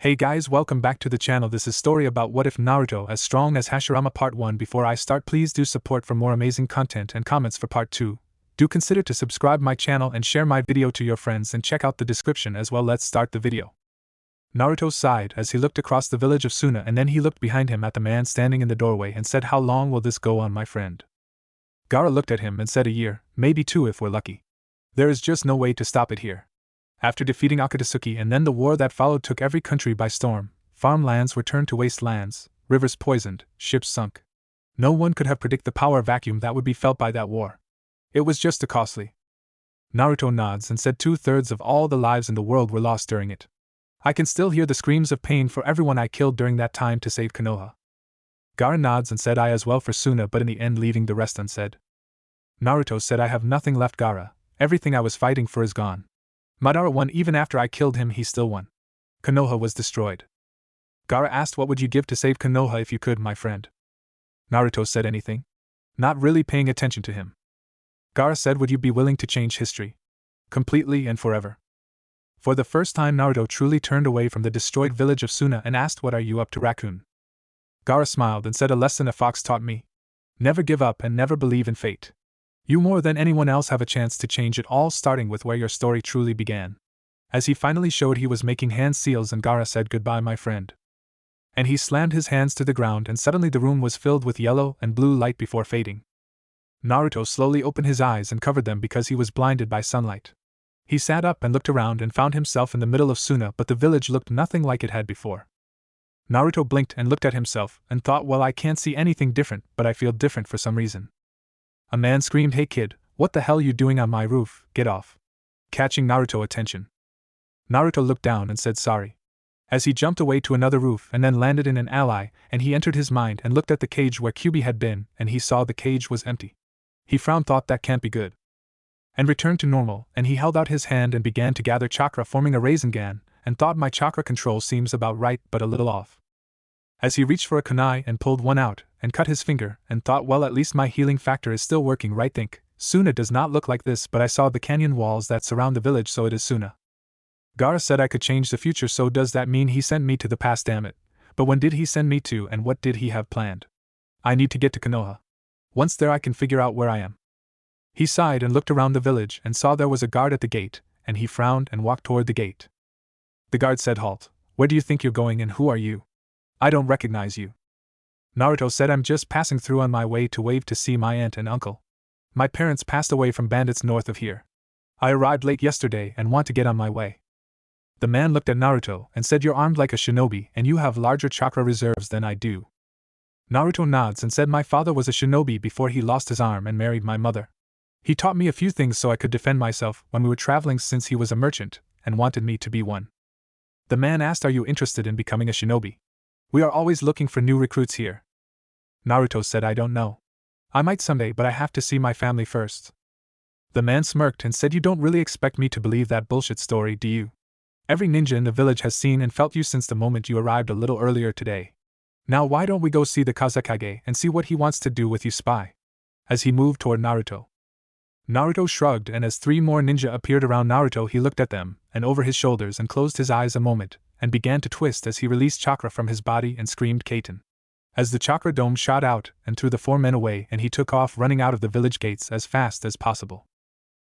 Hey guys, welcome back to the channel. This is story about what if Naruto as strong as Hashirama part 1. Before I start, please do support for more amazing content and comments for part 2. Do consider to subscribe my channel and share my video to your friends and check out the description as well. Let's start the video. Naruto sighed as he looked across the village of Suna, and then he looked behind him at the man standing in the doorway and said, "How long will this go on, my friend?" Gaara looked at him and said, "A year, maybe 2 if we're lucky. There is just no way to stop it here." After defeating Akatsuki and then the war that followed took every country by storm, farmlands were turned to wastelands, rivers poisoned, ships sunk. No one could have predicted the power vacuum that would be felt by that war. It was just too costly. Naruto nods and said 2/3 of all the lives in the world were lost during it. I can still hear the screams of pain for everyone I killed during that time to save Konoha. Gaara nods and said, "I as well for Suna, but in the end leaving the rest unsaid." Naruto said, "I have nothing left, Gaara. Everything I was fighting for is gone. Madara won. Even after I killed him, he still won. Konoha was destroyed." Gaara asked, "What would you give to save Konoha if you could, my friend?" Naruto said, "Anything." Not really paying attention to him. Gaara said, "Would you be willing to change history? Completely and forever?" For the first time, Naruto truly turned away from the destroyed village of Suna and asked, "What are you up to, Raccoon?" Gaara smiled and said, "A lesson a fox taught me. Never give up and never believe in fate. You more than anyone else have a chance to change it all, starting with where your story truly began." As he finally showed, he was making hand seals, and Gaara said, "Goodbye, my friend." And he slammed his hands to the ground, and suddenly the room was filled with yellow and blue light before fading. Naruto slowly opened his eyes and covered them because he was blinded by sunlight. He sat up and looked around and found himself in the middle of Suna, but the village looked nothing like it had before. Naruto blinked and looked at himself and thought, "Well, I can't see anything different, but I feel different for some reason." A man screamed, "Hey kid, what the hell you doing on my roof? Get off!" catching Naruto's attention. Naruto looked down and said sorry. As he jumped away to another roof and then landed in an alley, and he entered his mind and looked at the cage where Kyuubi had been, and he saw the cage was empty. He frowned, thought that can't be good, and returned to normal, and he held out his hand and began to gather chakra, forming a Rasengan, and thought, my chakra control seems about right but a little off. As he reached for a kunai and pulled one out, and cut his finger, and thought, well, at least my healing factor is still working right. Think, Suna does not look like this, but I saw the canyon walls that surround the village, so it is Suna. Gaara said I could change the future, so does that mean he sent me to the past? Damn it. But when did he send me to, and what did he have planned? I need to get to Konoha. Once there I can figure out where I am. He sighed and looked around the village and saw there was a guard at the gate, and he frowned and walked toward the gate. The guard said, "Halt. Where do you think you're going, and who are you? I don't recognize you." Naruto said, "I'm just passing through on my way to wave to see my aunt and uncle. My parents passed away from bandits north of here. I arrived late yesterday and want to get on my way." The man looked at Naruto and said, "You're armed like a shinobi and you have larger chakra reserves than I do." Naruto nods and said, "My father was a shinobi before he lost his arm and married my mother. He taught me a few things so I could defend myself when we were traveling, since he was a merchant and wanted me to be one." The man asked, "Are you interested in becoming a shinobi? We are always looking for new recruits here." Naruto said, "I don't know. I might someday, but I have to see my family first." The man smirked and said, "You don't really expect me to believe that bullshit story, do you? Every ninja in the village has seen and felt you since the moment you arrived a little earlier today. Now why don't we go see the Kazekage and see what he wants to do with you, spy?" As he moved toward Naruto. Naruto shrugged, and as 3 more ninja appeared around Naruto, he looked at them and over his shoulders and closed his eyes a moment, and began to twist as he released chakra from his body and screamed, "Kaiten." As the chakra dome shot out and threw the 4 men away, and he took off running out of the village gates as fast as possible.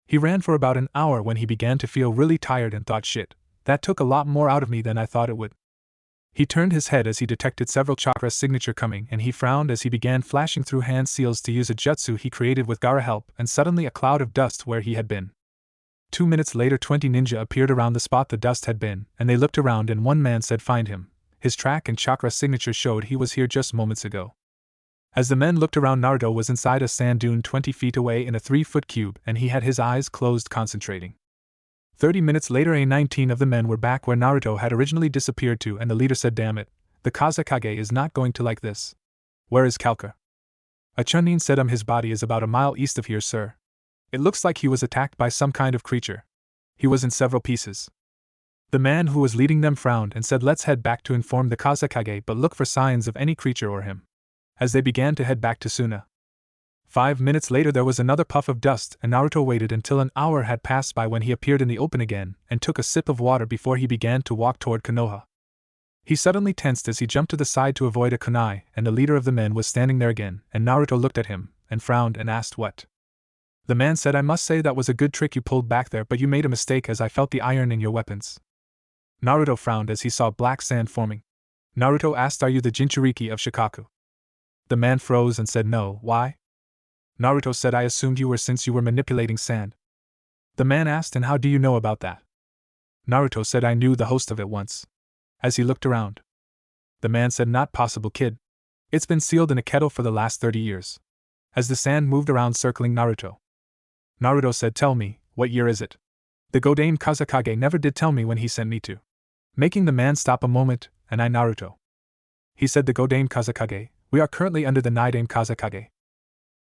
He ran for about an hour when he began to feel really tired and thought, shit, that took a lot more out of me than I thought it would. He turned his head as he detected several chakra signature coming, and he frowned as he began flashing through hand seals to use a jutsu he created with Gaara help, and suddenly a cloud of dust where he had been. 2 minutes later 20 ninja appeared around the spot the dust had been, and they looked around, and one man said, "Find him. His track and chakra signature showed he was here just moments ago." As the men looked around, Naruto was inside a sand dune 20 feet away in a 3-foot cube, and he had his eyes closed, concentrating. 30 minutes later 19 of the men were back where Naruto had originally disappeared to, and the leader said, "Damn it, the Kazekage is not going to like this. Where is Kalka?" A Chunin said, His body is about a mile east of here, sir. It looks like he was attacked by some kind of creature. He was in several pieces." The man who was leading them frowned and said, "Let's head back to inform the Kazekage, but look for signs of any creature or him." As they began to head back to Suna. 5 minutes later there was another puff of dust, and Naruto waited until an hour had passed by when he appeared in the open again and took a sip of water before he began to walk toward Konoha. He suddenly tensed as he jumped to the side to avoid a kunai, and the leader of the men was standing there again, and Naruto looked at him, and frowned and asked what. The man said, I must say that was a good trick you pulled back there, but you made a mistake as I felt the iron in your weapons. Naruto frowned as he saw black sand forming. Naruto asked, are you the Jinchuriki of Shikaku? The man froze and said no, why? Naruto said, I assumed you were since you were manipulating sand. The man asked, and how do you know about that? Naruto said, I knew the host of it once. As he looked around. The man said, not possible, kid. It's been sealed in a kettle for the last 30 years. As the sand moved around circling Naruto. Naruto said, tell me, what year is it? The Godame Kazekage never did tell me when he sent me to. Making the man stop a moment, and I Naruto. He said, the Godame Kazekage, we are currently under the Nidame Kazekage.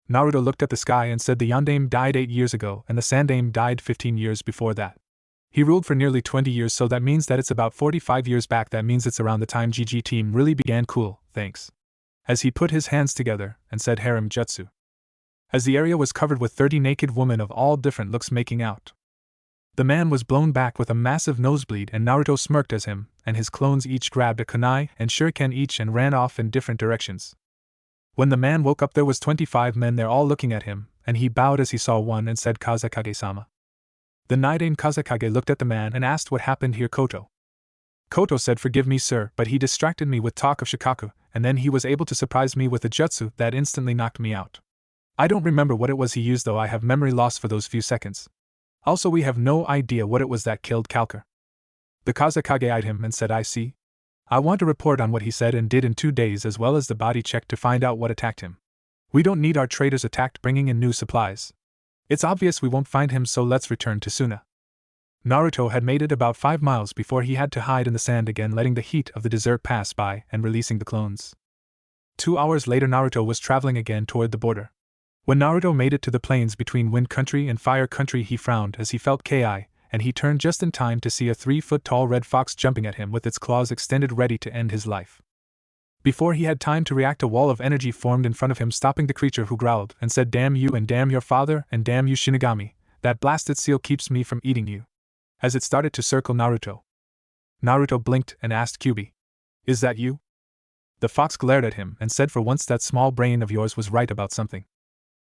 Naruto looked at the sky and said, the Yandame died 8 years ago and the Sandame died 15 years before that. He ruled for nearly 20 years, so that means that it's about 45 years back. That means it's around the time GG team really began. Cool, thanks. As he put his hands together and said harem jutsu. As the area was covered with 30 naked women of all different looks making out. The man was blown back with a massive nosebleed, and Naruto smirked as him and his clones each grabbed a kunai and shuriken each and ran off in different directions. When the man woke up, there was 25 men there all looking at him, and he bowed as he saw one and said, Kazekage-sama. The Nidame Kazekage looked at the man and asked, what happened here, Koto? Koto said, forgive me, sir, but he distracted me with talk of Shikaku, and then he was able to surprise me with a jutsu that instantly knocked me out. I don't remember what it was he used, though I have memory loss for those few seconds. Also, we have no idea what it was that killed Kalkar. The Kazekage eyed him and said, I see. I want to report on what he said and did in 2 days, as well as the body check to find out what attacked him. We don't need our traders attacked bringing in new supplies. It's obvious we won't find him, so let's return to Suna. Naruto had made it about 5 miles before he had to hide in the sand again, letting the heat of the desert pass by and releasing the clones. 2 hours later, Naruto was traveling again toward the border. When Naruto made it to the plains between Wind Country and Fire Country, he frowned as he felt Ki, and he turned just in time to see a 3-foot-tall red fox jumping at him with its claws extended, ready to end his life. Before he had time to react, a wall of energy formed in front of him, stopping the creature, who growled and said, damn you and damn your father and damn you Shinigami, that blasted seal keeps me from eating you. As it started to circle Naruto. Naruto blinked and asked Kyuubi, is that you? The fox glared at him and said, for once that small brain of yours was right about something.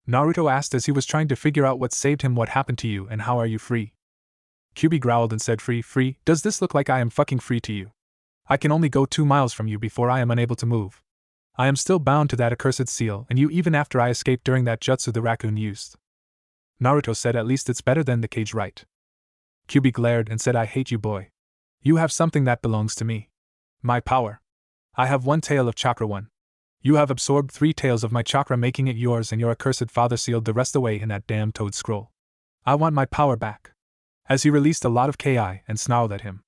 Naruto asked as he was trying to figure out what saved him, what happened to you and how are you free? Kyuubi growled and said, free? Does this look like I am fucking free to you? I can only go 2 miles from you before I am unable to move. I am still bound to that accursed seal and you even after I escaped during that jutsu the raccoon used. Naruto said, at least it's better than the cage, right? Kyuubi glared and said, I hate you, boy. You have something that belongs to me. My power. I have 1 tail of chakra 1. You have absorbed 3 tails of my chakra, making it yours, and your accursed father sealed the rest away in that damn toad scroll. I want my power back. As he released a lot of Ki and snarled at him.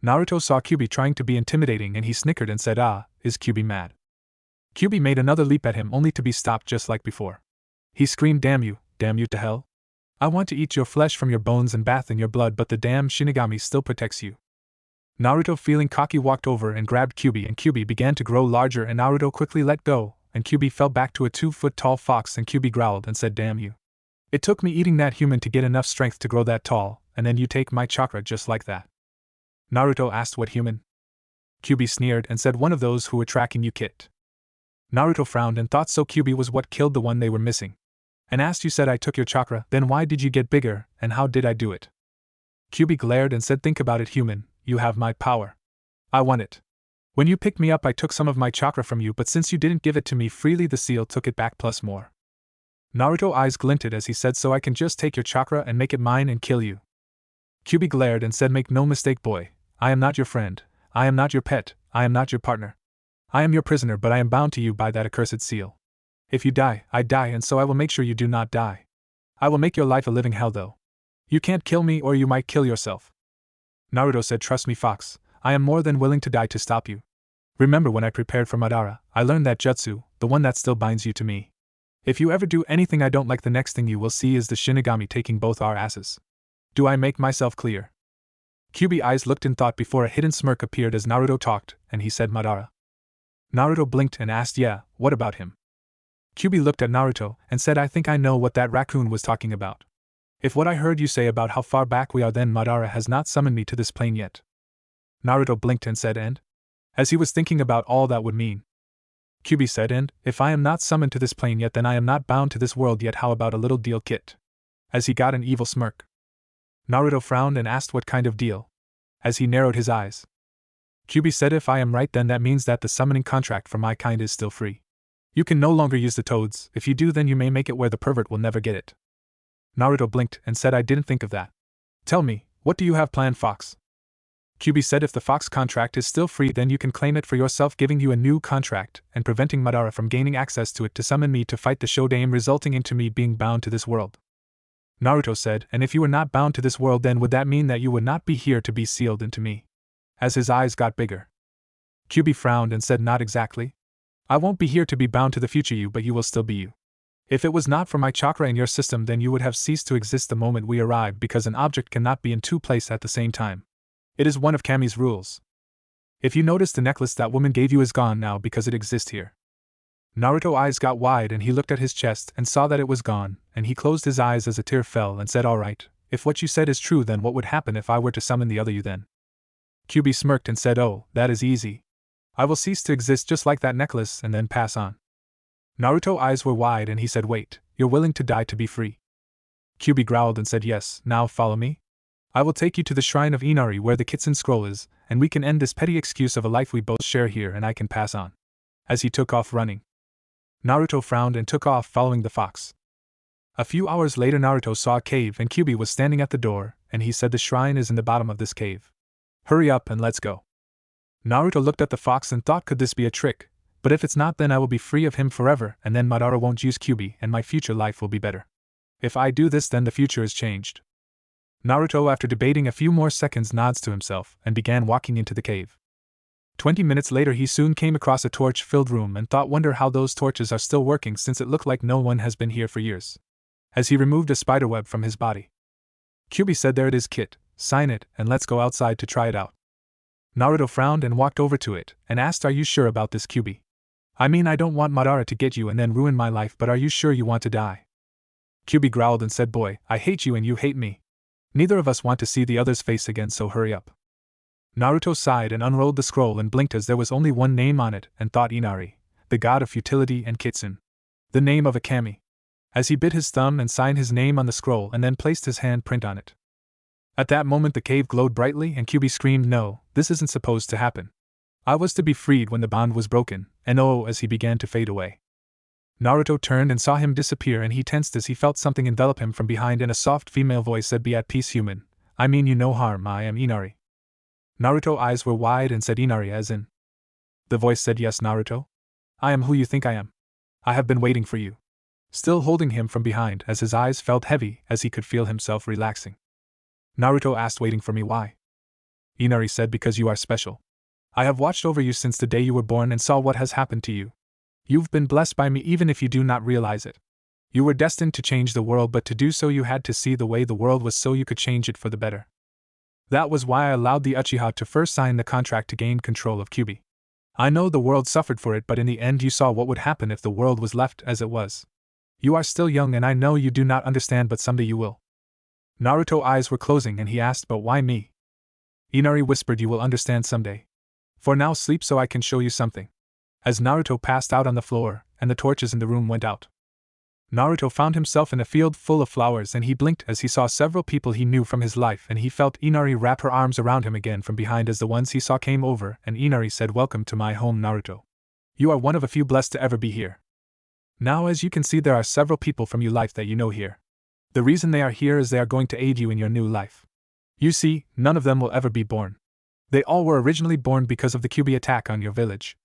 Naruto saw Kyuubi trying to be intimidating and he snickered and said, is Kyuubi mad? Kyuubi made another leap at him only to be stopped just like before. He screamed, damn you to hell. I want to eat your flesh from your bones and bath in your blood, but the damn Shinigami still protects you. Naruto, feeling cocky, walked over and grabbed Kyuubi, and Kyuubi began to grow larger, and Naruto quickly let go, and Kyuubi fell back to a 2-foot-tall fox, and Kyuubi growled and said, damn you. It took me eating that human to get enough strength to grow that tall, and then you take my chakra just like that. Naruto asked, what human? Kyuubi sneered and said, one of those who were tracking you, kid. Naruto frowned and thought so. Kyuubi was what killed the one they were missing. And asked, you said I took your chakra, then why did you get bigger, and how did I do it? Kyuubi glared and said, think about it, human, you have my power. I want it. When you picked me up I took some of my chakra from you, but since you didn't give it to me freely the seal took it back plus more. Naruto's eyes glinted as he said, so I can just take your chakra and make it mine and kill you. Kyuubi glared and said, make no mistake, boy, I am not your friend, I am not your pet, I am not your partner. I am your prisoner, but I am bound to you by that accursed seal. If you die, I die, and so I will make sure you do not die. I will make your life a living hell though. You can't kill me or you might kill yourself. Naruto said, trust me, fox, I am more than willing to die to stop you. Remember when I prepared for Madara, I learned that jutsu, the one that still binds you to me. If you ever do anything I don't like, the next thing you will see is the Shinigami taking both our asses. Do I make myself clear? Kyuubi's eyes looked in thought before a hidden smirk appeared as Naruto talked, and he said, Madara. Naruto blinked and asked, yeah, what about him? Kyuubi looked at Naruto and said, I think I know what that raccoon was talking about. If what I heard you say about how far back we are, then Madara has not summoned me to this plane yet. Naruto blinked and said, and? As he was thinking about all that would mean, Kyubi said, and, if I am not summoned to this plane yet, then I am not bound to this world yet. How about a little deal, Kit? As he got an evil smirk. Naruto frowned and asked what kind of deal. As he narrowed his eyes, Kyubi said, if I am right, then that means that the summoning contract for my kind is still free. You can no longer use the toads. If you do, then you may make it where the pervert will never get it. Naruto blinked and said, I didn't think of that. Tell me, what do you have planned, Fox? Kyubi said, if the Fox contract is still free, then you can claim it for yourself, giving you a new contract and preventing Madara from gaining access to it to summon me to fight the Shodaime, resulting into me being bound to this world. Naruto said, and if you were not bound to this world, then would that mean that you would not be here to be sealed into me? As his eyes got bigger, Kyubi frowned and said, not exactly. I won't be here to be bound to the future you, but you will still be you. If it was not for my chakra in your system, then you would have ceased to exist the moment we arrived, because an object cannot be in two places at the same time. It is one of Kami's rules. If you notice, the necklace that woman gave you is gone now because it exists here. Naruto's eyes got wide and he looked at his chest and saw that it was gone, and he closed his eyes as a tear fell and said, alright, if what you said is true, then what would happen if I were to summon the other you then? Kyubi smirked and said, oh, that is easy. I will cease to exist just like that necklace and then pass on. Naruto's eyes were wide and he said, wait, you're willing to die to be free? Kyubi growled and said, yes, now follow me. I will take you to the shrine of Inari where the Kitsen scroll is, and we can end this petty excuse of a life we both share here, and I can pass on. As he took off running, Naruto frowned and took off following the fox. A few hours later, Naruto saw a cave and Kyubi was standing at the door, and he said, the shrine is in the bottom of this cave. Hurry up and let's go. Naruto looked at the fox and thought, could this be a trick? But if it's not, then I will be free of him forever, and then Madara won't use Kyubi, and my future life will be better. If I do this, then the future is changed. Naruto, after debating a few more seconds, nods to himself and began walking into the cave. 20 minutes later, he soon came across a torch-filled room and thought, wonder how those torches are still working, since it looked like no one has been here for years. As he removed a spiderweb from his body, Kyubi said, there it is, Kit, sign it and let's go outside to try it out. Naruto frowned and walked over to it and asked, are you sure about this, Kyubi? I mean, I don't want Madara to get you and then ruin my life, but are you sure you want to die? Kyubi growled and said, boy, I hate you and you hate me. Neither of us want to see the other's face again, so hurry up. Naruto sighed and unrolled the scroll and blinked as there was only one name on it, and thought, Inari, the god of futility and Kitsen. The name of a kami. As he bit his thumb and signed his name on the scroll and then placed his hand print on it. At that moment the cave glowed brightly and Kyubi screamed, no, this isn't supposed to happen. I was to be freed when the bond was broken, and oh, as he began to fade away. Naruto turned and saw him disappear, and he tensed as he felt something envelop him from behind, and a soft female voice said, be at peace, human. I mean you no harm, I am Inari. Naruto's eyes were wide and said, Inari as in? The voice said, yes, Naruto. I am who you think I am. I have been waiting for you. Still holding him from behind as his eyes felt heavy as he could feel himself relaxing. Naruto asked, waiting for me, why? Inari said, because you are special. I have watched over you since the day you were born and saw what has happened to you. You've been blessed by me even if you do not realize it. You were destined to change the world, but to do so you had to see the way the world was so you could change it for the better. That was why I allowed the Uchiha to first sign the contract to gain control of Kyubi. I know the world suffered for it, but in the end you saw what would happen if the world was left as it was. You are still young and I know you do not understand, but someday you will. Naruto's eyes were closing and he asked, but why me? Inari whispered, you will understand someday. For now sleep so I can show you something. As Naruto passed out on the floor, and the torches in the room went out, Naruto found himself in a field full of flowers, and he blinked as he saw several people he knew from his life, and he felt Inari wrap her arms around him again from behind as the ones he saw came over, and Inari said, welcome to my home, Naruto. You are one of a few blessed to ever be here. Now as you can see, there are several people from your life that you know here. The reason they are here is they are going to aid you in your new life. You see, none of them will ever be born. They all were originally born because of the Kyubi attack on your village.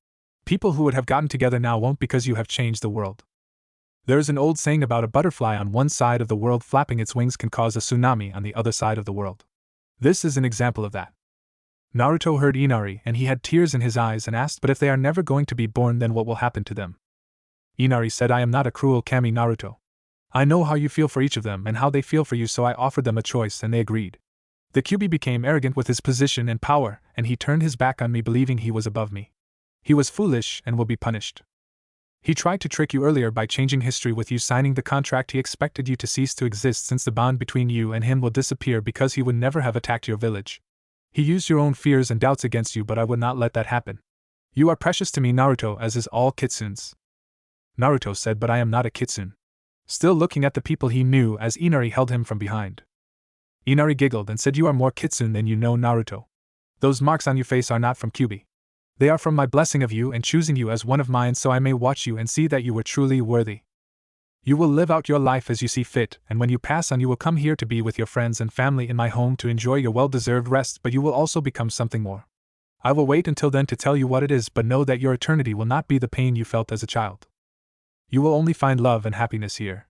People who would have gotten together now won't, because you have changed the world. There is an old saying about a butterfly on one side of the world flapping its wings can cause a tsunami on the other side of the world. This is an example of that. Naruto heard Inari and he had tears in his eyes and asked, but if they are never going to be born, then what will happen to them? Inari said, I am not a cruel kami, Naruto. I know how you feel for each of them and how they feel for you, so I offered them a choice and they agreed. The Kyubi became arrogant with his position and power, and he turned his back on me, believing he was above me. He was foolish and will be punished. He tried to trick you earlier by changing history with you signing the contract. He expected you to cease to exist, since the bond between you and him will disappear, because he would never have attacked your village. He used your own fears and doubts against you, but I would not let that happen. You are precious to me, Naruto, as is all kitsunes. Naruto said, but I am not a kitsune. Still looking at the people he knew as Inari held him from behind. Inari giggled and said, you are more kitsune than you know, Naruto. Those marks on your face are not from Kyuubi. They are from my blessing of you and choosing you as one of mine so I may watch you and see that you were truly worthy. You will live out your life as you see fit, and when you pass on you will come here to be with your friends and family in my home to enjoy your well-deserved rest, but you will also become something more. I will wait until then to tell you what it is, but know that your eternity will not be the pain you felt as a child. You will only find love and happiness here.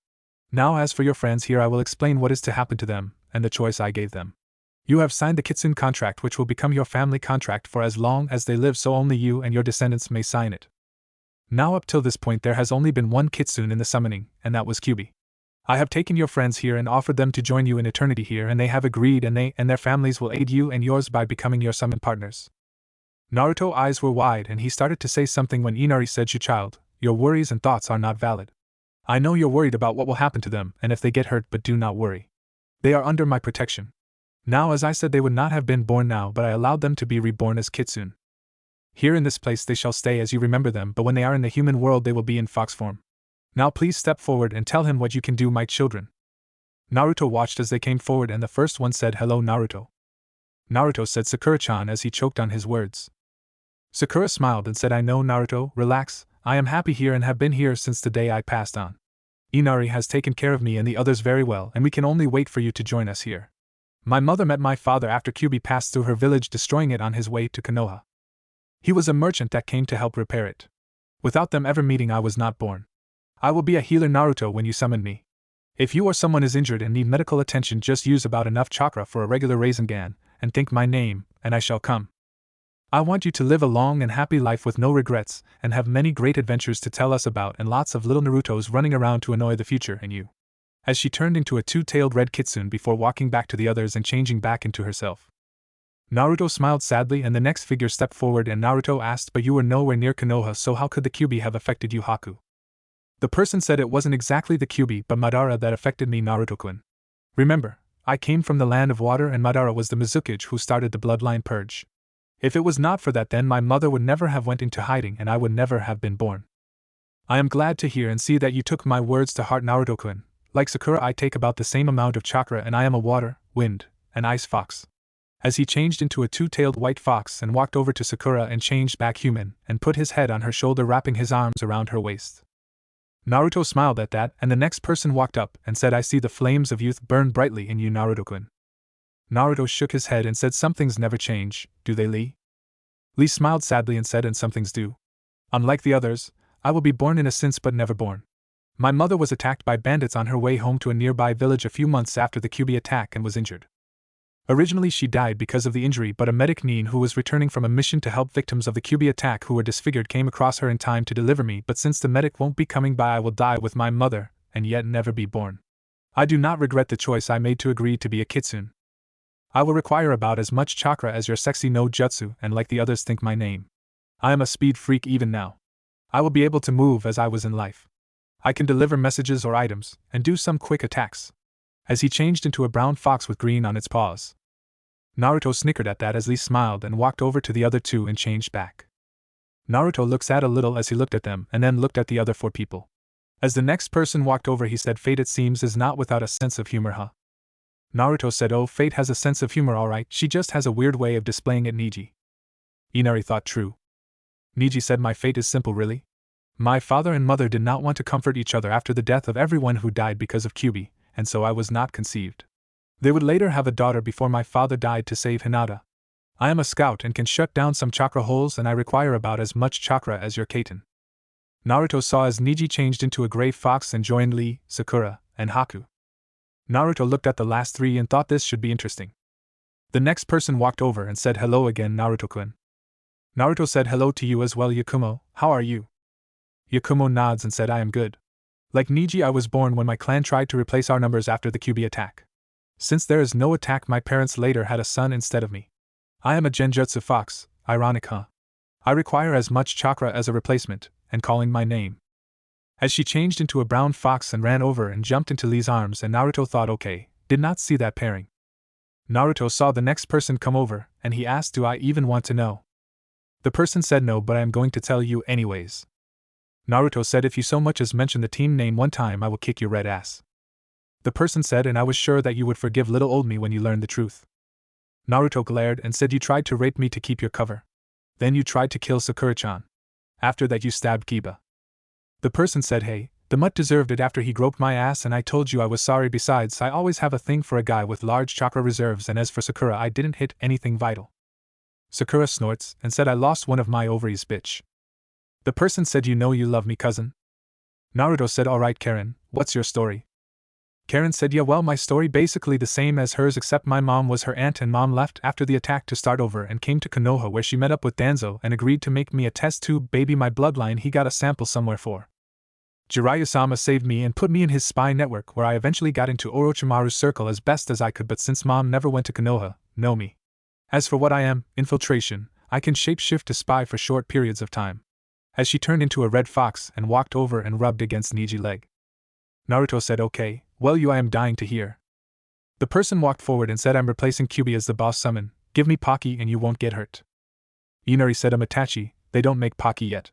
Now as for your friends here, I will explain what is to happen to them, and the choice I gave them. You have signed the kitsune contract, which will become your family contract for as long as they live, so only you and your descendants may sign it. Now up till this point there has only been one kitsune in the summoning, and that was Kyuubi. I have taken your friends here and offered them to join you in eternity here, and they have agreed, and they and their families will aid you and yours by becoming your summon partners. Naruto's eyes were wide and he started to say something when Inari said, child, your worries and thoughts are not valid. I know you're worried about what will happen to them and if they get hurt, but do not worry. They are under my protection. Now as I said, they would not have been born now, but I allowed them to be reborn as kitsune. Here in this place they shall stay as you remember them, but when they are in the human world they will be in fox form. Now please step forward and tell him what you can do, my children. Naruto watched as they came forward and the first one said, hello, Naruto. Naruto said, Sakura-chan, as he choked on his words. Sakura smiled and said, I know, Naruto, relax, I am happy here and have been here since the day I passed on. Inari has taken care of me and the others very well, and we can only wait for you to join us here. My mother met my father after Kyuubi passed through her village, destroying it on his way to Konoha. He was a merchant that came to help repair it. Without them ever meeting I was not born. I will be a healer, Naruto, when you summon me. If you or someone is injured and need medical attention, just use about enough chakra for a regular Rasengan, and think my name, and I shall come. I want you to live a long and happy life with no regrets, and have many great adventures to tell us about and lots of little Narutos running around to annoy the future and you. As she turned into a two-tailed red kitsune before walking back to the others and changing back into herself. Naruto smiled sadly and the next figure stepped forward and Naruto asked, but you were nowhere near Konoha, so how could the Kyuubi have affected you, Haku? The person said, it wasn't exactly the Kyuubi but Madara that affected me, Naruto-kun. Remember, I came from the land of water and Madara was the Mizukage who started the bloodline purge. If it was not for that, then my mother would never have went into hiding and I would never have been born. I am glad to hear and see that you took my words to heart, Naruto-kun. Like Sakura, I take about the same amount of chakra and I am a water, wind, and ice fox. As he changed into a two-tailed white fox and walked over to Sakura and changed back human, and put his head on her shoulder, wrapping his arms around her waist. Naruto smiled at that, and the next person walked up and said, I see the flames of youth burn brightly in you, Naruto-kun. Naruto shook his head and said, some things never change, do they, Lee? Lee smiled sadly and said, and some things do. Unlike the others, I will be born innocent but never born. My mother was attacked by bandits on her way home to a nearby village a few months after the Kyuubi attack and was injured. Originally she died because of the injury, but a medic Nin who was returning from a mission to help victims of the Kyuubi attack who were disfigured came across her in time to deliver me, but since the medic won't be coming by I will die with my mother, and yet never be born. I do not regret the choice I made to agree to be a kitsune. I will require about as much chakra as your sexy no jutsu and like the others think my name. I am a speed freak even now. I will be able to move as I was in life. I can deliver messages or items, and do some quick attacks. As he changed into a brown fox with green on its paws. Naruto snickered at that as Lee smiled and walked over to the other two and changed back. Naruto looked sad a little as he looked at them and then looked at the other four people. As the next person walked over he said, Fate it seems is not without a sense of humor, huh? Naruto said, oh, Fate has a sense of humor alright, she just has a weird way of displaying it, Niji. Inari thought, true. Niji said, my fate is simple, really? My father and mother did not want to comfort each other after the death of everyone who died because of Kyuubi, and so I was not conceived. They would later have a daughter before my father died to save Hinata. I am a scout and can shut down some chakra holes, and I require about as much chakra as your Kaiten. Naruto saw as Niji changed into a gray fox and joined Lee, Sakura, and Haku. Naruto looked at the last three and thought this should be interesting. The next person walked over and said hello again, Naruto-kun. Naruto said hello to you as well, Yakumo, how are you? Yakumo nods and said, I am good. Like Niji, I was born when my clan tried to replace our numbers after the Kyuubi attack. Since there is no attack, my parents later had a son instead of me. I am a genjutsu fox, ironic, huh? I require as much chakra as a replacement, and calling my name. As she changed into a brown fox and ran over and jumped into Lee's arms, and Naruto thought, okay, did not see that pairing. Naruto saw the next person come over, and he asked, do I even want to know? The person said no, but I am going to tell you anyways. Naruto said, if you so much as mention the team name one time I will kick your red ass. The person said, and I was sure that you would forgive little old me when you learned the truth. Naruto glared and said, you tried to rape me to keep your cover. Then you tried to kill Sakura-chan. After that you stabbed Kiba. The person said, hey, the mutt deserved it after he groped my ass and I told you I was sorry. Besides, I always have a thing for a guy with large chakra reserves, and as for Sakura, I didn't hit anything vital. Sakura snorts and said, I lost one of my ovaries, bitch. The person said, you know you love me, cousin. Naruto said, alright Karen, what's your story? Karen said, yeah, well, my story basically the same as hers, except my mom was her aunt and mom left after the attack to start over and came to Konoha, where she met up with Danzo and agreed to make me a test tube baby. My bloodline he got a sample somewhere for. Jiraiya-sama saved me and put me in his spy network, where I eventually got into Orochimaru's circle as best as I could, but since mom never went to Konoha, no me. As for what I am, infiltration, I can shapeshift to spy for short periods of time. As she turned into a red fox and walked over and rubbed against Niji's leg. Naruto said, okay, well I am dying to hear. The person walked forward and said, I'm replacing Kyuubi as the boss summon, give me Pocky and you won't get hurt. Inari said, Itachi, they don't make Pocky yet.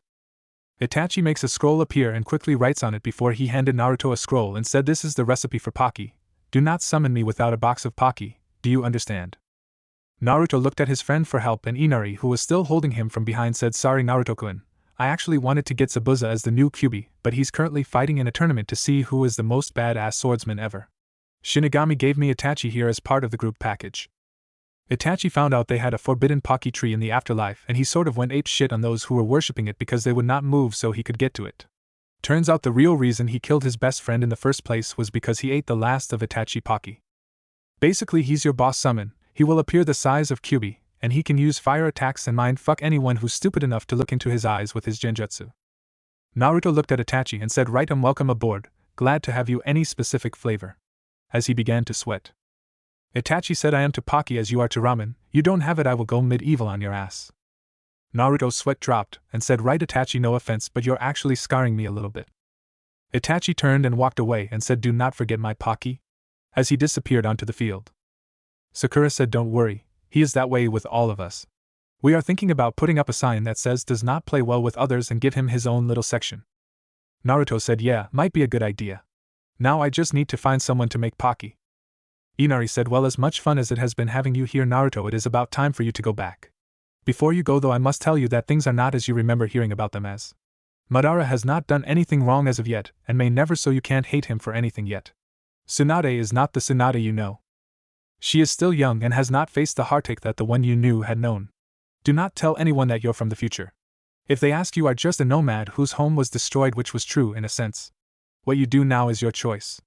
Itachi makes a scroll appear and quickly writes on it before he handed Naruto a scroll and said, this is the recipe for Pocky. Do not summon me without a box of Pocky, do you understand? Naruto looked at his friend for help, and Inari, who was still holding him from behind, said, sorry Naruto-kun, I actually wanted to get Zabuza as the new Kyuubi, but he's currently fighting in a tournament to see who is the most badass swordsman ever. Shinigami gave me Itachi here as part of the group package. Itachi found out they had a forbidden Pocky tree in the afterlife, and he sort of went apeshit on those who were worshipping it because they would not move so he could get to it. Turns out the real reason he killed his best friend in the first place was because he ate the last of Itachi Pocky. Basically, he's your boss summon, he will appear the size of Kyuubi, and he can use fire attacks and mind fuck anyone who's stupid enough to look into his eyes with his genjutsu. Naruto looked at Itachi and said, right, welcome aboard, glad to have you. Any specific flavor? As he began to sweat. Itachi said, I am to Pocky as you are to ramen, you don't have it, I will go medieval on your ass. Naruto's sweat dropped and said, right Itachi, no offense, but you're actually scarring me a little bit. Itachi turned and walked away and said, do not forget my Pocky. As he disappeared onto the field. Sakura said, don't worry, he is that way with all of us. We are thinking about putting up a sign that says does not play well with others and give him his own little section. Naruto said, yeah, might be a good idea. Now I just need to find someone to make Pocky. Inari said, well, as much fun as it has been having you here Naruto, it is about time for you to go back. Before you go though, I must tell you that things are not as you remember hearing about them as. Madara has not done anything wrong as of yet, and may never, so you can't hate him for anything yet. Tsunade is not the Tsunade you know. She is still young and has not faced the heartache that the one you knew had known. Do not tell anyone that you're from the future. If they ask, you are just a nomad whose home was destroyed, which was true in a sense. What you do now is your choice.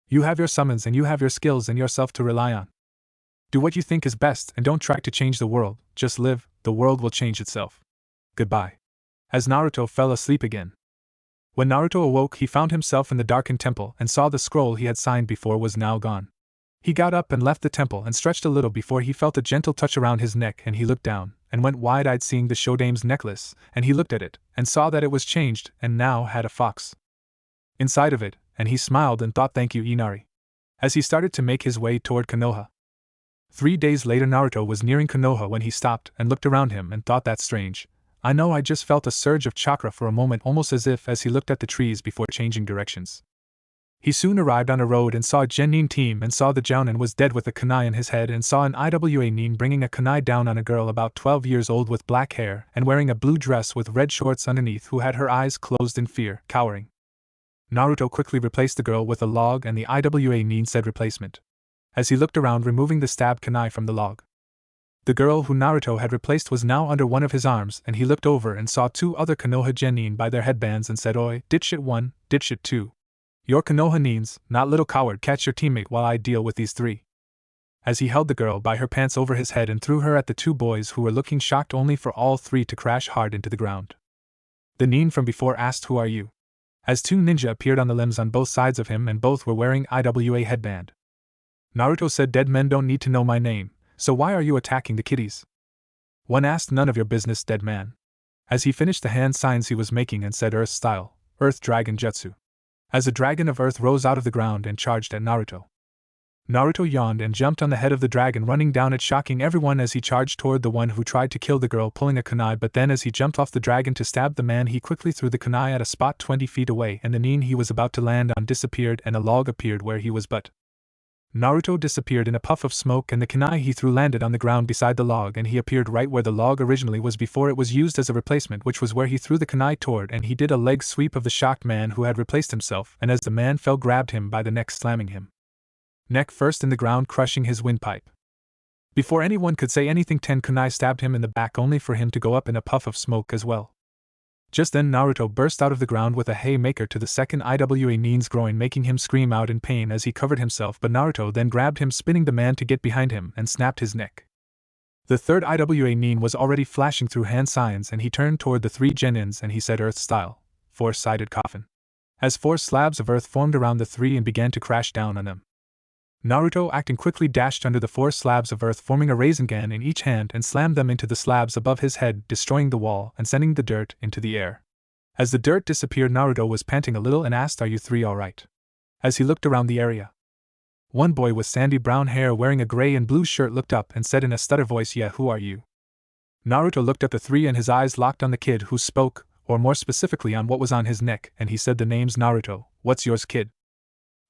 You have your summons and you have your skills and yourself to rely on. Do what you think is best and don't try to change the world, just live, the world will change itself. Goodbye. As Naruto fell asleep again. When Naruto awoke, he found himself in the darkened temple and saw the scroll he had signed before was now gone. He got up and left the temple and stretched a little before he felt a gentle touch around his neck, and he looked down and went wide-eyed, seeing the Shodame's necklace, and he looked at it and saw that it was changed and now had a fox inside of it, and he smiled and thought, thank you Inari. As he started to make his way toward Konoha. 3 days later, Naruto was nearing Konoha when he stopped and looked around him and thought, that's strange. I know, I just felt a surge of chakra for a moment, almost as he looked at the trees before changing directions. He soon arrived on a road and saw a Genin team and saw the Jounin was dead with a kunai in his head, and saw an IWA nin bringing a kunai down on a girl about 12 years old with black hair and wearing a blue dress with red shorts underneath, who had her eyes closed in fear, cowering. Naruto quickly replaced the girl with a log, and the IWA nin said replacement. As he looked around, removing the stabbed kunai from the log. The girl who Naruto had replaced was now under one of his arms, and he looked over and saw 2 other Konoha Genin by their headbands and said, oi, dipshit 1, dipshit 2. Your Konoha nins, not little coward, catch your teammate while I deal with these 3. As he held the girl by her pants over his head and threw her at the 2 boys, who were looking shocked, only for all 3 to crash hard into the ground. The nin from before asked, who are you? As 2 ninja appeared on the limbs on both sides of him, and both were wearing IWA headband. Naruto said, dead men don't need to know my name, so why are you attacking the kiddies? One asked, none of your business, dead man. As he finished the hand signs he was making and said, Earth style, Earth Dragon Jutsu. As a dragon of earth rose out of the ground and charged at Naruto. Naruto yawned and jumped on the head of the dragon, running down it, shocking everyone as he charged toward the one who tried to kill the girl, pulling a kunai. But then as he jumped off the dragon to stab the man, he quickly threw the kunai at a spot 20 feet away, and the nin he was about to land on disappeared and a log appeared where he was. But Naruto disappeared in a puff of smoke, and the kunai he threw landed on the ground beside the log, and he appeared right where the log originally was before it was used as a replacement, which was where he threw the kunai toward, and he did a leg sweep of the shocked man who had replaced himself, and as the man fell, grabbed him by the neck, slamming him neck first in the ground, crushing his windpipe. Before anyone could say anything, 10 kunai stabbed him in the back, only for him to go up in a puff of smoke as well. Just then Naruto burst out of the ground with a haymaker to the second IWA nin's groin, making him scream out in pain as he covered himself, but Naruto then grabbed him, spinning the man to get behind him, and snapped his neck. The third IWA nin was already flashing through hand signs, and he turned toward the 3 genins and he said, "Earth style, 4-sided coffin." As 4 slabs of earth formed around the 3 and began to crash down on them. Naruto, acting quickly, dashed under the 4 slabs of earth, forming a Rasengan in each hand, and slammed them into the slabs above his head, destroying the wall and sending the dirt into the air. As the dirt disappeared, Naruto was panting a little and asked, "Are you 3 alright?" As he looked around the area, one boy with sandy brown hair wearing a gray and blue shirt looked up and said in a stutter voice, "Yeah, who are you?" Naruto looked at the 3 and his eyes locked on the kid who spoke, or more specifically on what was on his neck, and he said the names. "Naruto, what's yours, kid?"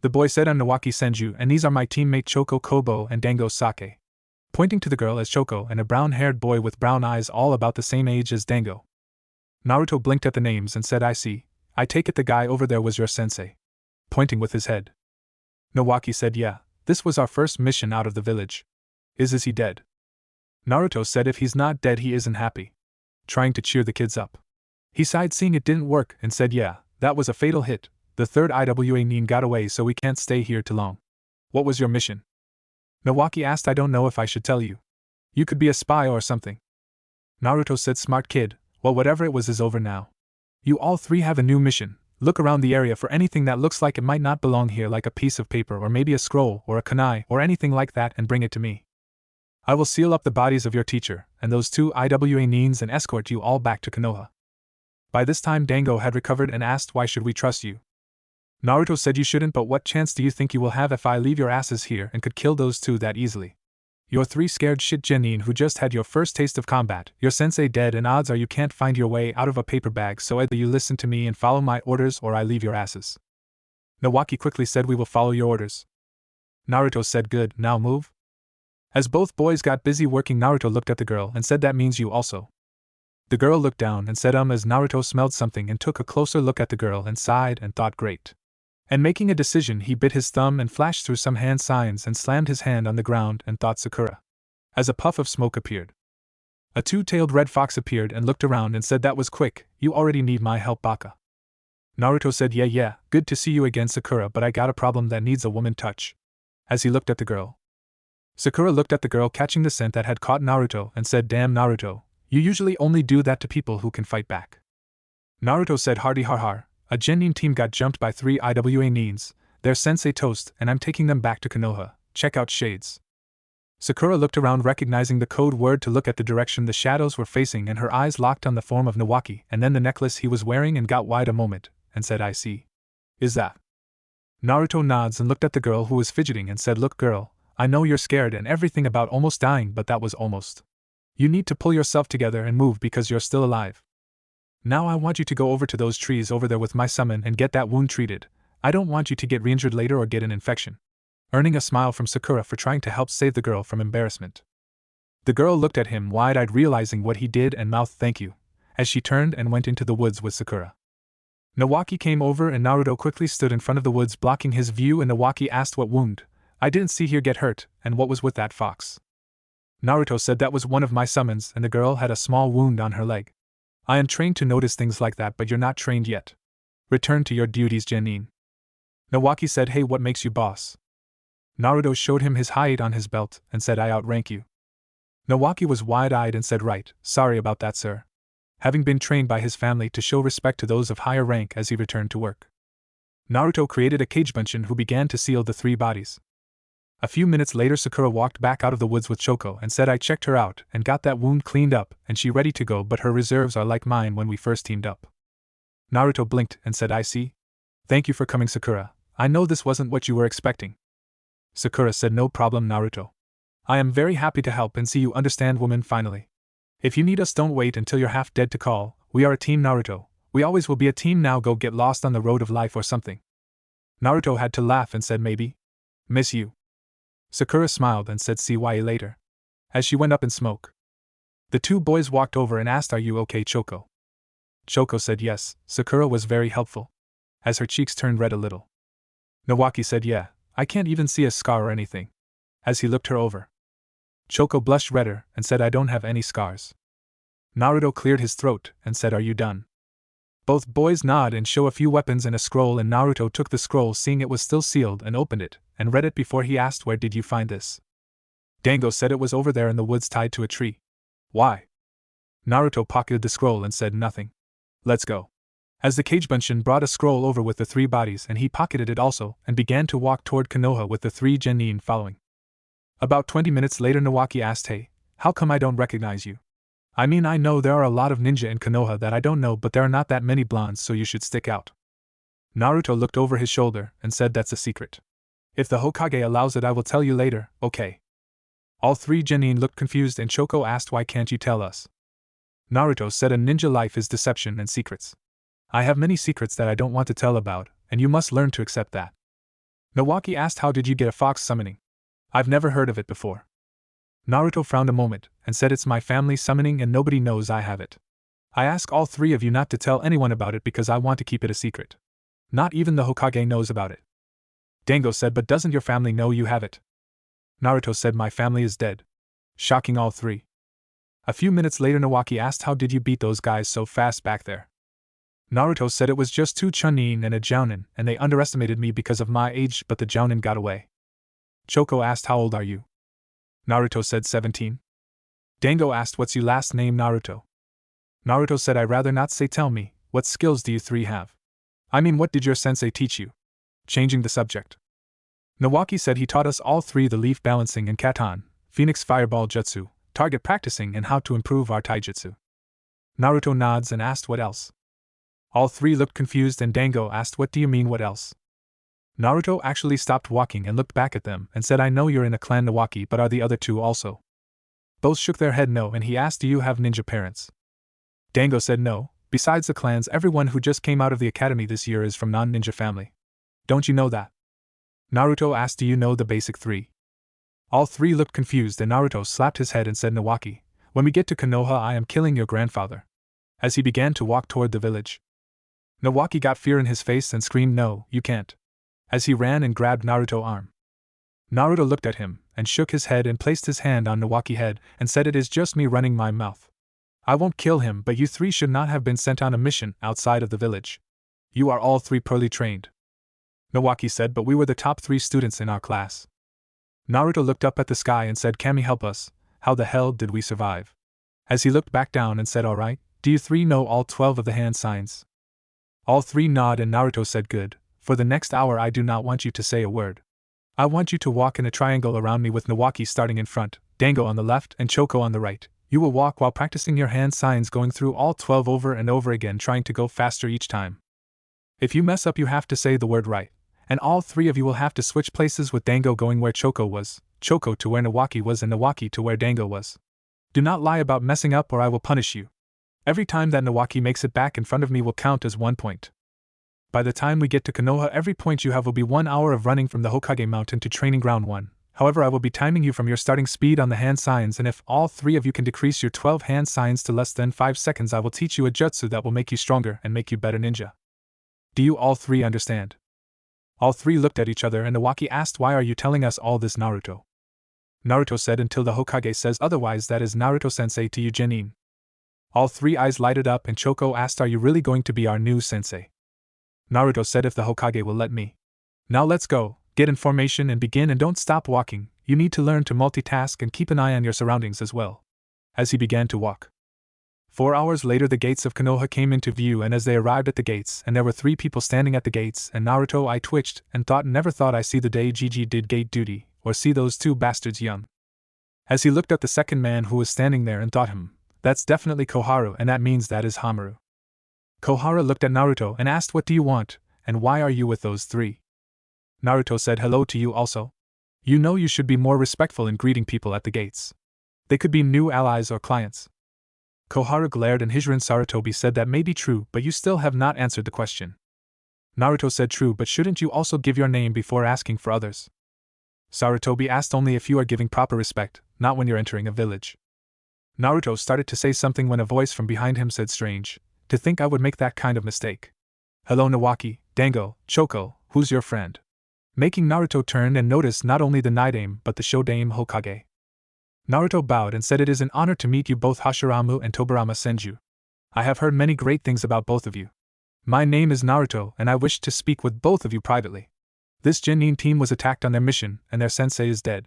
The boy said, "I'm Nawaki Senju, and these are my teammate Choco Kobo and Dango Sake," pointing to the girl as Choco and a brown-haired boy with brown eyes all about the same age as Dango. Naruto blinked at the names and said, "I see. I take it the guy over there was your sensei," pointing with his head. Nawaki said, "Yeah, this was our first mission out of the village." Is he dead?" Naruto said, "If he's not dead, he isn't happy," trying to cheer the kids up. He sighed, seeing it didn't work, and said, "Yeah, that was a fatal hit. The third IWA nin got away, so we can't stay here too long." "What was your mission?" Nawaki asked. "I don't know if I should tell you. You could be a spy or something." Naruto said, "Smart kid, well, whatever it was is over now. You all 3 have a new mission. Look around the area for anything that looks like it might not belong here, like a piece of paper or maybe a scroll or a kunai or anything like that, and bring it to me. I will seal up the bodies of your teacher and those 2 IWA nins and escort you all back to Konoha." By this time Dango had recovered and asked, "Why should we trust you?" Naruto said, "You shouldn't, but what chance do you think you will have if I leave your asses here and could kill those 2 that easily? You're 3 scared shit genin who just had your first taste of combat, your sensei dead, and odds are you can't find your way out of a paper bag, so either you listen to me and follow my orders or I leave your asses." Nawaki quickly said, "We will follow your orders." Naruto said, "Good, now move." As both boys got busy working, Naruto looked at the girl and said, "That means you also." The girl looked down and said as Naruto smelled something and took a closer look at the girl and sighed and thought, "Great." And making a decision, he bit his thumb and flashed through some hand signs and slammed his hand on the ground and thought, "Sakura." As a puff of smoke appeared, a 2-tailed red fox appeared and looked around and said, "That was quick. You already need my help, Baka." Naruto said, Yeah, good to see you again, Sakura, but I got a problem that needs a woman touch." As he looked at the girl, Sakura looked at the girl, catching the scent that had caught Naruto, and said, "Damn, Naruto, you usually only do that to people who can fight back." Naruto said, "Hardy har har. A genin team got jumped by 3 IWA nins, their sensei toast, and I'm taking them back to Konoha. Check out shades." Sakura looked around, recognizing the code word to look at the direction the shadows were facing, and her eyes locked on the form of Nawaki and then the necklace he was wearing and got wide a moment, and said, "I see. Is that?" Naruto nods and looked at the girl who was fidgeting and said, "Look, girl, I know you're scared and everything about almost dying, but that was almost. You need to pull yourself together and move because you're still alive. Now I want you to go over to those trees over there with my summon and get that wound treated. I don't want you to get re-injured later or get an infection." Earning a smile from Sakura for trying to help save the girl from embarrassment. The girl looked at him wide-eyed, realizing what he did, and mouthed "Thank you," as she turned and went into the woods with Sakura. Nawaki came over and Naruto quickly stood in front of the woods, blocking his view, and Nawaki asked, "What wound? I didn't see here get hurt, and what was with that fox?" Naruto said, "That was one of my summons, and the girl had a small wound on her leg. I am trained to notice things like that, but you're not trained yet. Return to your duties, genin." Nawaki said, "Hey, what makes you boss?" Naruto showed him his height on his belt and said, "I outrank you." Nawaki was wide-eyed and said, "Right, sorry about that, sir," having been trained by his family to show respect to those of higher rank as he returned to work. Naruto created a Kagebunshin who began to seal the 3 bodies. A few minutes later, Sakura walked back out of the woods with Choco and said, "I checked her out and got that wound cleaned up, and she ready to go, but her reserves are like mine when we first teamed up." Naruto blinked and said, "I see. Thank you for coming, Sakura. I know this wasn't what you were expecting." Sakura said no problem Naruto. I am very happy to help and see you understand women finally. If you need us don't wait until you're half dead to call, we are a team Naruto, we always will be a team now go get lost on the road of life or something. Naruto had to laugh and said maybe. Miss you. Sakura smiled and said see you later. As she went up in smoke. The two boys walked over and asked are you okay Choco? Choco said yes, Sakura was very helpful. As her cheeks turned red a little. Nawaki said yeah, I can't even see a scar or anything. As he looked her over. Choco blushed redder and said I don't have any scars. Naruto cleared his throat and said are you done? Both boys nod and show a few weapons and a scroll and Naruto took the scroll seeing it was still sealed and opened it, and read it before he asked where did you find this? Dango said it was over there in the woods tied to a tree. Why? Naruto pocketed the scroll and said nothing. Let's go. As the Kagebunshin brought a scroll over with the three bodies and he pocketed it also and began to walk toward Konoha with the three genin following. About 20 minutes later Nawaki asked hey, how come I don't recognize you? I mean I know there are a lot of ninja in Konoha that I don't know but there are not that many blondes so you should stick out. Naruto looked over his shoulder and said that's a secret. If the Hokage allows it I will tell you later, okay? All three genin looked confused and Choco asked why can't you tell us? Naruto said a ninja life is deception and secrets. I have many secrets that I don't want to tell about, and you must learn to accept that. Nawaki asked how did you get a fox summoning? I've never heard of it before. Naruto frowned a moment, and said it's my family summoning and nobody knows I have it. I ask all three of you not to tell anyone about it because I want to keep it a secret. Not even the Hokage knows about it. Dango said but doesn't your family know you have it? Naruto said my family is dead. Shocking all three. A few minutes later Nawaki asked how did you beat those guys so fast back there? Naruto said it was just two Chunin and a Jounin and they underestimated me because of my age but the Jounin got away. Choco asked how old are you? Naruto said 17. Dango asked what's your last name Naruto? Naruto said I rather not say tell me, what skills do you three have? I mean what did your sensei teach you? Changing the subject. Nawaki said he taught us all three the leaf balancing and katan, phoenix fireball jutsu, target practicing and how to improve our taijutsu. Naruto nods and asked what else? All three looked confused and Dango asked what do you mean what else? Naruto actually stopped walking and looked back at them and said I know you're in a clan Nawaki but are the other two also? Both shook their head no and he asked do you have ninja parents? Dango said no, besides the clans everyone who just came out of the academy this year is from non-ninja family. Don't you know that? Naruto asked do you know the basic three? All three looked confused and Naruto slapped his head and said Nawaki, when we get to Konoha I am killing your grandfather. As he began to walk toward the village. Nawaki got fear in his face and screamed no, you can't. As he ran and grabbed Naruto's arm. Naruto looked at him, and shook his head and placed his hand on Nawaki's head, and said it is just me running my mouth. I won't kill him but you three should not have been sent on a mission outside of the village. You are all three poorly trained. Nawaki said but we were the top 3 students in our class. Naruto looked up at the sky and said Kami help us, how the hell did we survive? As he looked back down and said alright, do you three know all 12 of the hand signs? All three nod and Naruto said good, for the next hour I do not want you to say a word. I want you to walk in a triangle around me with Nawaki starting in front, Dango on the left and Choco on the right. You will walk while practicing your hand signs going through all 12 over and over again trying to go faster each time. If you mess up you have to say the word right, and all 3 of you will have to switch places with Dango going where Choco was, Choco to where Nawaki was and Nawaki to where Dango was. Do not lie about messing up or I will punish you. Every time that Nawaki makes it back in front of me will count as 1 point. By the time we get to Konoha every point you have will be 1 hour of running from the Hokage Mountain to Training Ground 1. However I will be timing you from your starting speed on the hand signs and if all 3 of you can decrease your 12 hand signs to less than 5 seconds I will teach you a jutsu that will make you stronger and make you better ninja. Do you all 3 understand? All 3 looked at each other and Nawaki asked why are you telling us all this Naruto? Naruto said until the Hokage says otherwise that is Naruto-sensei to you genin. All 3 eyes lighted up and Choco asked are you really going to be our new sensei? Naruto said if the Hokage will let me. Now let's go, get in formation and begin and don't stop walking, you need to learn to multitask and keep an eye on your surroundings as well. As he began to walk. 4 hours later the gates of Konoha came into view and as they arrived at the gates and there were 3 people standing at the gates and Naruto I twitched and never thought I see the day Gigi did gate duty, or see those 2 bastards young. As he looked at the second man who was standing there and thought that's definitely Koharu and that means that is Hamaru. Koharu looked at Naruto and asked what do you want, and why are you with those 3? Naruto said hello to you also. You know you should be more respectful in greeting people at the gates. They could be new allies or clients. Koharu glared and Hijirin Sarutobi said that may be true, but you still have not answered the question. Naruto said true, but shouldn't you also give your name before asking for others? Sarutobi asked only if you are giving proper respect, not when you're entering a village. Naruto started to say something when a voice from behind him said strange, to think I would make that kind of mistake. Hello Nawaki, Dango, Choko, who's your friend? Making Naruto turn and notice not only the Naidame but the Shodame Hokage. Naruto bowed and said it is an honor to meet you both Hashirama and Tobirama Senju. I have heard many great things about both of you. My name is Naruto and I wish to speak with both of you privately. This Genin team was attacked on their mission and their sensei is dead.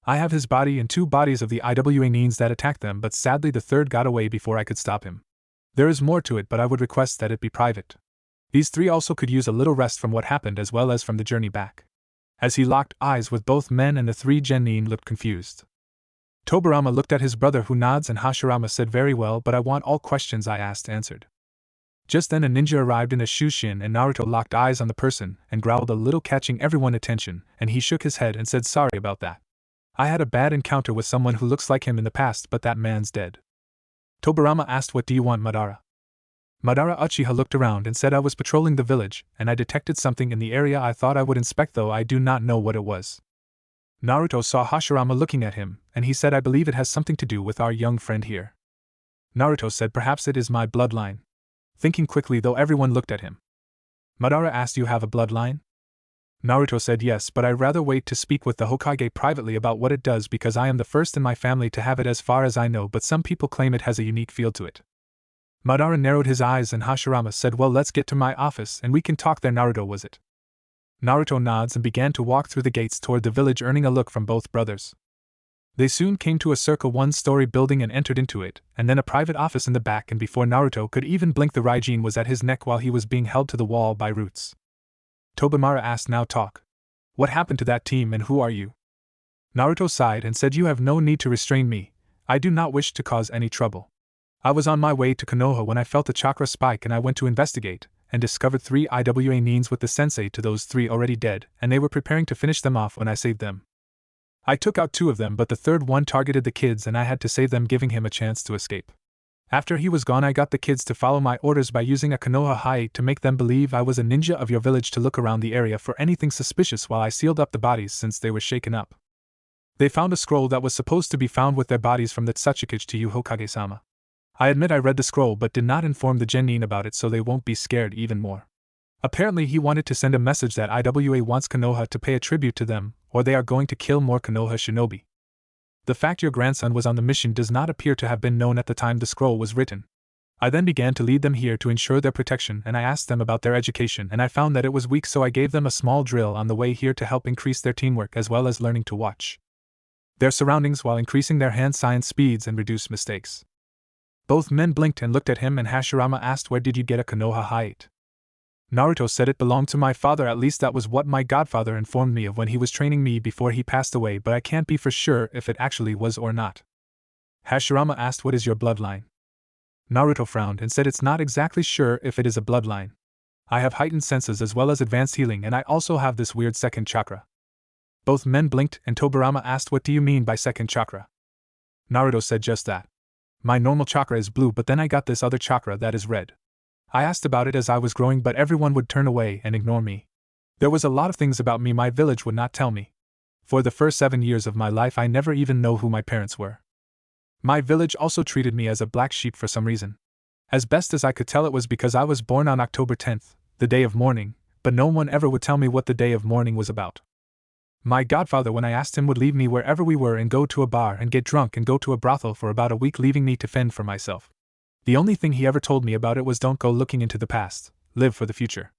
I have his body and 2 bodies of the IWA Nins that attacked them, but sadly the third got away before I could stop him. There is more to it, but I would request that it be private. These 3 also could use a little rest from what happened as well as from the journey back. As he locked eyes with both men and the 3 Genin looked confused. Tobirama looked at his brother who nods and Hashirama said very well, but I want all questions I asked answered. Just then a ninja arrived in a shushin and Naruto locked eyes on the person and growled a little, catching everyone's attention, and he shook his head and said sorry about that. I had a bad encounter with someone who looks like him in the past, but that man's dead. Tobirama asked, what do you want, Madara? Madara Uchiha looked around and said I was patrolling the village and I detected something in the area I thought I would inspect, though I do not know what it was. Naruto saw Hashirama looking at him and he said I believe it has something to do with our young friend here. Naruto said perhaps it is my bloodline. Thinking quickly though everyone looked at him. Madara asked, you have a bloodline? Naruto said yes, but I'd rather wait to speak with the Hokage privately about what it does because I am the first in my family to have it as far as I know, but some people claim it has a unique feel to it. Madara narrowed his eyes and Hashirama said, well, let's get to my office and we can talk there. Naruto, was it? Naruto nods and began to walk through the gates toward the village, earning a look from both brothers. They soon came to a circle 1-story building and entered into it, and then a private office in the back, and before Naruto could even blink the Raijin was at his neck while he was being held to the wall by roots. Tobimara asked, now talk. What happened to that team and who are you? Naruto sighed and said, you have no need to restrain me, I do not wish to cause any trouble. I was on my way to Konoha when I felt a chakra spike and I went to investigate, and discovered 3 IWA Nins with the sensei to those 3 already dead, and they were preparing to finish them off when I saved them. I took out 2 of them, but the third one targeted the kids and I had to save them, giving him a chance to escape. After he was gone I got the kids to follow my orders by using a Konoha Hai to make them believe I was a ninja of your village to look around the area for anything suspicious while I sealed up the bodies since they were shaken up. They found a scroll that was supposed to be found with their bodies from the Tsuchikage to you, Hokage-sama. I admit I read the scroll but did not inform the Genin about it so they won't be scared even more. Apparently he wanted to send a message that IWA wants Konoha to pay a tribute to them, or they are going to kill more Konoha shinobi. The fact your grandson was on the mission does not appear to have been known at the time the scroll was written. I then began to lead them here to ensure their protection, and I asked them about their education and I found that it was weak, so I gave them a small drill on the way here to help increase their teamwork as well as learning to watch their surroundings while increasing their hand science speeds and reduce mistakes. Both men blinked and looked at him, and Hashirama asked, where did you get a Konoha Haiate? Naruto said it belonged to my father, at least that was what my godfather informed me of when he was training me before he passed away, but I can't be for sure if it actually was or not. Hashirama asked, what is your bloodline? Naruto frowned and said it's not exactly sure if it is a bloodline. I have heightened senses as well as advanced healing, and I also have this weird second chakra. Both men blinked and Tobirama asked, what do you mean by second chakra? Naruto said just that. My normal chakra is blue, but then I got this other chakra that is red. I asked about it as I was growing, but everyone would turn away and ignore me. There was a lot of things about me my village would not tell me. For the first 7 years of my life I never even know who my parents were. My village also treated me as a black sheep for some reason. As best as I could tell, it was because I was born on October 10th, the day of mourning, but no one ever would tell me what the day of mourning was about. My godfather, when I asked him, would leave me wherever we were and go to a bar and get drunk and go to a brothel for about a week, leaving me to fend for myself. The only thing he ever told me about it was don't go looking into the past, live for the future.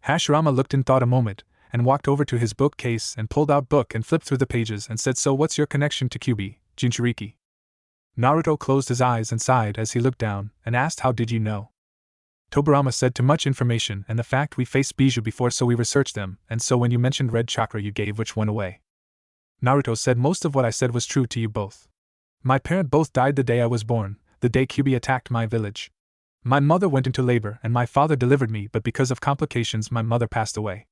Hashirama looked and thought a moment, and walked over to his bookcase and pulled out book and flipped through the pages and said, so what's your connection to Kyuubi, Jinchuriki? Naruto closed his eyes and sighed as he looked down, and asked, how did you know? Tobirama said, too much information and the fact we faced Bijou before, so we researched them, and so when you mentioned red chakra you gave which one away. Naruto said, most of what I said was true to you both. My parents both died the day I was born, the day Kyuubi attacked my village. My mother went into labor and my father delivered me, but because of complications my mother passed away.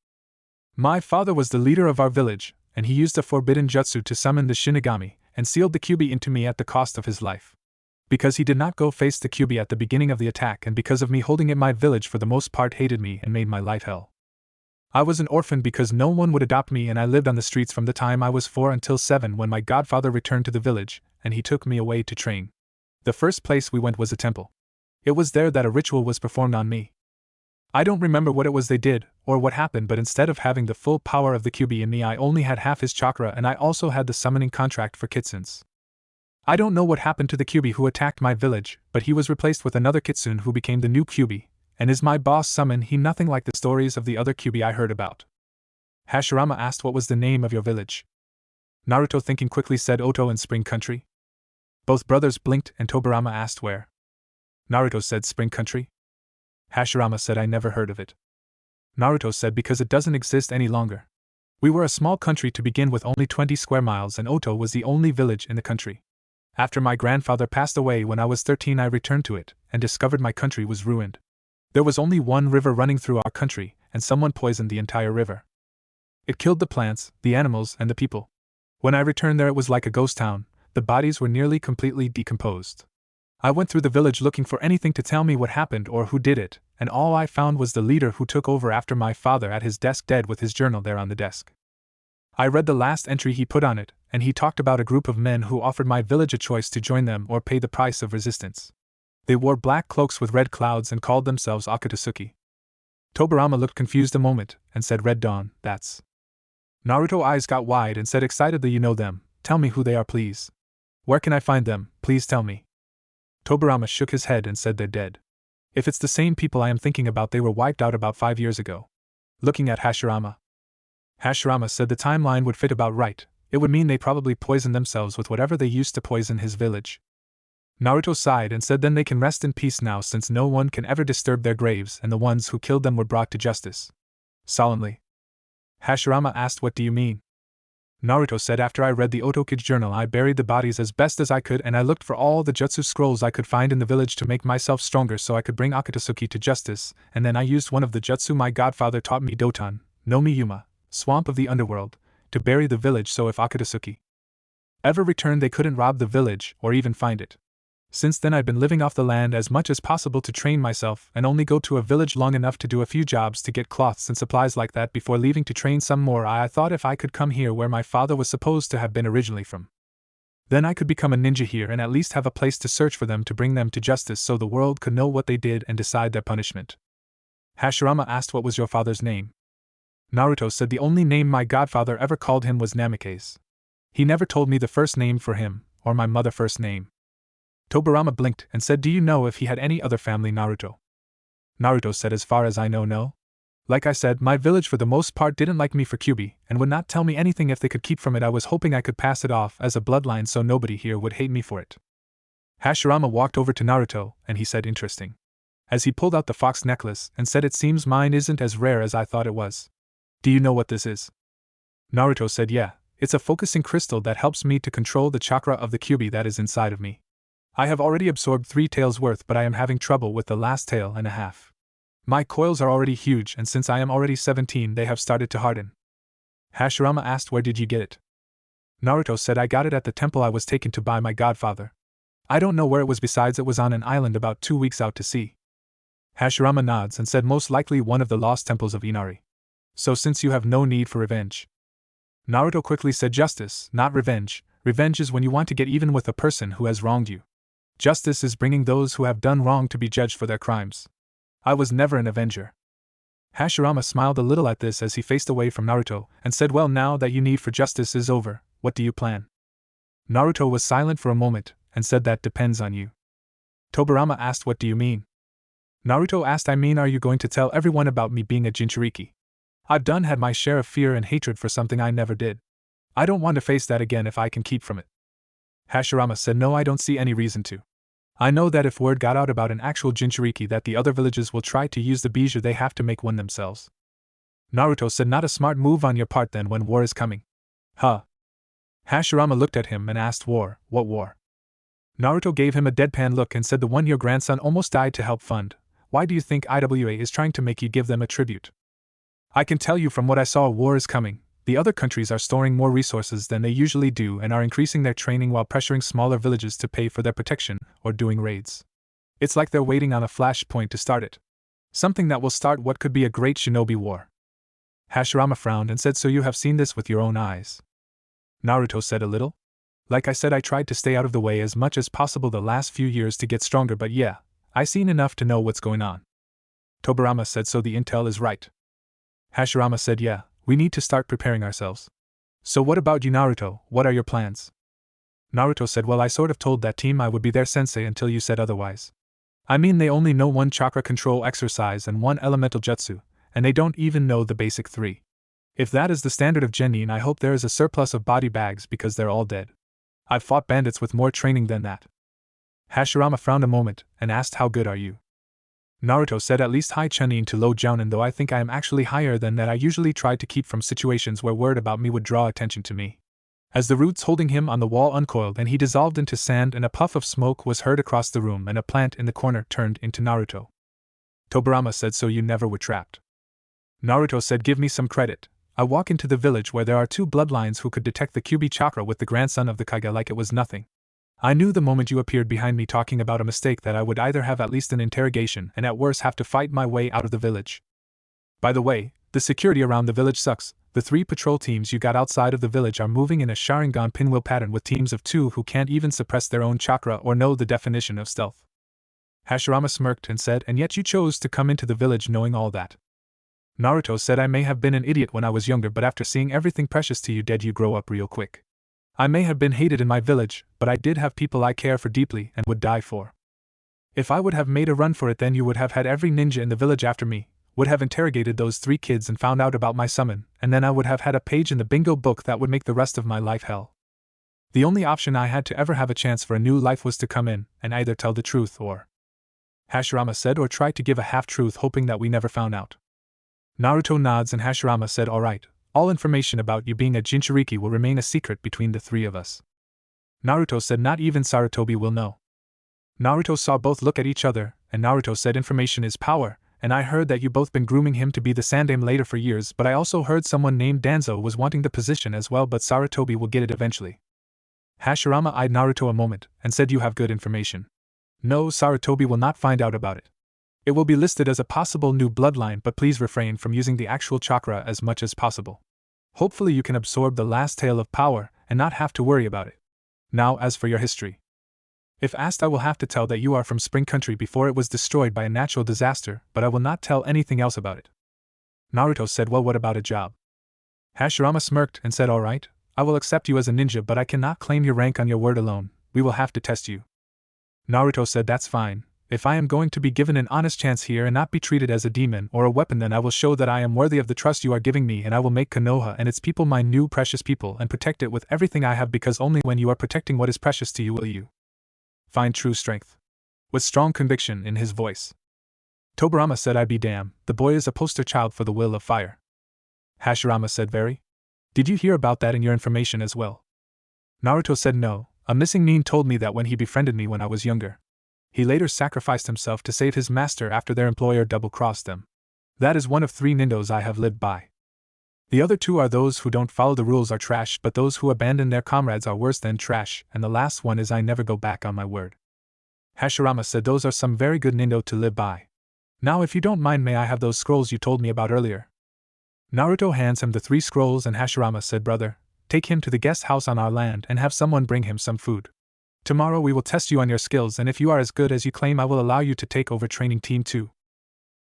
My father was the leader of our village, and he used a forbidden jutsu to summon the Shinigami, and sealed the Kyuubi into me at the cost of his life. Because he did not go face the Kyuubi at the beginning of the attack, and because of me holding it, my village for the most part hated me and made my life hell. I was an orphan because no one would adopt me, and I lived on the streets from the time I was 4 until 7 when my godfather returned to the village, and he took me away to train. The first place we went was a temple. It was there that a ritual was performed on me. I don't remember what it was they did, or what happened, but instead of having the full power of the Kyuubi in me, I only had half his chakra, and I also had the summoning contract for Kitsuns. I don't know what happened to the Kyuubi who attacked my village, but he was replaced with another Kitsune who became the new Kyuubi, and is my boss summon he nothing like the stories of the other Kyuubi I heard about. Hashirama asked what was the name of your village. Naruto, thinking quickly, said Oto in Spring Country. Both brothers blinked, and Tobirama asked where. Naruto said Spring Country. Hashirama said I never heard of it. Naruto said because it doesn't exist any longer. We were a small country to begin with, only 20 square miles, and Oto was the only village in the country. After my grandfather passed away when I was 13, I returned to it, and discovered my country was ruined. There was only one river running through our country, and someone poisoned the entire river. It killed the plants, the animals, and the people. When I returned there, it was like a ghost town. The bodies were nearly completely decomposed. I went through the village looking for anything to tell me what happened or who did it, and all I found was the leader who took over after my father at his desk, dead, with his journal there on the desk. I read the last entry he put on it, and he talked about a group of men who offered my village a choice to join them or pay the price of resistance. They wore black cloaks with red clouds and called themselves Akatsuki. Tobirama looked confused a moment, and said Red Dawn, that's. Naruto's eyes got wide and said excitedly, you know them, tell me who they are please. Where can I find them, please tell me. Tobirama shook his head and said they're dead. If it's the same people I am thinking about, they were wiped out about 5 years ago. Looking at Hashirama. Hashirama said the timeline would fit about right. It would mean they probably poisoned themselves with whatever they used to poison his village. Naruto sighed and said then they can rest in peace now, since no one can ever disturb their graves, and the ones who killed them were brought to justice. Solemnly. Hashirama asked what do you mean? Naruto said after I read the Otokage journal I buried the bodies as best as I could, and I looked for all the jutsu scrolls I could find in the village to make myself stronger so I could bring Akatsuki to justice, and then I used one of the jutsu my godfather taught me, Doton, no Miyuma, Swamp of the Underworld, to bury the village so if Akatsuki ever returned they couldn't rob the village or even find it. Since then I'd been living off the land as much as possible to train myself and only go to a village long enough to do a few jobs to get cloths and supplies like that before leaving to train some more. I thought if I could come here where my father was supposed to have been originally from, then I could become a ninja here and at least have a place to search for them to bring them to justice so the world could know what they did and decide their punishment. Hashirama asked what was your father's name. Naruto said the only name my godfather ever called him was Namikaze. He never told me the first name for him, or my mother's first name. Tobirama blinked and said do you know if he had any other family, Naruto? Naruto said as far as I know, no. Like I said, my village for the most part didn't like me for Kyuubi, and would not tell me anything if they could keep from it. I was hoping I could pass it off as a bloodline so nobody here would hate me for it. Hashirama walked over to Naruto, and he said interesting. As he pulled out the fox necklace and said it seems mine isn't as rare as I thought it was. Do you know what this is? Naruto said yeah, it's a focusing crystal that helps me to control the chakra of the Kyuubi that is inside of me. I have already absorbed 3 taels worth, but I am having trouble with the last tael and a half. My coils are already huge, and since I am already 17 they have started to harden. Hashirama asked where did you get it? Naruto said I got it at the temple I was taken to by my godfather. I don't know where it was, besides it was on an island about 2 weeks out to sea. Hashirama nods and said most likely one of the lost temples of Inari. So since you have no need for revenge. Naruto quickly said justice, not revenge. Revenge is when you want to get even with a person who has wronged you. Justice is bringing those who have done wrong to be judged for their crimes. I was never an avenger. Hashirama smiled a little at this as he faced away from Naruto, and said well, now that your need for justice is over, what do you plan? Naruto was silent for a moment, and said that depends on you. Tobirama asked what do you mean? Naruto asked I mean are you going to tell everyone about me being a Jinchuriki? I've had my share of fear and hatred for something I never did. I don't want to face that again if I can keep from it. Hashirama said no, I don't see any reason to. I know that if word got out about an actual Jinchuriki that the other villages will try to use the bijou they have to make one themselves. Naruto said not a smart move on your part then when war is coming. Huh? Hashirama looked at him and asked war, what war? Naruto gave him a deadpan look and said the one your grandson almost died to help fund. Why do you think IWA is trying to make you give them a tribute? I can tell you from what I saw, war is coming, The other countries are storing more resources than they usually do and are increasing their training while pressuring smaller villages to pay for their protection or doing raids. It's like they're waiting on a flashpoint to start it. Something that will start what could be a great shinobi war. Hashirama frowned and said, so you have seen this with your own eyes? Naruto said, a little. Like I said, I tried to stay out of the way as much as possible the last few years to get stronger, but yeah, I seen enough to know what's going on. Tobirama said, so the intel is right. Hashirama said, yeah, we need to start preparing ourselves. So what about you, Naruto? What are your plans? Naruto said, well, I sort of told that team I would be their sensei until you said otherwise. I mean, they only know one chakra control exercise and one elemental jutsu, and they don't even know the basic 3. If that is the standard of genin, I hope there is a surplus of body bags because they're all dead. I've fought bandits with more training than that. Hashirama frowned a moment and asked, how good are you? Naruto said, at least high chunin to low jounin, though I think I am actually higher than that. I usually try to keep from situations where word about me would draw attention to me. As the roots holding him on the wall uncoiled and he dissolved into sand and a puff of smoke was heard across the room and a plant in the corner turned into Naruto. Tobirama said, so you never were trapped. Naruto said, give me some credit. I walk into the village where there are 2 bloodlines who could detect the Kyuubi chakra with the grandson of the Kage like it was nothing. I knew the moment you appeared behind me talking about a mistake that I would either have at least an interrogation and at worst have to fight my way out of the village. By the way, the security around the village sucks. The 3 patrol teams you got outside of the village are moving in a Sharingan pinwheel pattern with teams of 2 who can't even suppress their own chakra or know the definition of stealth. Hashirama smirked and said, and yet you chose to come into the village knowing all that. Naruto said, I may have been an idiot when I was younger, but after seeing everything precious to you dead, you grow up real quick. I may have been hated in my village, but I did have people I care for deeply and would die for. If I would have made a run for it, then you would have had every ninja in the village after me, would have interrogated those 3 kids and found out about my summon, and then I would have had a page in the bingo book that would make the rest of my life hell. The only option I had to ever have a chance for a new life was to come in and either tell the truth or, Hashirama said, or try to give a half-truth hoping that we never found out. Naruto nods and Hashirama said, alright, all information about you being a Jinchuriki will remain a secret between the 3 of us. Naruto said, not even Sarutobi will know. Naruto saw both look at each other, and Naruto said, information is power, and I heard that you both been grooming him to be the Sandaime later for years, but I also heard someone named Danzo was wanting the position as well, but Sarutobi will get it eventually. Hashirama eyed Naruto a moment, and said, you have good information. No, Sarutobi will not find out about it. It will be listed as a possible new bloodline, but please refrain from using the actual chakra as much as possible. Hopefully you can absorb the last tail of power and not have to worry about it. Now, as for your history. If asked, I will have to tell that you are from Spring Country before it was destroyed by a natural disaster, but I will not tell anything else about it. Naruto said, well, what about a job? Hashirama smirked and said, alright, I will accept you as a ninja, but I cannot claim your rank on your word alone. We will have to test you. Naruto said, that's fine. If I am going to be given an honest chance here and not be treated as a demon or a weapon, then I will show that I am worthy of the trust you are giving me, and I will make Konoha and its people my new precious people and protect it with everything I have, because only when you are protecting what is precious to you will you find true strength. With strong conviction in his voice, Tobirama said, I be damned, the boy is a poster child for the will of fire. Hashirama said, very? Did you hear about that in your information as well? Naruto said, no, a missing nin told me that when he befriended me when I was younger. He later sacrificed himself to save his master after their employer double-crossed them. That is one of 3 nindos I have lived by. The other 2 are those who don't follow the rules are trash, but those who abandon their comrades are worse than trash, and the last one is I never go back on my word. Hashirama said, those are some very good nindo to live by. Now if you don't mind, may I have those scrolls you told me about earlier? Naruto hands him the 3 scrolls and Hashirama said, brother, take him to the guest house on our land and have someone bring him some food. Tomorrow we will test you on your skills, and if you are as good as you claim, I will allow you to take over training team 2.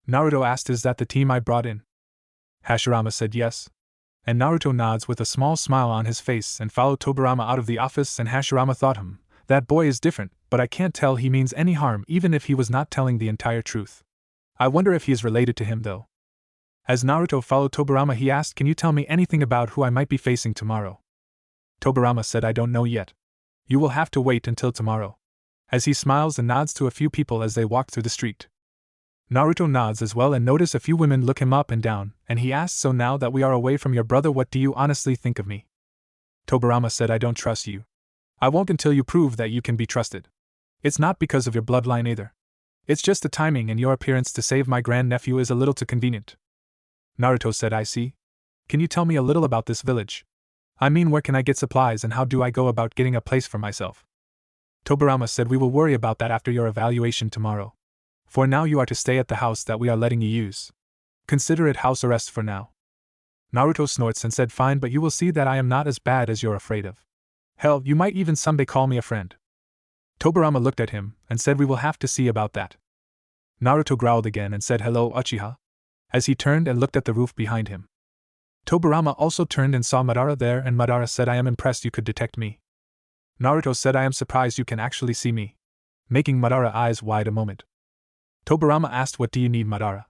Naruto asked, is that the team I brought in? Hashirama said yes. And Naruto nods with a small smile on his face and followed Tobirama out of the office, and Hashirama thought, that boy is different, but I can't tell he means any harm even if he was not telling the entire truth. I wonder if he is related to him though. As Naruto followed Tobirama, he asked, can you tell me anything about who I might be facing tomorrow? Tobirama said, I don't know yet. You will have to wait until tomorrow. As he smiles and nods to a few people as they walk through the street. Naruto nods as well and notice a few women look him up and down, and he asks, so now that we are away from your brother, what do you honestly think of me? Tobirama said, I don't trust you. I won't until you prove that you can be trusted. It's not because of your bloodline either. It's just the timing and your appearance to save my grandnephew is a little too convenient. Naruto said, I see. Can you tell me a little about this village? I mean, where can I get supplies and how do I go about getting a place for myself? Tobirama said, we will worry about that after your evaluation tomorrow. For now you are to stay at the house that we are letting you use. Consider it house arrest for now. Naruto snorts and said, fine, but you will see that I am not as bad as you're afraid of. Hell, you might even someday call me a friend. Tobirama looked at him and said, we will have to see about that. Naruto growled again and said, hello, Uchiha, as he turned and looked at the roof behind him. Tobirama also turned and saw Madara there, and Madara said, I am impressed you could detect me. Naruto said, I am surprised you can actually see me, making Madara eyes wide a moment. Tobirama asked, what do you need, Madara?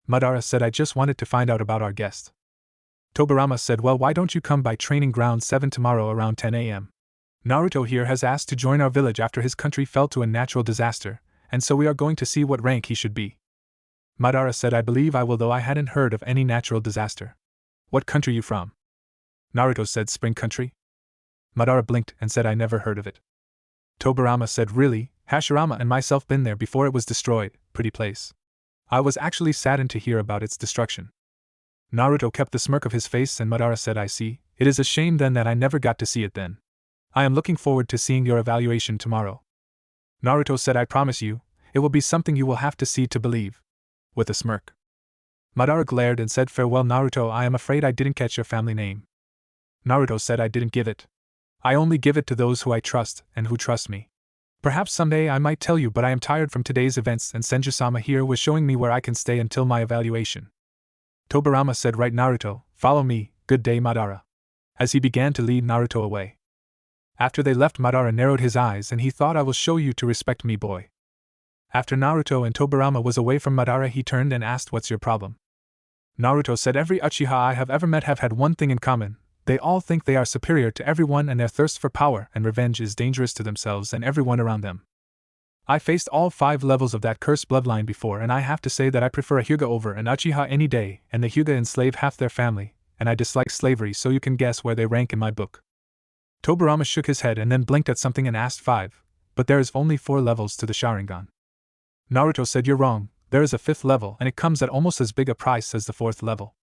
Madara said, I just wanted to find out about our guest. Tobirama said, well, why don't you come by Training Ground 7 tomorrow around 10 a.m. Naruto here has asked to join our village after his country fell to a natural disaster, and so we are going to see what rank he should be. Madara said, I believe I will, though I hadn't heard of any natural disaster. What country you from? Naruto said, Spring Country. Madara blinked and said, I never heard of it. Tobirama said, really, Hashirama and myself been there before it was destroyed, pretty place. I was actually saddened to hear about its destruction. Naruto kept the smirk of his face and Madara said, I see, it is a shame then that I never got to see it then. I am looking forward to seeing your evaluation tomorrow. Naruto said, I promise you, it will be something you will have to see to believe. With a smirk. Madara glared and said, farewell Naruto, I am afraid I didn't catch your family name. Naruto said, I didn't give it. I only give it to those who I trust and who trust me. Perhaps someday I might tell you, but I am tired from today's events and Senju-sama here was showing me where I can stay until my evaluation. Tobirama said, right Naruto, follow me, good day Madara. As he began to lead Naruto away. After they left, Madara narrowed his eyes and he thought, I will show you to respect me, boy. After Naruto and Tobirama was away from Madara, he turned and asked, what's your problem? Naruto said, every Uchiha I have ever met have had one thing in common. They all think they are superior to everyone and their thirst for power and revenge is dangerous to themselves and everyone around them. I faced all 5 levels of that cursed bloodline before, and I have to say that I prefer a Hyuga over an Uchiha any day, and the Hyuga enslave half their family, and I dislike slavery, so you can guess where they rank in my book. Tobirama shook his head and then blinked at something and asked, 5, but there is only 4 levels to the Sharingan. Naruto said, you're wrong, there is a 5th level and it comes at almost as big a price as the 4th level.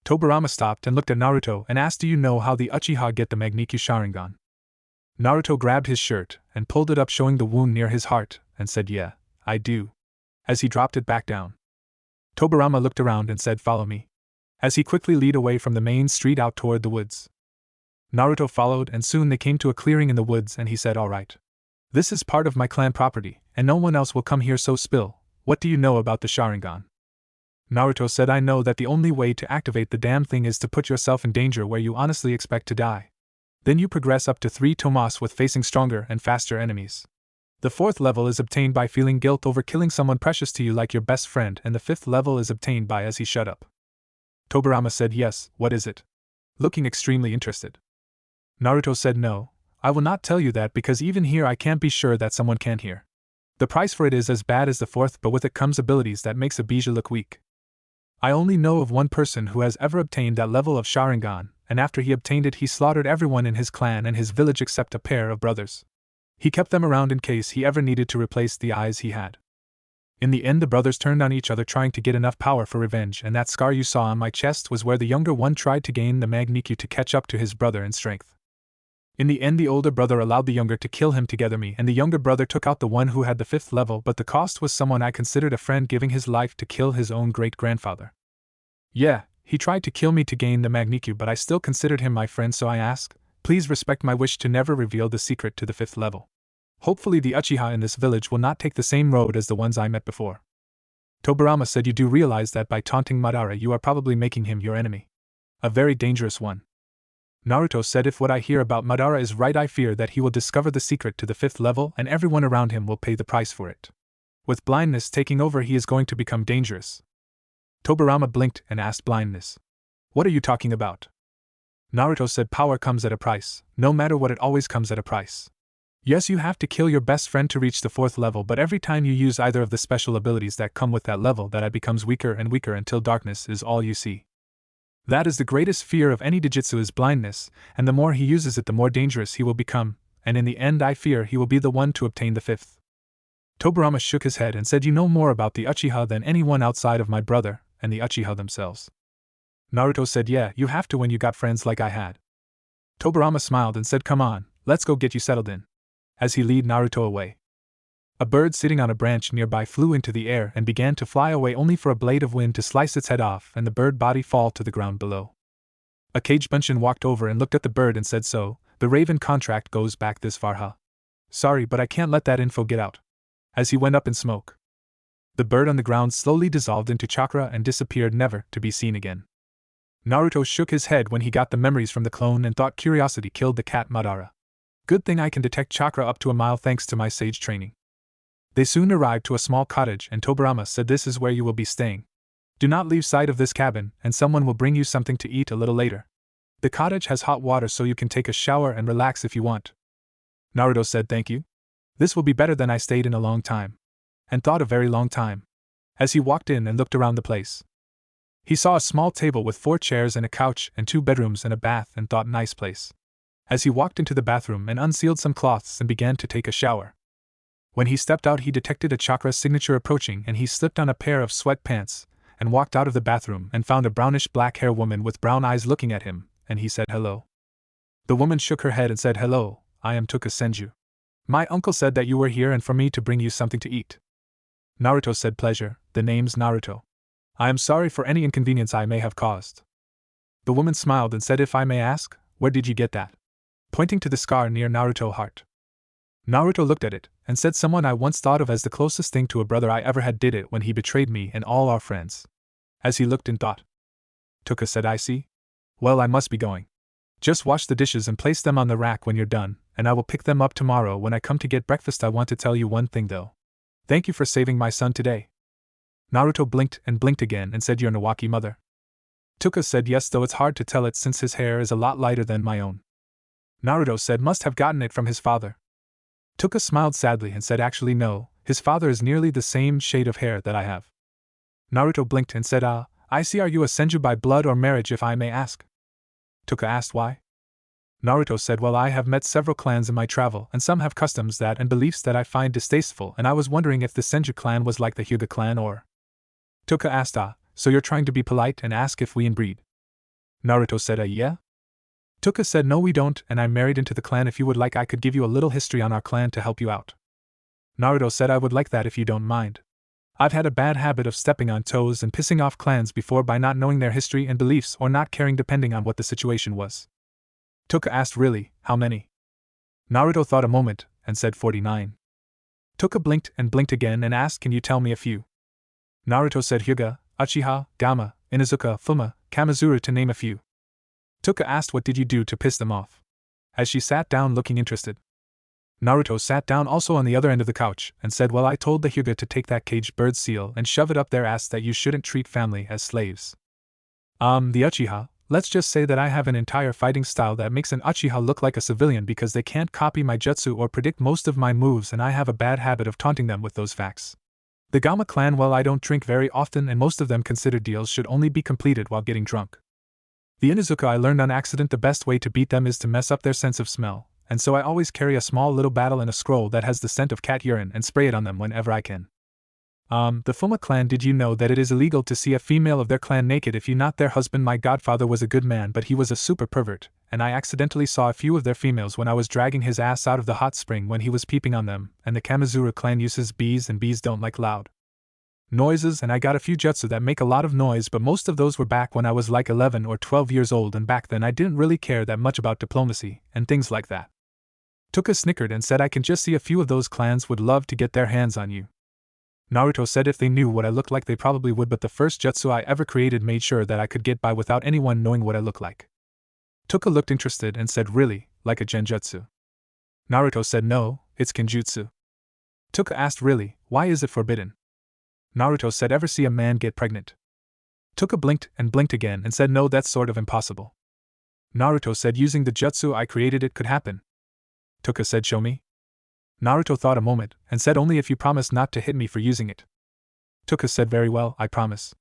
Tobirama stopped and looked at Naruto and asked, do you know how the Uchiha get the Magnikyu Sharingan? Naruto grabbed his shirt and pulled it up, showing the wound near his heart, and said, yeah, I do. As he dropped it back down. Tobirama looked around and said, follow me. As he quickly led away from the main street out toward the woods. Naruto followed and soon they came to a clearing in the woods and he said, all right. This is part of my clan property, and no one else will come here, so spill, what do you know about the Sharingan? Naruto said, I know that the only way to activate the damn thing is to put yourself in danger where you honestly expect to die. Then you progress up to 3 tomas with facing stronger and faster enemies. The 4th level is obtained by feeling guilt over killing someone precious to you like your best friend, and the 5th level is obtained by as he shut up. Tobirama said, yes, what is it? Looking extremely interested. Naruto said, no, I will not tell you that because even here I can't be sure that someone can hear. The price for it is as bad as the 4th, but with it comes abilities that makes a Bija look weak. I only know of one person who has ever obtained that level of Sharingan, and after he obtained it he slaughtered everyone in his clan and his village except a pair of brothers. He kept them around in case he ever needed to replace the eyes he had. In the end the brothers turned on each other trying to get enough power for revenge, and that scar you saw on my chest was where the younger one tried to gain the Magnikyu to catch up to his brother in strength. In the end the older brother allowed the younger to kill him together me, and the younger brother took out the one who had the 5th level, but the cost was someone I considered a friend giving his life to kill his own great-grandfather. Yeah, he tried to kill me to gain the Magnikyu, but I still considered him my friend, so I ask, please respect my wish to never reveal the secret to the 5th level. Hopefully the Uchiha in this village will not take the same road as the ones I met before. Tobirama said, you do realize that by taunting Madara you are probably making him your enemy. A very dangerous one. Naruto said, if what I hear about Madara is right, I fear that he will discover the secret to the 5th level and everyone around him will pay the price for it. With blindness taking over he is going to become dangerous. Tobirama blinked and asked, blindness? What are you talking about? Naruto said, power comes at a price, no matter what it always comes at a price. Yes, you have to kill your best friend to reach the 4th level, but every time you use either of the special abilities that come with that level, that it becomes weaker and weaker until darkness is all you see. That is the greatest fear of any Dijitsu, is blindness, and the more he uses it the more dangerous he will become, and in the end I fear he will be the one to obtain the 5th. Tobirama shook his head and said, you know more about the Uchiha than anyone outside of my brother and the Uchiha themselves. Naruto said yeah, you have to when you got friends like I had. Tobirama smiled and said come on, let's go get you settled in. As he led Naruto away. A bird sitting on a branch nearby flew into the air and began to fly away only for a blade of wind to slice its head off and the bird body fall to the ground below. A cage bunshin walked over and looked at the bird and said so, the raven contract goes back this far huh? Sorry but I can't let that info get out. As he went up in smoke. The bird on the ground slowly dissolved into chakra and disappeared never to be seen again. Naruto shook his head when he got the memories from the clone and thought curiosity killed the cat Madara. Good thing I can detect chakra up to a mile thanks to my sage training. They soon arrived to a small cottage and Tobirama said this is where you will be staying. Do not leave sight of this cabin and someone will bring you something to eat a little later. The cottage has hot water so you can take a shower and relax if you want. Naruto said thank you. This will be better than I stayed in a long time. And thought a very long time. As he walked in and looked around the place. He saw a small table with 4 chairs and a couch and 2 bedrooms and a bath and thought nice place. As he walked into the bathroom and unsealed some cloths and began to take a shower. When he stepped out he detected a chakra signature approaching and he slipped on a pair of sweatpants and walked out of the bathroom and found a brownish black hair woman with brown eyes looking at him, and he said hello. The woman shook her head and said hello, I am Tuka Senju. My uncle said that you were here and for me to bring you something to eat. Naruto said pleasure, the name's Naruto. I am sorry for any inconvenience I may have caused. The woman smiled and said if I may ask, where did you get that? Pointing to the scar near Naruto's heart. Naruto looked at it, and said someone I once thought of as the closest thing to a brother I ever had did it when he betrayed me and all our friends. As he looked in thought. Tuka said I see. Well I must be going. Just wash the dishes and place them on the rack when you're done, and I will pick them up tomorrow when I come to get breakfast. I want to tell you one thing though. Thank you for saving my son today. Naruto blinked and blinked again and said your Nawaki mother. Tuka said yes though it's hard to tell it since his hair is a lot lighter than my own. Naruto said must have gotten it from his father. Tuka smiled sadly and said actually no, his father is nearly the same shade of hair that I have. Naruto blinked and said I see, are you a Senju by blood or marriage if I may ask? Tuka asked why. Naruto said well I have met several clans in my travel and some have customs that and beliefs that I find distasteful and I was wondering if the Senju clan was like the Hyuga clan or... Tuka asked so you're trying to be polite and ask if we inbreed? Naruto said yeah? Tuka said no we don't and I'm married into the clan. If you would like I could give you a little history on our clan to help you out. Naruto said I would like that if you don't mind. I've had a bad habit of stepping on toes and pissing off clans before by not knowing their history and beliefs or not caring depending on what the situation was. Tuka asked really, how many? Naruto thought a moment and said 49. Tuka blinked and blinked again and asked can you tell me a few? Naruto said Hyuga, Uchiha, Gama, Inuzuka, Fuma, Kamizuru to name a few. Tuka asked what did you do to piss them off? As she sat down looking interested. Naruto sat down also on the other end of the couch and said well I told the Hyuga to take that caged bird seal and shove it up their ass that you shouldn't treat family as slaves. The Uchiha, let's just say that I have an entire fighting style that makes an Uchiha look like a civilian because they can't copy my jutsu or predict most of my moves and I have a bad habit of taunting them with those facts. The Gama clan well I don't drink very often and most of them consider deals should only be completed while getting drunk. The Inuzuka I learned on accident the best way to beat them is to mess up their sense of smell, and so I always carry a small little bottle and a scroll that has the scent of cat urine and spray it on them whenever I can. The Fuma clan, did you know that it is illegal to see a female of their clan naked if you not their husband? My godfather was a good man but he was a super pervert, and I accidentally saw a few of their females when I was dragging his ass out of the hot spring when he was peeping on them, and the Kamizuru clan uses bees and bees don't like loud noises and I got a few jutsu that make a lot of noise but most of those were back when I was like 11 or 12 years old and back then I didn't really care that much about diplomacy and things like that. Tuka snickered and said I can just see a few of those clans would love to get their hands on you. Naruto said if they knew what I looked like they probably would but the first jutsu I ever created made sure that I could get by without anyone knowing what I look like. Tuka looked interested and said really, like a genjutsu? Naruto said no, it's kenjutsu. Tuka asked really, why is it forbidden? Naruto said ever see a man get pregnant? Tuka blinked and blinked again and said no that's sort of impossible. Naruto said using the jutsu I created it could happen. Tuka said show me? Naruto thought a moment and said only if you promise not to hit me for using it. Tuka said very well, I promise.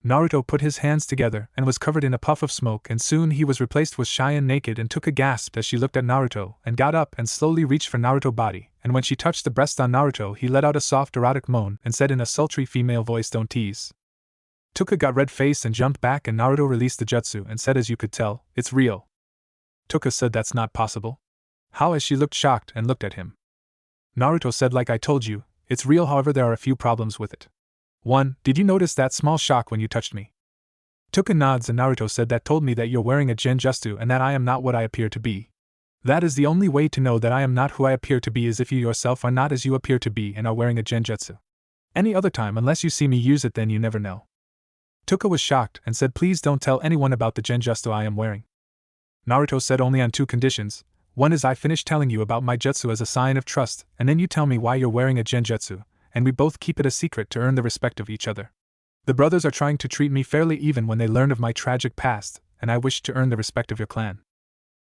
Naruto put his hands together and was covered in a puff of smoke and soon he was replaced with shy and naked and Tuka gasped as she looked at Naruto and got up and slowly reached for Naruto's body and when she touched the breast on Naruto he let out a soft erotic moan and said in a sultry female voice don't tease. Tuka got red-faced and jumped back, and Naruto released the jutsu and said, as you could tell, it's real. Tuka said that's not possible. How? As she looked shocked and looked at him. Naruto said, like I told you, it's real, however there are a few problems with it. 1. Did you notice that small shock when you touched me? Tuka nods, and Naruto said that told me that you're wearing a genjutsu and that I am not what I appear to be. That is the only way to know that I am not who I appear to be, is if you yourself are not as you appear to be and are wearing a genjutsu. Any other time, unless you see me use it, then you never know. Tuka was shocked and said, please don't tell anyone about the genjutsu I am wearing. Naruto said, only on 2 conditions. 1 is I finish telling you about my jutsu as a sign of trust, and then you tell me why you're wearing a genjutsu, and we both keep it a secret to earn the respect of each other. The brothers are trying to treat me fairly even when they learn of my tragic past, and I wish to earn the respect of your clan.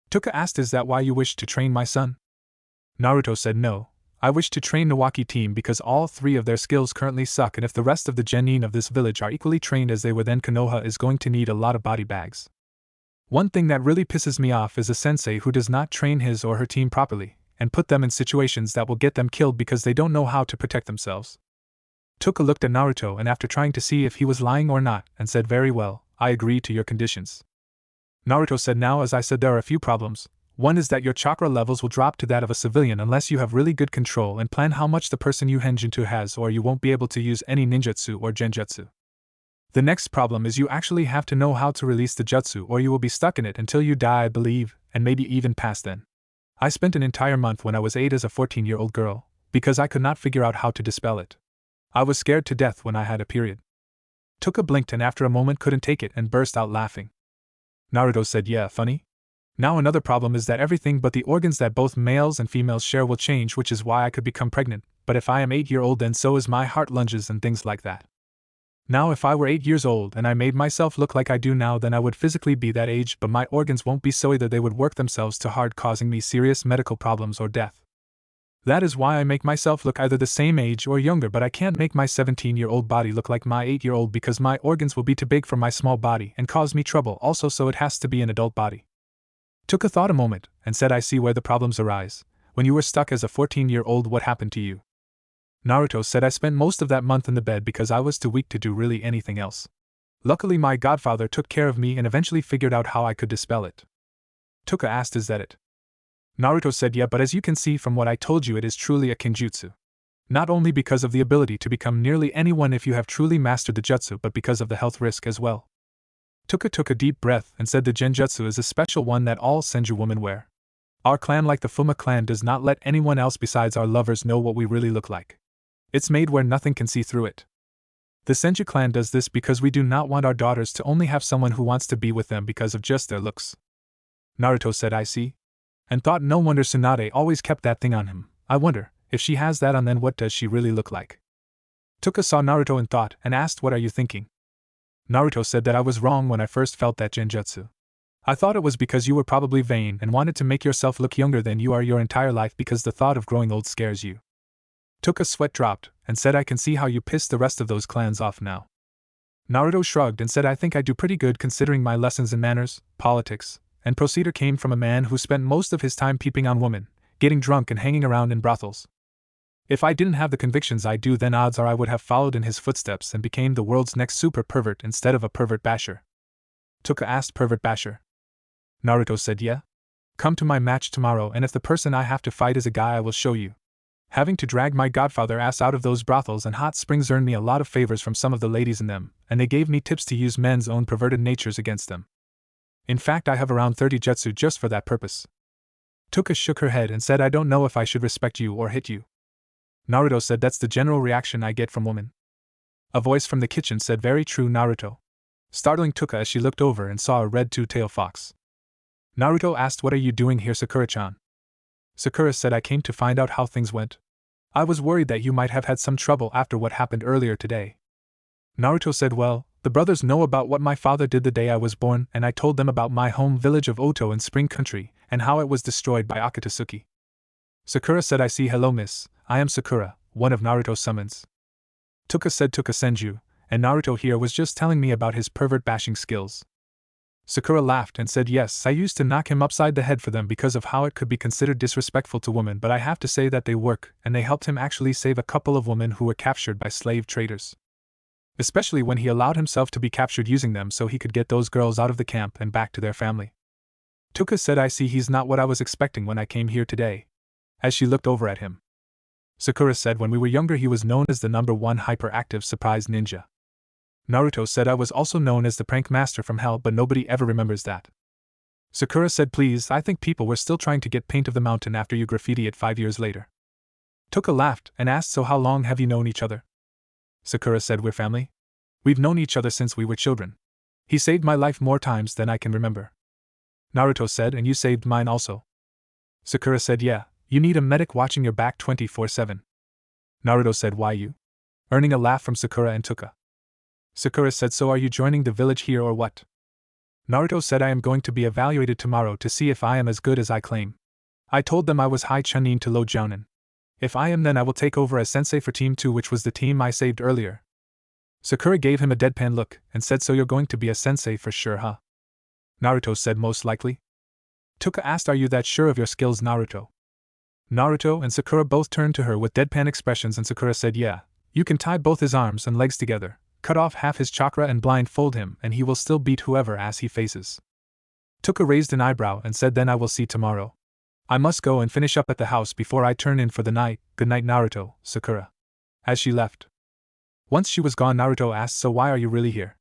Tuka asked, is that why you wish to train my son? Naruto said, no. I wish to train Nawaki team because all 3 of their skills currently suck, and if the rest of the genin of this village are equally trained as they were, then Konoha is going to need a lot of body bags. One thing that really pisses me off is a sensei who does not train his or her team properly, and put them in situations that will get them killed because they don't know how to protect themselves. Tuka looked at Naruto, and after trying to see if he was lying or not, and said, very well, I agree to your conditions. Naruto said, now as I said, there are a few problems. 1 is that your chakra levels will drop to that of a civilian unless you have really good control and plan how much the person you henjin to has, or you won't be able to use any ninjutsu or genjutsu. The next problem is you actually have to know how to release the jutsu, or you will be stuck in it until you die, I believe, and maybe even past then. I spent an entire month when I was 8 as a 14-year-old girl, because I could not figure out how to dispel it. I was scared to death when I had a period. Tuka blinked and after a moment couldn't take it and burst out laughing. Naruto said, yeah, funny? Now another problem is that everything but the organs that both males and females share will change, which is why I could become pregnant, but if I am 8-year-old then so is my heart, lunges and things like that. Now if I were 8 years old and I made myself look like I do now, then I would physically be that age, but my organs won't be, so either they would work themselves too hard, causing me serious medical problems, or death. That is why I make myself look either the same age or younger, but I can't make my 17-year-old body look like my 8-year-old because my organs will be too big for my small body and cause me trouble also, so it has to be an adult body. Tuka thought a moment and said, I see where the problems arise. When you were stuck as a 14-year-old, what happened to you? Naruto said, I spent most of that month in the bed because I was too weak to do really anything else. Luckily my godfather took care of me and eventually figured out how I could dispel it. Tuka asked, is that it? Naruto said, yeah, but as you can see from what I told you, it is truly a kinjutsu. Not only because of the ability to become nearly anyone if you have truly mastered the jutsu, but because of the health risk as well. Tuka took a deep breath and said, the genjutsu is a special one that all senju women wear. Our clan, like the Fuma clan, does not let anyone else besides our lovers know what we really look like. It's made where nothing can see through it. The Senju clan does this because we do not want our daughters to only have someone who wants to be with them because of just their looks. Naruto said, I see. And thought, no wonder Tsunade always kept that thing on him. I wonder, if she has that on, then what does she really look like? Tuka saw Naruto in thought and asked, what are you thinking? Naruto said that I was wrong when I first felt that genjutsu. I thought it was because you were probably vain and wanted to make yourself look younger than you are your entire life because the thought of growing old scares you. Tuka's sweat dropped and said, I can see how you pissed the rest of those clans off now. Naruto shrugged and said, I think I do pretty good considering my lessons in manners, politics, and procedure came from a man who spent most of his time peeping on women, getting drunk and hanging around in brothels. If I didn't have the convictions I do, then odds are I would have followed in his footsteps and became the world's next super pervert instead of a pervert basher. Tuka asked, pervert basher? Naruto said, yeah. Come to my match tomorrow, and if the person I have to fight is a guy, I will show you. Having to drag my godfather ass out of those brothels and hot springs earned me a lot of favors from some of the ladies in them, and they gave me tips to use men's own perverted natures against them. In fact, I have around 30 jutsu just for that purpose. Tuka shook her head and said, I don't know if I should respect you or hit you. Naruto said, that's the general reaction I get from women. A voice from the kitchen said, very true, Naruto. Startling Tuka as she looked over and saw a red two-tailed fox. Naruto asked, what are you doing here, Sakura-chan? Sakura said, I came to find out how things went. I was worried that you might have had some trouble after what happened earlier today. Naruto said, well, the brothers know about what my father did the day I was born, and I told them about my home village of Oto in Spring Country, and how it was destroyed by Akatsuki. Sakura said, I see. Hello miss, I am Sakura, one of Naruto's summons. Tuka said, Tuka Senju, and Naruto here was just telling me about his pervert bashing skills. Sakura laughed and said, yes, I used to knock him upside the head for them because of how it could be considered disrespectful to women, but I have to say that they work, and they helped him actually save a couple of women who were captured by slave traders. Especially when he allowed himself to be captured using them so he could get those girls out of the camp and back to their family. Tuka said, I see he's not what I was expecting when I came here today. As she looked over at him. Sakura said, when we were younger he was known as the #1 hyperactive surprise ninja. Naruto said, I was also known as the prank master from hell, but nobody ever remembers that. Sakura said, please, I think people were still trying to get paint of the mountain after you graffiti it 5 years later. Tuka laughed and asked, so how long have you known each other? Sakura said, we're family. We've known each other since we were children. He saved my life more times than I can remember. Naruto said, and you saved mine also. Sakura said, yeah, you need a medic watching your back 24/7. Naruto said, why you? Earning a laugh from Sakura and Tuka. Sakura said, so are you joining the village here or what? Naruto said, I am going to be evaluated tomorrow to see if I am as good as I claim. I told them I was high chunin to low jounin. If I am, then I will take over as sensei for Team 2, which was the team I saved earlier. Sakura gave him a deadpan look and said, so you're going to be a sensei for sure, huh? Naruto said, most likely. Tuka asked, are you that sure of your skills, Naruto? Naruto and Sakura both turned to her with deadpan expressions, and Sakura said, yeah, you can tie both his arms and legs together, cut off half his chakra and blindfold him, and he will still beat whoever ass he faces. Tuka raised an eyebrow and said, then I will see tomorrow. I must go and finish up at the house before I turn in for the night. Good night, Naruto, Sakura. As she left. Once she was gone, Naruto asked, so why are you really here?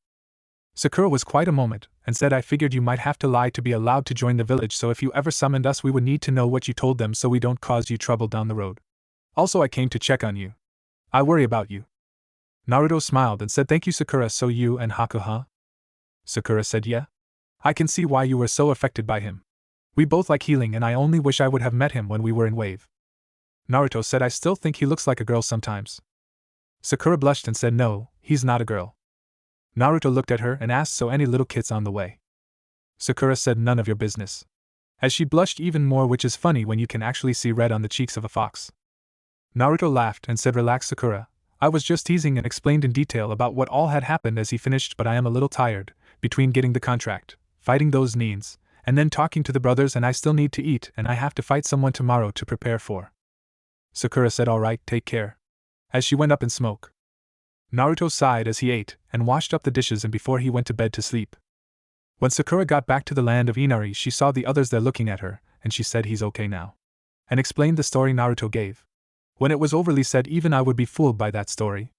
Sakura was quiet a moment, and said, I figured you might have to lie to be allowed to join the village, so if you ever summoned us we would need to know what you told them so we don't cause you trouble down the road. Also, I came to check on you. I worry about you. Naruto smiled and said, thank you, Sakura. So you and Haku, huh? Sakura said, yeah. I can see why you were so affected by him. We both like healing, and I only wish I would have met him when we were in Wave. Naruto said, I still think he looks like a girl sometimes. Sakura blushed and said, no, he's not a girl. Naruto looked at her and asked, so any little kids on the way? Sakura said, none of your business. As she blushed even more, which is funny when you can actually see red on the cheeks of a fox. Naruto laughed and said, relax, Sakura. I was just teasing, and explained in detail about what all had happened as he finished, but I am a little tired, between getting the contract, fighting those Nins, and then talking to the brothers, and I still need to eat, and I have to fight someone tomorrow to prepare for. Sakura said, alright, take care. As she went up in smoke. Naruto sighed as he ate, and washed up the dishes and before he went to bed to sleep. When Sakura got back to the land of Inari, she saw the others there looking at her, and she said, he's okay now. And explained the story Naruto gave. When it was overly said, even I would be fooled by that story.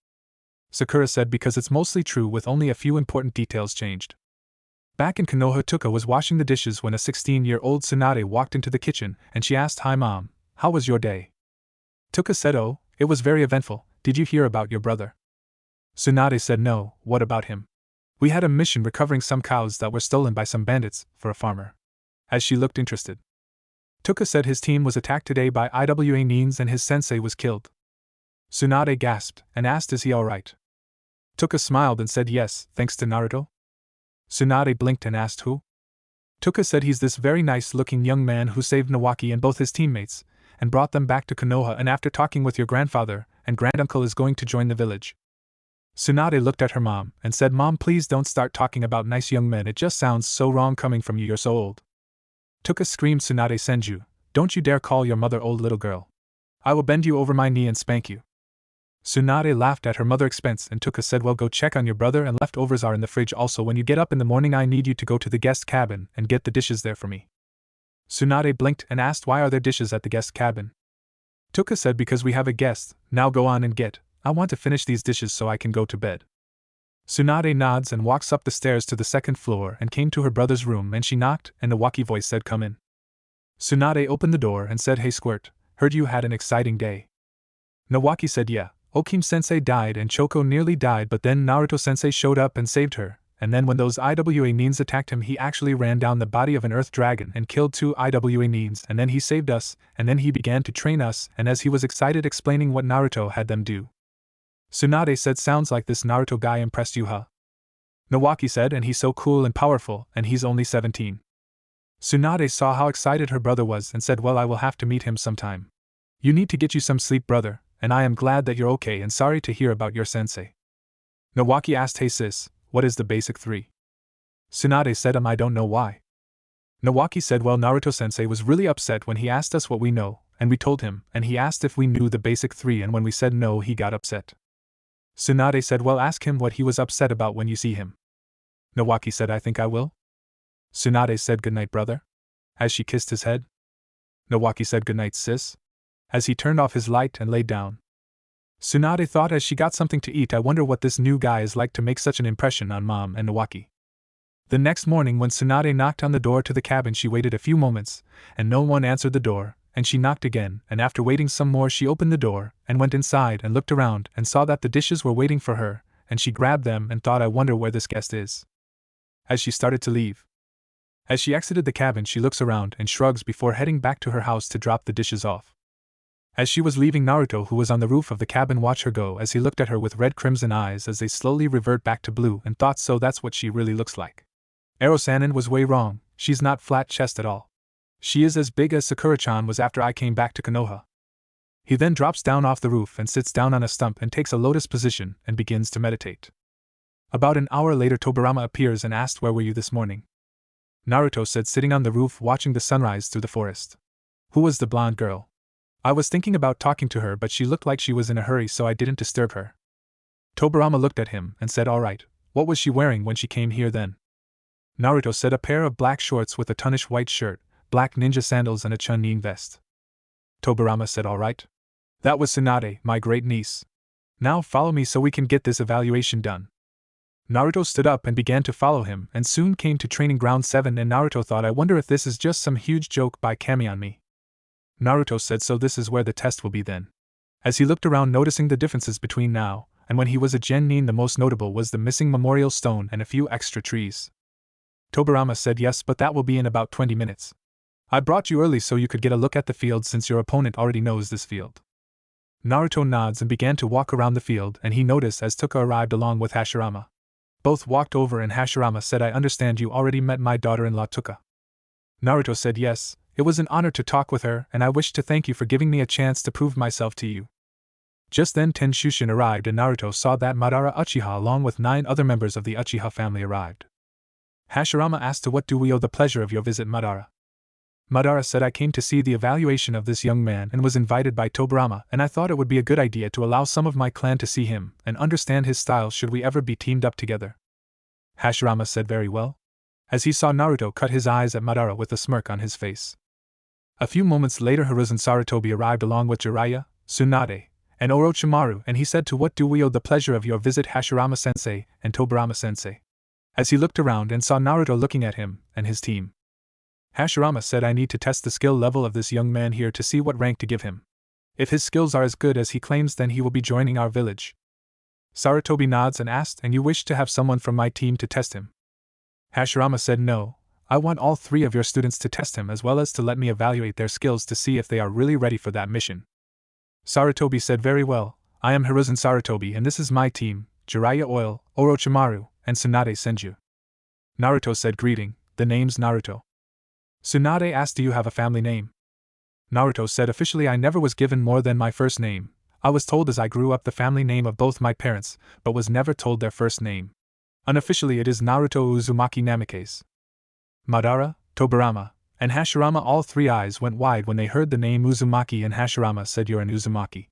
Sakura said, because it's mostly true with only a few important details changed. Back in Konoha, Tuka was washing the dishes when a 16-year-old Tsunade walked into the kitchen, and she asked, hi mom, how was your day? Tuka said, oh, it was very eventful. Did you hear about your brother? Tsunade said, no, what about him? We had a mission recovering some cows that were stolen by some bandits, for a farmer. As she looked interested. Tuka said his team was attacked today by IWA Nins and his sensei was killed. Tsunade gasped and asked, is he alright? Tuka smiled and said, yes, thanks to Naruto. Tsunade blinked and asked, who? Tuka said, he's this very nice-looking young man who saved Nawaki and both his teammates, and brought them back to Konoha, and after talking with your grandfather and granduncle is going to join the village. Tsunade looked at her mom and said, Mom, please don't start talking about nice young men, it just sounds so wrong coming from you, you're so old. Tuka screamed, Tsunade Senju, don't you dare call your mother old, little girl. I will bend you over my knee and spank you. Tsunade laughed at her mother's expense, and Tuka said, well, go check on your brother, and leftovers are in the fridge. Also, when you get up in the morning I need you to go to the guest cabin and get the dishes there for me. Tsunade blinked and asked, why are there dishes at the guest cabin? Tuka said, because we have a guest. Now go on and get. I want to finish these dishes so I can go to bed. Tsunade nods and walks up the stairs to the second floor and came to her brother's room, and she knocked, and a Nawaki voice said, come in. Tsunade opened the door and said, hey Squirt, heard you had an exciting day. Nawaki said, yeah, Okim-sensei died and Choco nearly died, but then Naruto-sensei showed up and saved her, and then when those IWA Nins attacked him he actually ran down the body of an earth dragon and killed 2 IWA Nins, and then he saved us, and then he began to train us, and as he was excited explaining what Naruto had them do. Tsunade said, sounds like this Naruto guy impressed you, huh? Nawaki said, and he's so cool and powerful, and he's only 17. Tsunade saw how excited her brother was and said, well, I will have to meet him sometime. You need to get you some sleep, brother, and I am glad that you're okay and sorry to hear about your sensei. Nawaki asked, hey sis, what is the basic 3? Tsunade said, I don't know why. Nawaki said, well, Naruto-sensei was really upset when he asked us what we know, and we told him, and he asked if we knew the basic 3, and when we said no he got upset. Tsunade said, well, ask him what he was upset about when you see him. Nawaki said, I think I will. Tsunade said, good night, brother, as she kissed his head. Nawaki said, good night, sis, as he turned off his light and laid down. Tsunade thought as she got something to eat, I wonder what this new guy is like to make such an impression on Mom and Nawaki. The next morning when Tsunade knocked on the door to the cabin, she waited a few moments, and no one answered the door, and she knocked again, and after waiting some more she opened the door, and went inside and looked around and saw that the dishes were waiting for her, and she grabbed them and thought, I wonder where this guest is. As she started to leave. As she exited the cabin, she looks around and shrugs before heading back to her house to drop the dishes off. As she was leaving, Naruto, who was on the roof of the cabin, watched her go as he looked at her with red crimson eyes as they slowly revert back to blue, and thought, so that's what she really looks like. Ero-sanin was way wrong, she's not flat chest at all. She is as big as Sakura-chan was after I came back to Konoha. He then drops down off the roof and sits down on a stump and takes a lotus position and begins to meditate. About an hour later, Tobirama appears and asked, where were you this morning? Naruto said, sitting on the roof watching the sunrise through the forest. Who was the blonde girl? I was thinking about talking to her, but she looked like she was in a hurry, so I didn't disturb her. Tobirama looked at him and said, alright, what was she wearing when she came here then? Naruto said, a pair of black shorts with a tunnish white shirt, black ninja sandals and a chunning vest. Tobirama said, alright. That was Tsunade, my great niece. Now follow me so we can get this evaluation done. Naruto stood up and began to follow him, and soon came to training ground 7, and Naruto thought, I wonder if this is just some huge joke by Kami on me. Naruto said, so this is where the test will be then. As he looked around, noticing the differences between now and when he was a genin, the most notable was the missing memorial stone and a few extra trees. Tobirama said, yes, but that will be in about 20 minutes. I brought you early so you could get a look at the field since your opponent already knows this field. Naruto nods and began to walk around the field, and he noticed as Tuka arrived along with Hashirama. Both walked over and Hashirama said, I understand you already met my daughter-in-law Tuka. Naruto said, yes, it was an honor to talk with her, and I wish to thank you for giving me a chance to prove myself to you. Just then Tenshushin arrived, and Naruto saw that Madara Uchiha along with 9 other members of the Uchiha family arrived. Hashirama asked, to what do we owe the pleasure of your visit, Madara? Madara said, I came to see the evaluation of this young man and was invited by Tobirama, and I thought it would be a good idea to allow some of my clan to see him and understand his style should we ever be teamed up together. Hashirama said, very well, as he saw Naruto cut his eyes at Madara with a smirk on his face. A few moments later, Hiruzen Sarutobi arrived along with Jiraiya, Tsunade, and Orochimaru, and he said, to what do we owe the pleasure of your visit, Hashirama-sensei and Tobirama-sensei? As he looked around and saw Naruto looking at him and his team. Hashirama said, I need to test the skill level of this young man here to see what rank to give him. If his skills are as good as he claims, then he will be joining our village. Sarutobi nods and asked, and you wish to have someone from my team to test him? Hashirama said, no, I want all 3 of your students to test him as well as to let me evaluate their skills to see if they are really ready for that mission. Sarutobi said, very well, I am Hiruzen Sarutobi and this is my team, Jiraiya Oil, Orochimaru, and Tsunade Senju. Naruto said, greeting, the name's Naruto. Tsunade asked, do you have a family name? Naruto said, officially I never was given more than my first name. I was told as I grew up the family name of both my parents, but was never told their first name. Unofficially it is Naruto Uzumaki Namikaze. Madara, Tobirama, and Hashirama, all 3 eyes went wide when they heard the name Uzumaki, and Hashirama said, you're an Uzumaki.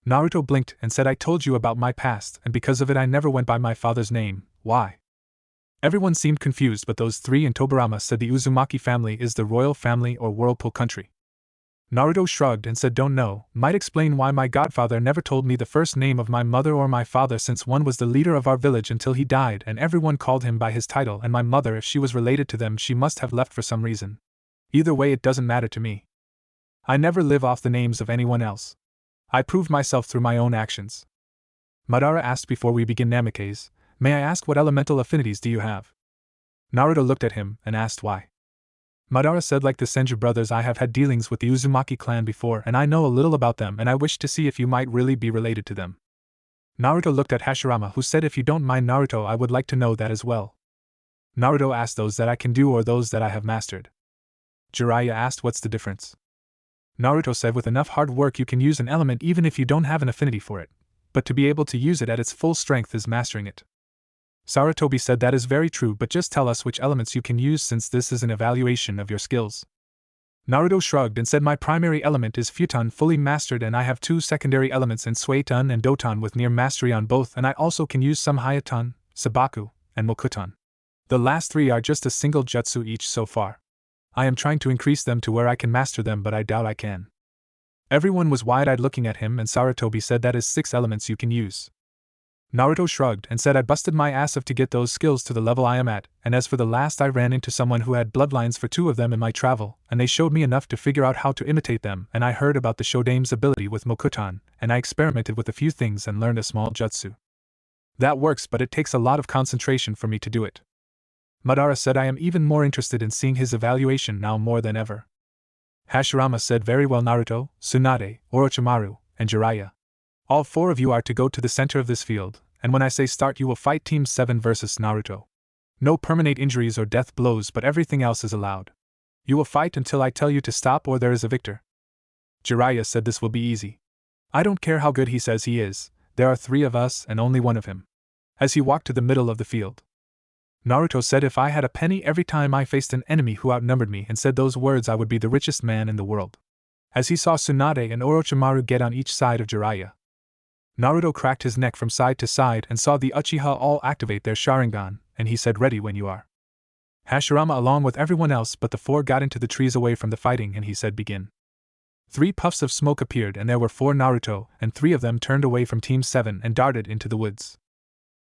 Naruto blinked and said, I told you about my past, and because of it I never went by my father's name. Why? Everyone seemed confused, but those 3 and Tobirama said the Uzumaki family is the royal family or whirlpool country. Naruto shrugged and said, don't know, might explain why my godfather never told me the first name of my mother or my father, since one was the leader of our village until he died and everyone called him by his title, and my mother, if she was related to them, she must have left for some reason. Either way, it doesn't matter to me. I never live off the names of anyone else. I proved myself through my own actions. Madara asked, before we begin, Namikaze, may I ask what elemental affinities do you have? Naruto looked at him and asked why. Madara said, like the Senju brothers, I have had dealings with the Uzumaki clan before and I know a little about them, and I wish to see if you might really be related to them. Naruto looked at Hashirama, who said, if you don't mind, Naruto, I would like to know that as well. Naruto asked, those that I can do or those that I have mastered? Jiraiya asked, what's the difference? Naruto said, with enough hard work you can use an element even if you don't have an affinity for it, but to be able to use it at its full strength is mastering it. Sarutobi said, that is very true, but just tell us which elements you can use since this is an evaluation of your skills. Naruto shrugged and said my primary element is Futon fully mastered and I have 2 secondary elements in Suiton and Doton with near mastery on both, and I also can use some Hayaton, Sabaku, and Mokuton. The last 3 are just a single jutsu each so far. I am trying to increase them to where I can master them, but I doubt I can. Everyone was wide-eyed looking at him, and Sarutobi said that is 6 elements you can use. Naruto shrugged and said I busted my ass off to get those skills to the level I am at, and as for the last I ran into someone who had bloodlines for 2 of them in my travel, and they showed me enough to figure out how to imitate them, and I heard about the Shodame's ability with Mokuton, and I experimented with a few things and learned a small jutsu. That works, but it takes a lot of concentration for me to do it. Madara said I am even more interested in seeing his evaluation now more than ever. Hashirama said very well Naruto, Tsunade, Orochimaru, and Jiraiya. All 4 of you are to go to the center of this field, and when I say start you will fight Team 7 versus Naruto. No permanent injuries or death blows, but everything else is allowed. You will fight until I tell you to stop or there is a victor. Jiraiya said this will be easy. I don't care how good he says he is, there are 3 of us and only one of him. As he walked to the middle of the field. Naruto said if I had a penny every time I faced an enemy who outnumbered me and said those words I would be the richest man in the world. As he saw Tsunade and Orochimaru get on each side of Jiraiya. Naruto cracked his neck from side to side and saw the Uchiha all activate their Sharingan, and he said ready when you are. Hashirama along with everyone else but the 4 got into the trees away from the fighting and he said begin. 3 puffs of smoke appeared and there were 4 Naruto, and 3 of them turned away from Team 7 and darted into the woods.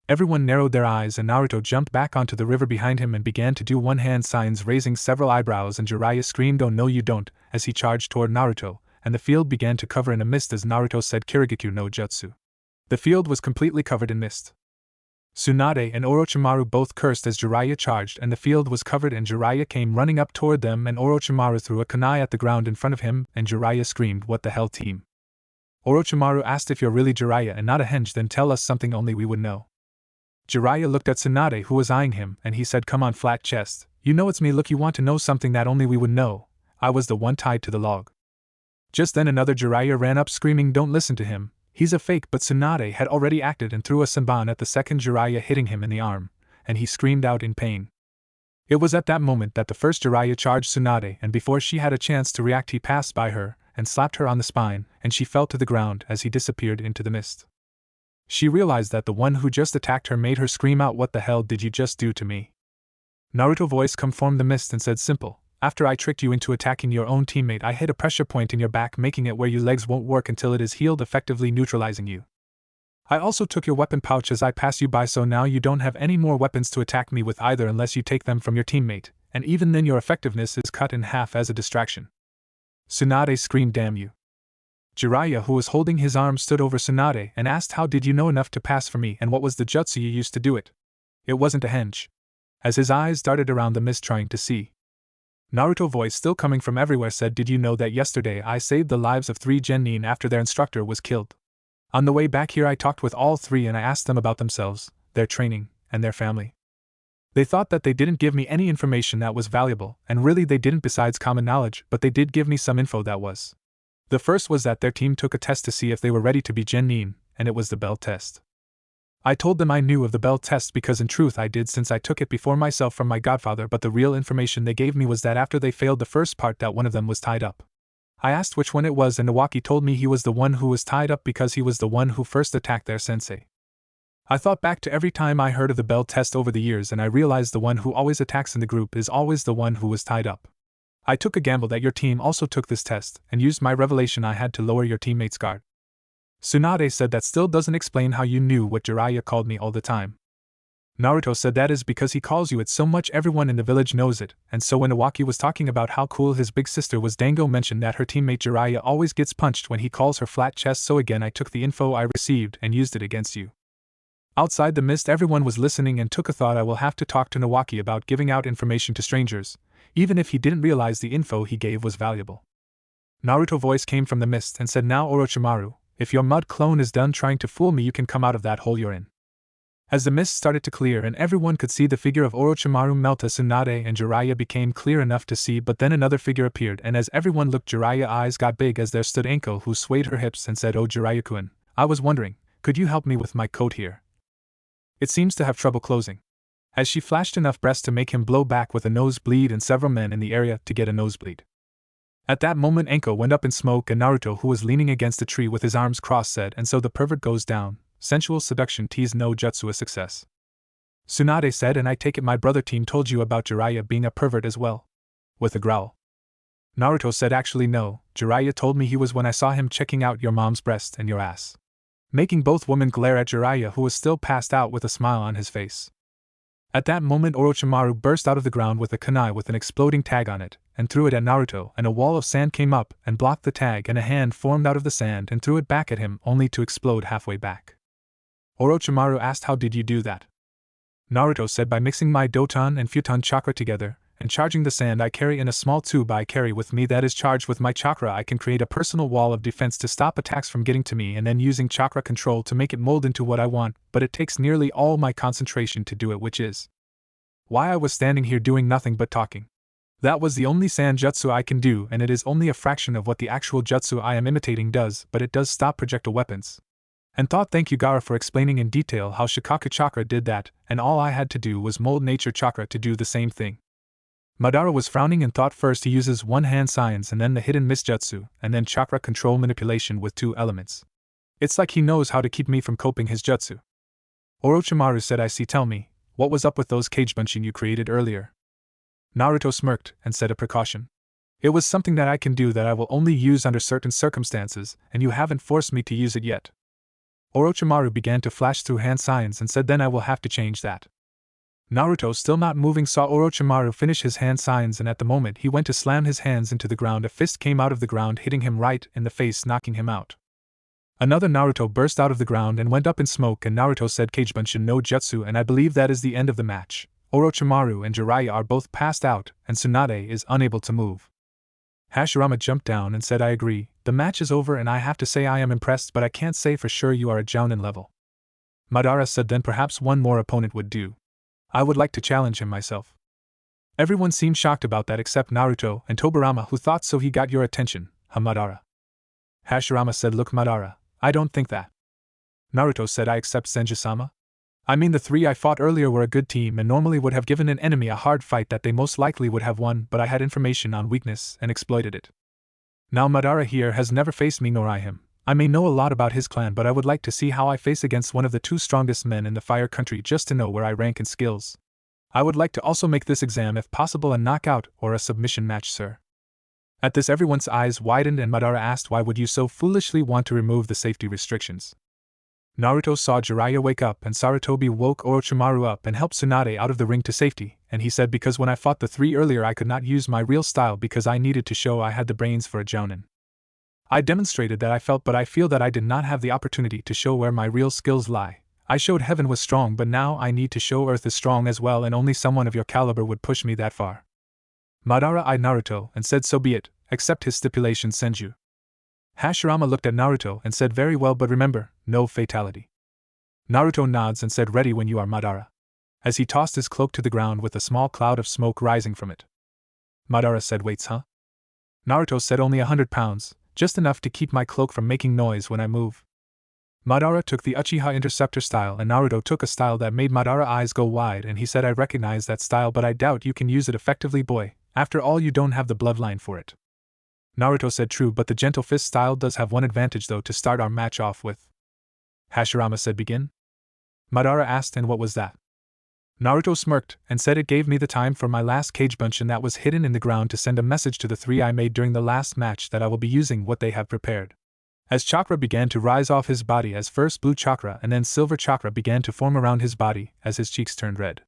Everyone narrowed their eyes and Naruto jumped back onto the river behind him and began to do one-hand signs raising several eyebrows, and Jiraiya screamed oh no you don't, as he charged toward Naruto, and the field began to cover in a mist as Naruto said Kirigikyu no Jutsu. The field was completely covered in mist. Tsunade and Orochimaru both cursed as Jiraiya charged and the field was covered and Jiraiya came running up toward them and Orochimaru threw a kunai at the ground in front of him and Jiraiya screamed what the hell team. Orochimaru asked if you're really Jiraiya and not a henge then tell us something only we would know. Jiraiya looked at Tsunade who was eyeing him and he said come on flat chest, you know it's me look you want to know something that only we would know, I was the one tied to the log. Just then another Jiraiya ran up screaming don't listen to him, he's a fake, but Tsunade had already acted and threw a Senban at the second Jiraiya hitting him in the arm, and he screamed out in pain. It was at that moment that the first Jiraiya charged Tsunade and before she had a chance to react he passed by her and slapped her on the spine and she fell to the ground as he disappeared into the mist. She realized that the one who just attacked her made her scream out what the hell did you just do to me? Naruto voice come from the mist and said simple, after I tricked you into attacking your own teammate I hit a pressure point in your back making it where your legs won't work until it is healed effectively neutralizing you. I also took your weapon pouch as I passed you by so now you don't have any more weapons to attack me with either unless you take them from your teammate, and even then your effectiveness is cut in half as a distraction. Tsunade screamed damn you. Jiraiya who was holding his arm stood over Tsunade and asked how did you know enough to pass for me and what was the jutsu you used to do it? It wasn't a henge. As his eyes darted around the mist trying to see. Naruto voice still coming from everywhere said did you know that yesterday I saved the lives of 3 genin after their instructor was killed? On the way back here I talked with all 3 and I asked them about themselves, their training, and their family. They thought that they didn't give me any information that was valuable, and really they didn't besides common knowledge, but they did give me some info that was. The first was that their team took a test to see if they were ready to be genin, and it was the bell test. I told them I knew of the bell test because in truth I did since I took it before myself from my godfather, but the real information they gave me was that after they failed the first part that one of them was tied up. I asked which one it was and Nawaki told me he was the one who was tied up because he was the one who first attacked their sensei. I thought back to every time I heard of the bell test over the years and I realized the one who always attacks in the group is always the one who was tied up. I took a gamble that your team also took this test and used my revelation I had to lower your teammate's guard. Tsunade said that still doesn't explain how you knew what Jiraiya called me all the time. Naruto said that is because he calls you it so much everyone in the village knows it, and so when Iwaki was talking about how cool his big sister was Dango mentioned that her teammate Jiraiya always gets punched when he calls her flat chest, so again I took the info I received and used it against you. Outside the mist everyone was listening and took a thought I will have to talk to Nawaki about giving out information to strangers, even if he didn't realize the info he gave was valuable. Naruto voice came from the mist and said now Orochimaru, if your mud clone is done trying to fool me you can come out of that hole you're in. As the mist started to clear and everyone could see the figure of Orochimaru melt as Tsunade and Jiraiya became clear enough to see, but then another figure appeared and as everyone looked Jiraiya's eyes got big as there stood Anko who swayed her hips and said oh Jiraiya-kun, I was wondering, could you help me with my coat here? It seems to have trouble closing. As she flashed enough breath to make him blow back with a nosebleed and several men in the area to get a nosebleed. At that moment Anko went up in smoke and Naruto, who was leaning against a tree with his arms crossed, said, "And so the pervert goes down. Sensual seduction tease no jutsu a success." Tsunade said, "And I take it my brother team told you about Jiraiya being a pervert as well?" With a growl. Naruto said, "Actually no, Jiraiya told me he was when I saw him checking out your mom's breast and your ass." Making both women glare at Jiraiya, who was still passed out with a smile on his face. At that moment Orochimaru burst out of the ground with a kunai with an exploding tag on it, and threw it at Naruto, and a wall of sand came up and blocked the tag, and a hand formed out of the sand and threw it back at him, only to explode halfway back. Orochimaru asked, "How did you do that?" Naruto said, "By mixing my Doton and Futon chakra together, and charging the sand I carry in a small tube I carry with me that is charged with my chakra, I can create a personal wall of defense to stop attacks from getting to me, and then using chakra control to make it mold into what I want, but it takes nearly all my concentration to do it, which is why I was standing here doing nothing but talking. That was the only sand jutsu I can do, and it is only a fraction of what the actual jutsu I am imitating does, but it does stop projectile weapons." And thought, "Thank you Gaara for explaining in detail how Shikaku chakra did that, and all I had to do was mold nature chakra to do the same thing." Madara was frowning and thought, first he uses one-hand science and then the hidden mist jutsu, and then chakra control manipulation with 2 elements. It's like he knows how to keep me from coping his jutsu. Orochimaru said, "I see, tell me, what was up with those cage bunshin you created earlier?" Naruto smirked and said, "A precaution. It was something that I can do that I will only use under certain circumstances, and you haven't forced me to use it yet." Orochimaru began to flash through hand signs and said, "Then I will have to change that." Naruto, still not moving, saw Orochimaru finish his hand signs, and at the moment he went to slam his hands into the ground, a fist came out of the ground, hitting him right in the face, knocking him out. Another Naruto burst out of the ground and went up in smoke, and Naruto said, "Kagebunshin no jutsu," and I believe that is the end of the match. Orochimaru and Jiraiya are both passed out, and Tsunade is unable to move. Hashirama jumped down and said, "I agree, the match is over, and I have to say I am impressed, but I can't say for sure you are at Jounin level." Madara said, "Then perhaps one more opponent would do. I would like to challenge him myself." Everyone seemed shocked about that except Naruto and Tobirama, who thought so. "He got your attention, huh, Madara?" Hashirama said, "Look Madara, I don't think that." Naruto said, "I accept Senju-sama. I mean, the 3 I fought earlier were a good team and normally would have given an enemy a hard fight that they most likely would have won, but I had information on weakness and exploited it. Now Madara here has never faced me nor I him. I may know a lot about his clan, but I would like to see how I face against one of the 2 strongest men in the Fire Country just to know where I rank in skills. I would like to also make this exam if possible a knockout or a submission match, sir." At this everyone's eyes widened and Madara asked, "Why would you so foolishly want to remove the safety restrictions?" Naruto saw Jiraiya wake up and Sarutobi woke Orochimaru up and helped Tsunade out of the ring to safety, and he said, "Because when I fought the 3 earlier I could not use my real style because I needed to show I had the brains for a jounin. I demonstrated that I felt, but I feel that I did not have the opportunity to show where my real skills lie. I showed heaven was strong, but now I need to show earth is strong as well, and only someone of your caliber would push me that far." Madara eyed Naruto and said, "So be it, accept his stipulation, Senju." Hashirama looked at Naruto and said, "Very well, but remember, no fatality." Naruto nods and said, "Ready when you are, Madara," as he tossed his cloak to the ground with a small cloud of smoke rising from it. Madara said, "Weights, huh?" Naruto said, "Only 100 pounds, just enough to keep my cloak from making noise when I move." Madara took the Uchiha Interceptor style and Naruto took a style that made Madara eyes go wide, and he said, "I recognize that style, but I doubt you can use it effectively, boy. After all, you don't have the bloodline for it." Naruto said, "True, but the Gentle Fist style does have one advantage though to start our match off with." Hashirama said, "Begin?" Madara asked, "And what was that?" Naruto smirked and said, "It gave me the time for my last cage bunshin that was hidden in the ground to send a message to the 3 I made during the last match that I will be using what they have prepared." As chakra began to rise off his body, as first blue chakra and then silver chakra began to form around his body as his cheeks turned red.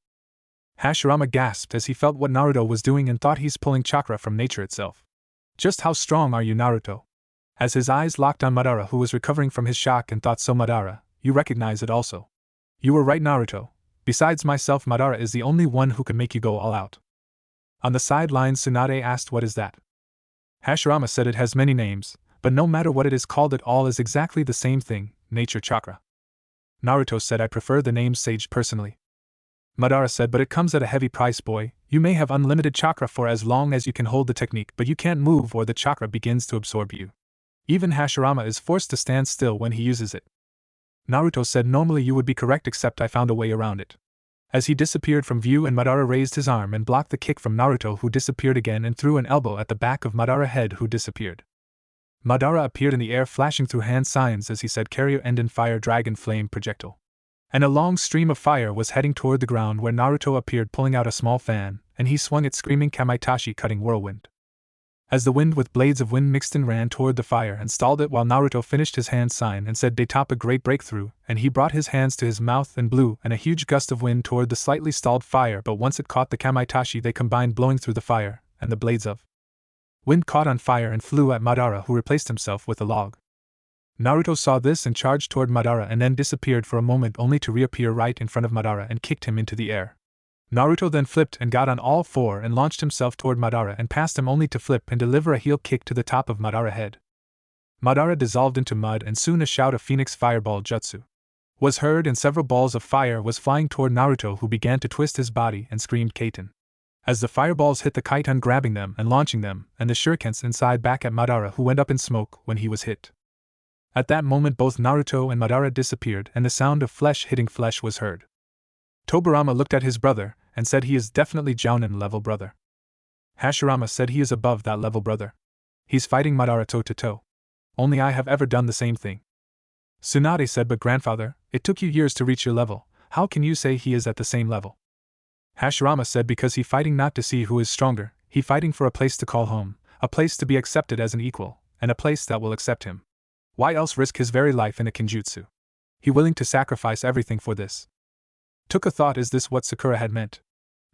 Hashirama gasped as he felt what Naruto was doing and thought he's pulling chakra from nature itself. "Just how strong are you, Naruto?" As his eyes locked on Madara, who was recovering from his shock, and thought, "So Madara, you recognize it also?" "You were right, Naruto. Besides myself, Madara is the only one who can make you go all out." On the sidelines, Tsunade asked, "What is that?" Hashirama said, "It has many names, but no matter what it is called, it all is exactly the same thing, nature chakra." Naruto said, "I prefer the name Sage personally." Madara said, "But it comes at a heavy price, boy. You may have unlimited chakra for as long as you can hold the technique, but you can't move or the chakra begins to absorb you. Even Hashirama is forced to stand still when he uses it." Naruto said, "Normally you would be correct, except I found a way around it." As he disappeared from view and Madara raised his arm and blocked the kick from Naruto, who disappeared again, and threw an elbow at the back of Madara's head, who disappeared. Madara appeared in the air, flashing through hand signs as he said carrier endin fire dragon flame projectile. And a long stream of fire was heading toward the ground, where Naruto appeared pulling out a small fan, and he swung it screaming Kamaitachi cutting whirlwind. As the wind with blades of wind mixed in ran toward the fire and stalled it, while Naruto finished his hand sign and said Detop a great breakthrough, and he brought his hands to his mouth and blew and a huge gust of wind toward the slightly stalled fire, but once it caught the Kamaitachi they combined, blowing through the fire, and the blades of wind caught on fire and flew at Madara, who replaced himself with a log. Naruto saw this and charged toward Madara and then disappeared for a moment, only to reappear right in front of Madara and kicked him into the air. Naruto then flipped and got on all four and launched himself toward Madara and passed him, only to flip and deliver a heel kick to the top of Madara's head. Madara dissolved into mud, and soon a shout of Phoenix Fireball Jutsu was heard and several balls of fire was flying toward Naruto, who began to twist his body and screamed Kaiten. As the fireballs hit the Kaiten, grabbing them and launching them, and the shurikens inside back at Madara, who went up in smoke when he was hit. At that moment both Naruto and Madara disappeared, and the sound of flesh hitting flesh was heard. Tobirama looked at his brother and said he is definitely Jounin level brother. Hashirama said he is above that level brother. He's fighting Madara toe to toe. Only I have ever done the same thing. Tsunade said, but grandfather, it took you years to reach your level, how can you say he is at the same level? Hashirama said because he fighting not to see who is stronger, he fighting for a place to call home, a place to be accepted as an equal, and a place that will accept him. Why else risk his very life in a kinjutsu? He willing to sacrifice everything for this. Took a thought, is this what Sakura had meant?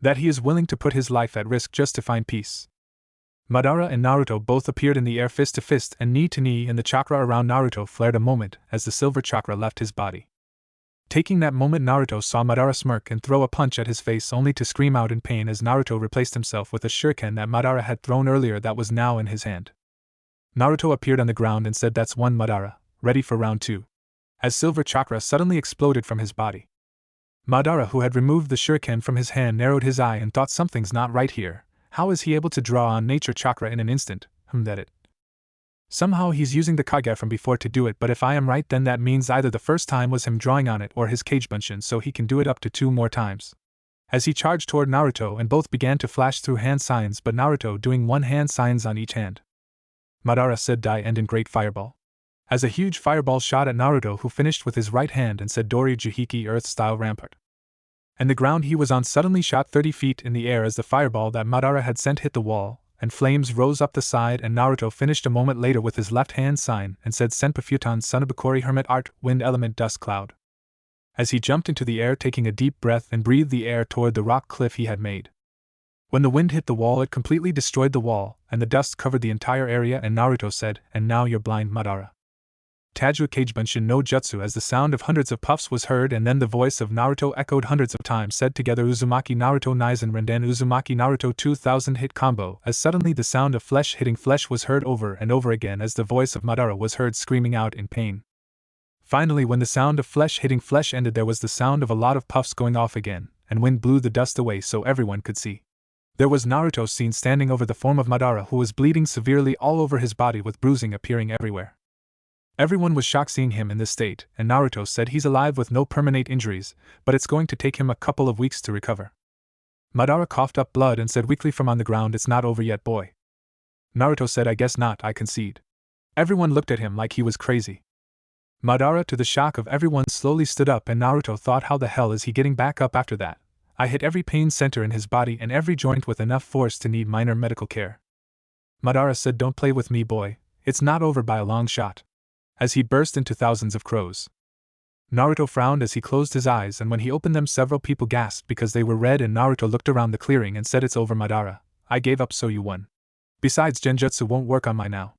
That he is willing to put his life at risk just to find peace? Madara and Naruto both appeared in the air fist to fist and knee to knee, and the chakra around Naruto flared a moment as the silver chakra left his body. Taking that moment, Naruto saw Madara smirk and throw a punch at his face, only to scream out in pain as Naruto replaced himself with a shuriken that Madara had thrown earlier that was now in his hand. Naruto appeared on the ground and said, that's one Madara, ready for round 2. As silver chakra suddenly exploded from his body. Madara, who had removed the shuriken from his hand, narrowed his eye and thought something's not right here. How is he able to draw on nature chakra in an instant? That it. Somehow he's using the kage from before to do it, but if I am right then that means either the first time was him drawing on it or his Kagebunshin, so he can do it up to 2 more times. As he charged toward Naruto and both began to flash through hand signs, but Naruto doing one hand signs on each hand. Madara said die end in great fireball. As a huge fireball shot at Naruto, who finished with his right hand and said Dori Juhiki Earth-style rampart. And the ground he was on suddenly shot 30 feet in the air as the fireball that Madara had sent hit the wall, and flames rose up the side, and Naruto finished a moment later with his left hand sign and said Senpafuton Sunabakori Hermit Art, Wind Element Dust Cloud. As he jumped into the air, taking a deep breath and breathed the air toward the rock cliff he had made. When the wind hit the wall, it completely destroyed the wall, and the dust covered the entire area, and Naruto said, and now you're blind, Madara. Tajua Kagebunshin no Jutsu, as the sound of hundreds of puffs was heard, and then the voice of Naruto echoed hundreds of times, said together Uzumaki Naruto Naizen Renden Uzumaki Naruto 2000 hit combo, as suddenly the sound of flesh hitting flesh was heard over and over again as the voice of Madara was heard screaming out in pain. Finally, when the sound of flesh hitting flesh ended, there was the sound of a lot of puffs going off again, and wind blew the dust away so everyone could see. There was Naruto seen standing over the form of Madara, who was bleeding severely all over his body with bruising appearing everywhere. Everyone was shocked seeing him in this state, and Naruto said he's alive with no permanent injuries, but it's going to take him a couple of weeks to recover. Madara coughed up blood and said weakly from on the ground, it's not over yet, boy. Naruto said, I guess not, I concede. Everyone looked at him like he was crazy. Madara, to the shock of everyone, slowly stood up, and Naruto thought, how the hell is he getting back up after that? I hit every pain center in his body and every joint with enough force to need minor medical care. Madara said, don't play with me, boy, it's not over by a long shot. As he burst into thousands of crows. Naruto frowned as he closed his eyes, and when he opened them several people gasped because they were red, and Naruto looked around the clearing and said, it's over, Madara. I gave up, so you won. Besides, genjutsu won't work on my now.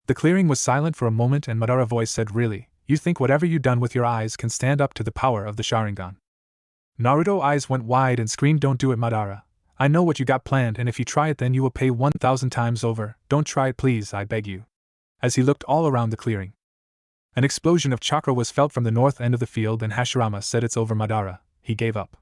The clearing was silent for a moment, and Madara's voice said, really, you think whatever you done with your eyes can stand up to the power of the Sharingan? Naruto's eyes went wide and screamed, don't do it, Madara. I know what you got planned, and if you try it then you will pay 1,000 times over. Don't try it, please, I beg you. As he looked all around the clearing. An explosion of chakra was felt from the north end of the field, and Hashirama said, it's over, Madara. He gave up.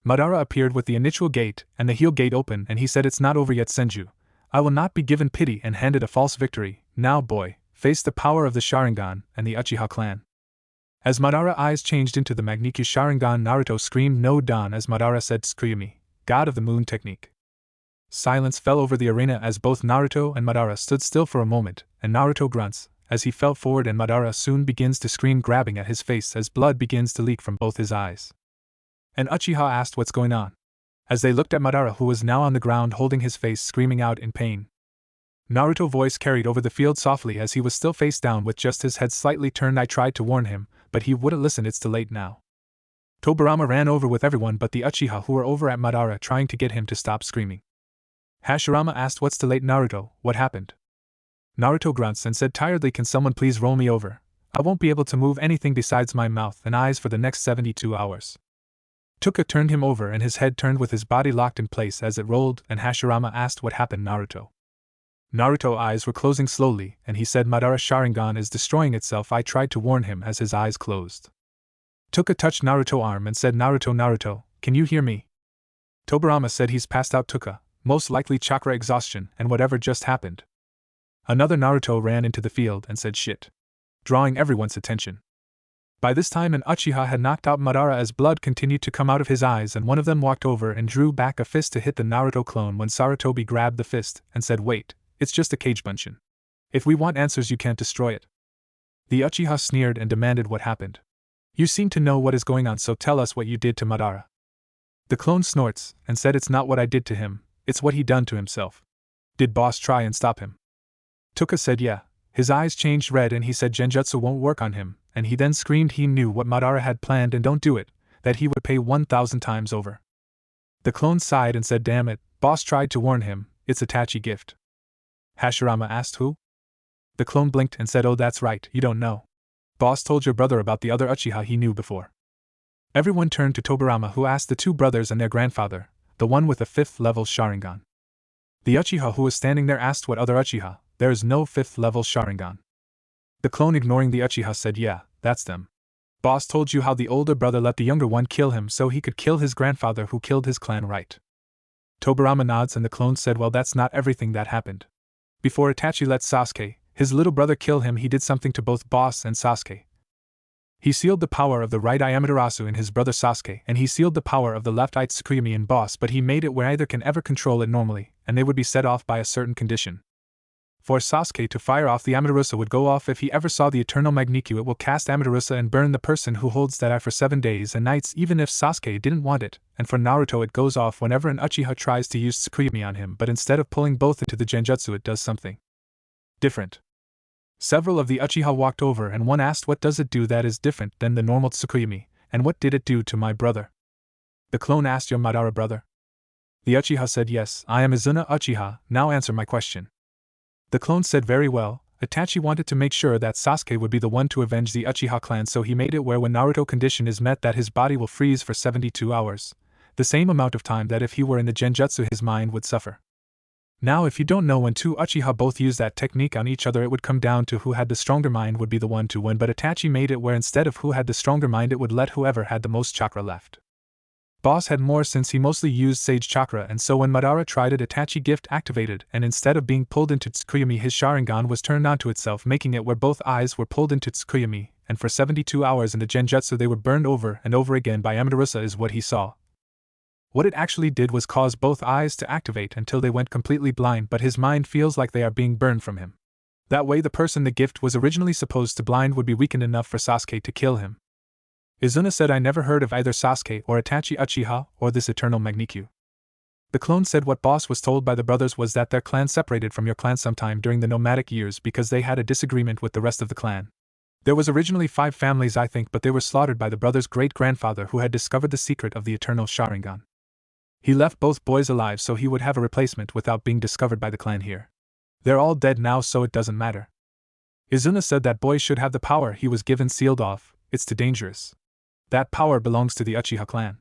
Madara appeared with the initial gate and the heel gate open, and he said, it's not over yet, Senju. I will not be given pity, and handed a false victory. Now, boy, face the power of the Sharingan and the Uchiha clan. As Madara's eyes changed into the Magnikyu Sharingan, Naruto screamed no Dan as Madara said Tsukuyumi, God of the Moon technique. Silence fell over the arena as both Naruto and Madara stood still for a moment, and Naruto grunts as he fell forward and Madara soon begins to scream, grabbing at his face as blood begins to leak from both his eyes. And Uchiha asked what's going on, as they looked at Madara, who was now on the ground holding his face, screaming out in pain. Naruto's voice carried over the field softly as he was still face down with just his head slightly turned. I tried to warn him, but he wouldn't listen. It's too late now. Tobirama ran over with everyone but the Uchiha who were over at Madara trying to get him to stop screaming. Hashirama asked what's too late Naruto, what happened? Naruto grunts and said tiredly, can someone please roll me over? I won't be able to move anything besides my mouth and eyes for the next 72 hours. Tuka turned him over and his head turned with his body locked in place as it rolled, and Hashirama asked what happened Naruto. Naruto's eyes were closing slowly and he said Madara Sharingan is destroying itself. I tried to warn him as his eyes closed. Tuka touched Naruto's arm and said Naruto, can you hear me? Tobirama said he's passed out Tuka, most likely chakra exhaustion and whatever just happened. Another Naruto ran into the field and said shit, drawing everyone's attention. By this time an Uchiha had knocked out Madara as blood continued to come out of his eyes, and one of them walked over and drew back a fist to hit the Naruto clone when Sarutobi grabbed the fist and said wait, it's just a cage bunshin. If we want answers you can't destroy it. The Uchiha sneered and demanded what happened. You seem to know what is going on, so tell us what you did to Madara. The clone snorts and said it's not what I did to him, it's what he done to himself. Did boss try and stop him? Tuka said yeah. His eyes changed red and he said genjutsu won't work on him, and he then screamed he knew what Madara had planned and don't do it, that he would pay 1,000 times over. The clone sighed and said damn it, boss tried to warn him, it's Itachi gift. Hashirama asked who? The clone blinked and said oh that's right, you don't know. Boss told your brother about the other Uchiha he knew before. Everyone turned to Tobirama who asked the two brothers and their grandfather, the one with a 5th level Sharingan. The Uchiha who was standing there asked what other Uchiha, there is no 5th level Sharingan. The clone ignoring the Uchiha said yeah, that's them. Boss told you how the older brother let the younger one kill him so he could kill his grandfather who killed his clan, right? Tobirama nods and the clone said well that's not everything that happened. Before Itachi let Sasuke, his little brother, kill him, he did something to both boss and Sasuke. He sealed the power of the right eye Amaterasu in his brother Sasuke, and he sealed the power of the left eye Tsukuyumi in boss, but he made it where either can ever control it normally, and they would be set off by a certain condition. For Sasuke to fire off the Amaterasu would go off if he ever saw the Eternal Magnikyu. It will cast Amaterasu and burn the person who holds that eye for 7 days and nights even if Sasuke didn't want it, and for Naruto it goes off whenever an Uchiha tries to use Tsukuyumi on him, but instead of pulling both into the genjutsu it does something different. Several of the Uchiha walked over and one asked what does it do that is different than the normal Tsukuyumi, and what did it do to my brother? The clone asked your Madara brother? The Uchiha said yes, I am Izuna Uchiha, now answer my question. The clone said very well, Itachi wanted to make sure that Sasuke would be the one to avenge the Uchiha clan, so he made it where when Naruto condition is met that his body will freeze for 72 hours, the same amount of time that if he were in the genjutsu his mind would suffer. Now if you don't know, when two Uchiha both use that technique on each other it would come down to who had the stronger mind would be the one to win, but Itachi made it where instead of who had the stronger mind it would let whoever had the most chakra left. Boss had more since he mostly used Sage Chakra, and so when Madara tried it Itachi gift activated and instead of being pulled into Tsukuyumi his Sharingan was turned onto itself, making it where both eyes were pulled into Tsukuyumi, and for 72 hours in the genjutsu they were burned over and over again by Amaterasu is what he saw. What it actually did was cause both eyes to activate until they went completely blind, but his mind feels like they are being burned from him. That way the person the gift was originally supposed to blind would be weakened enough for Sasuke to kill him. Izuna said I never heard of either Sasuke or Itachi Uchiha or this Eternal Magnikyu. The clone said what boss was told by the brothers was that their clan separated from your clan sometime during the nomadic years because they had a disagreement with the rest of the clan. There was originally 5 families I think, but they were slaughtered by the brothers' great-grandfather who had discovered the secret of the Eternal Sharingan. He left both boys alive so he would have a replacement without being discovered by the clan here. They're all dead now so it doesn't matter. Izuna said that boy should have the power he was given sealed off, it's too dangerous. That power belongs to the Uchiha clan.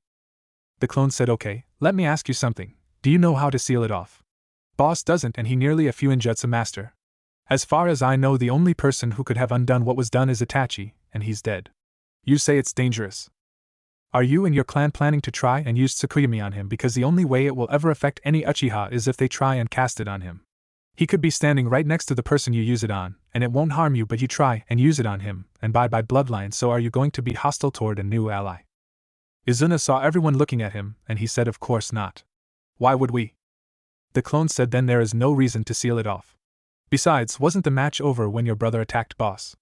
The clone said okay, let me ask you something, do you know how to seal it off? Boss doesn't and he nearly a Fuinjutsu master. As far as I know the only person who could have undone what was done is Itachi, and he's dead. You say it's dangerous. Are you and your clan planning to try and use Tsukuyumi on him, because the only way it will ever affect any Uchiha is if they try and cast it on him? He could be standing right next to the person you use it on, and it won't harm you, but you try and use it on him, and by bloodline, so are you going to be hostile toward a new ally? Izuna saw everyone looking at him, and he said of course not. Why would we? The clone said then there is no reason to seal it off. Besides, wasn't the match over when your brother attacked boss?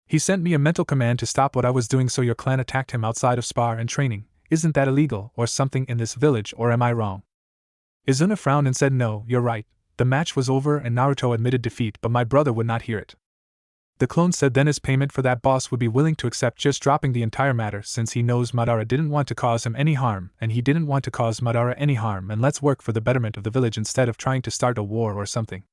He sent me a mental command to stop what I was doing, so your clan attacked him outside of spar and training. Isn't that illegal or something in this village, or am I wrong? Izuna frowned and said no, you're right. The match was over and Naruto admitted defeat, but my brother would not hear it. The clone said then as payment for that boss would be willing to accept just dropping the entire matter, since he knows Madara didn't want to cause him any harm and he didn't want to cause Madara any harm, and let's work for the betterment of the village instead of trying to start a war or something.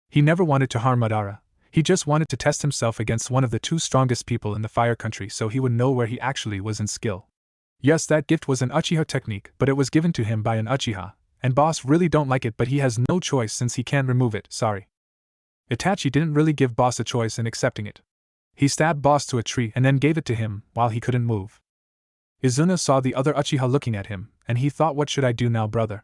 He never wanted to harm Madara, he just wanted to test himself against one of the two strongest people in the fire country so he would know where he actually was in skill. Yes, that gift was an Uchiha technique, but it was given to him by an Uchiha, and boss really don't like it, but he has no choice since he can't remove it, sorry. Itachi didn't really give boss a choice in accepting it. He stabbed boss to a tree and then gave it to him while he couldn't move. Izuna saw the other Uchiha looking at him, and he thought, what should I do now, brother?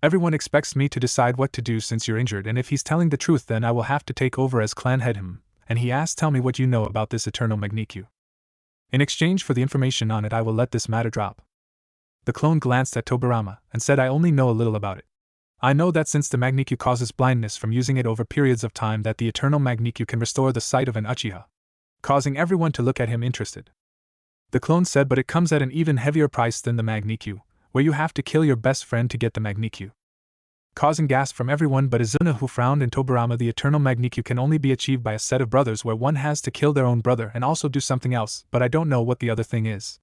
Everyone expects me to decide what to do since you're injured, and if he's telling the truth then I will have to take over as clan head him, and he asked, tell me what you know about this eternal Magnikyu. In exchange for the information on it I will let this matter drop. The clone glanced at Tobirama and said, I only know a little about it. I know that since the Magnikyu causes blindness from using it over periods of time, that the eternal Magnikyu can restore the sight of an Uchiha, causing everyone to look at him interested. The clone said, but it comes at an even heavier price than the Magnikyu, where you have to kill your best friend to get the Magnikyu. Causing gasp from everyone but Izuna, who frowned, and Tobirama. The eternal Magnikyu can only be achieved by a set of brothers where one has to kill their own brother and also do something else, but I don't know what the other thing is.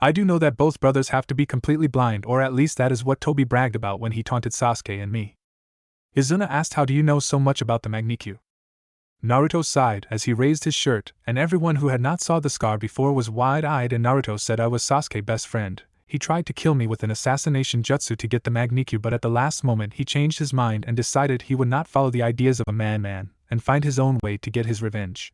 I do know that both brothers have to be completely blind, or at least that is what Tobi bragged about when he taunted Sasuke and me. Izuna asked, how do you know so much about the Magnikyu? Naruto sighed as he raised his shirt, and everyone who had not saw the scar before was wide-eyed, and Naruto said, I was Sasuke's best friend. He tried to kill me with an assassination jutsu to get the Magnikyu, but at the last moment he changed his mind and decided he would not follow the ideas of a man and find his own way to get his revenge.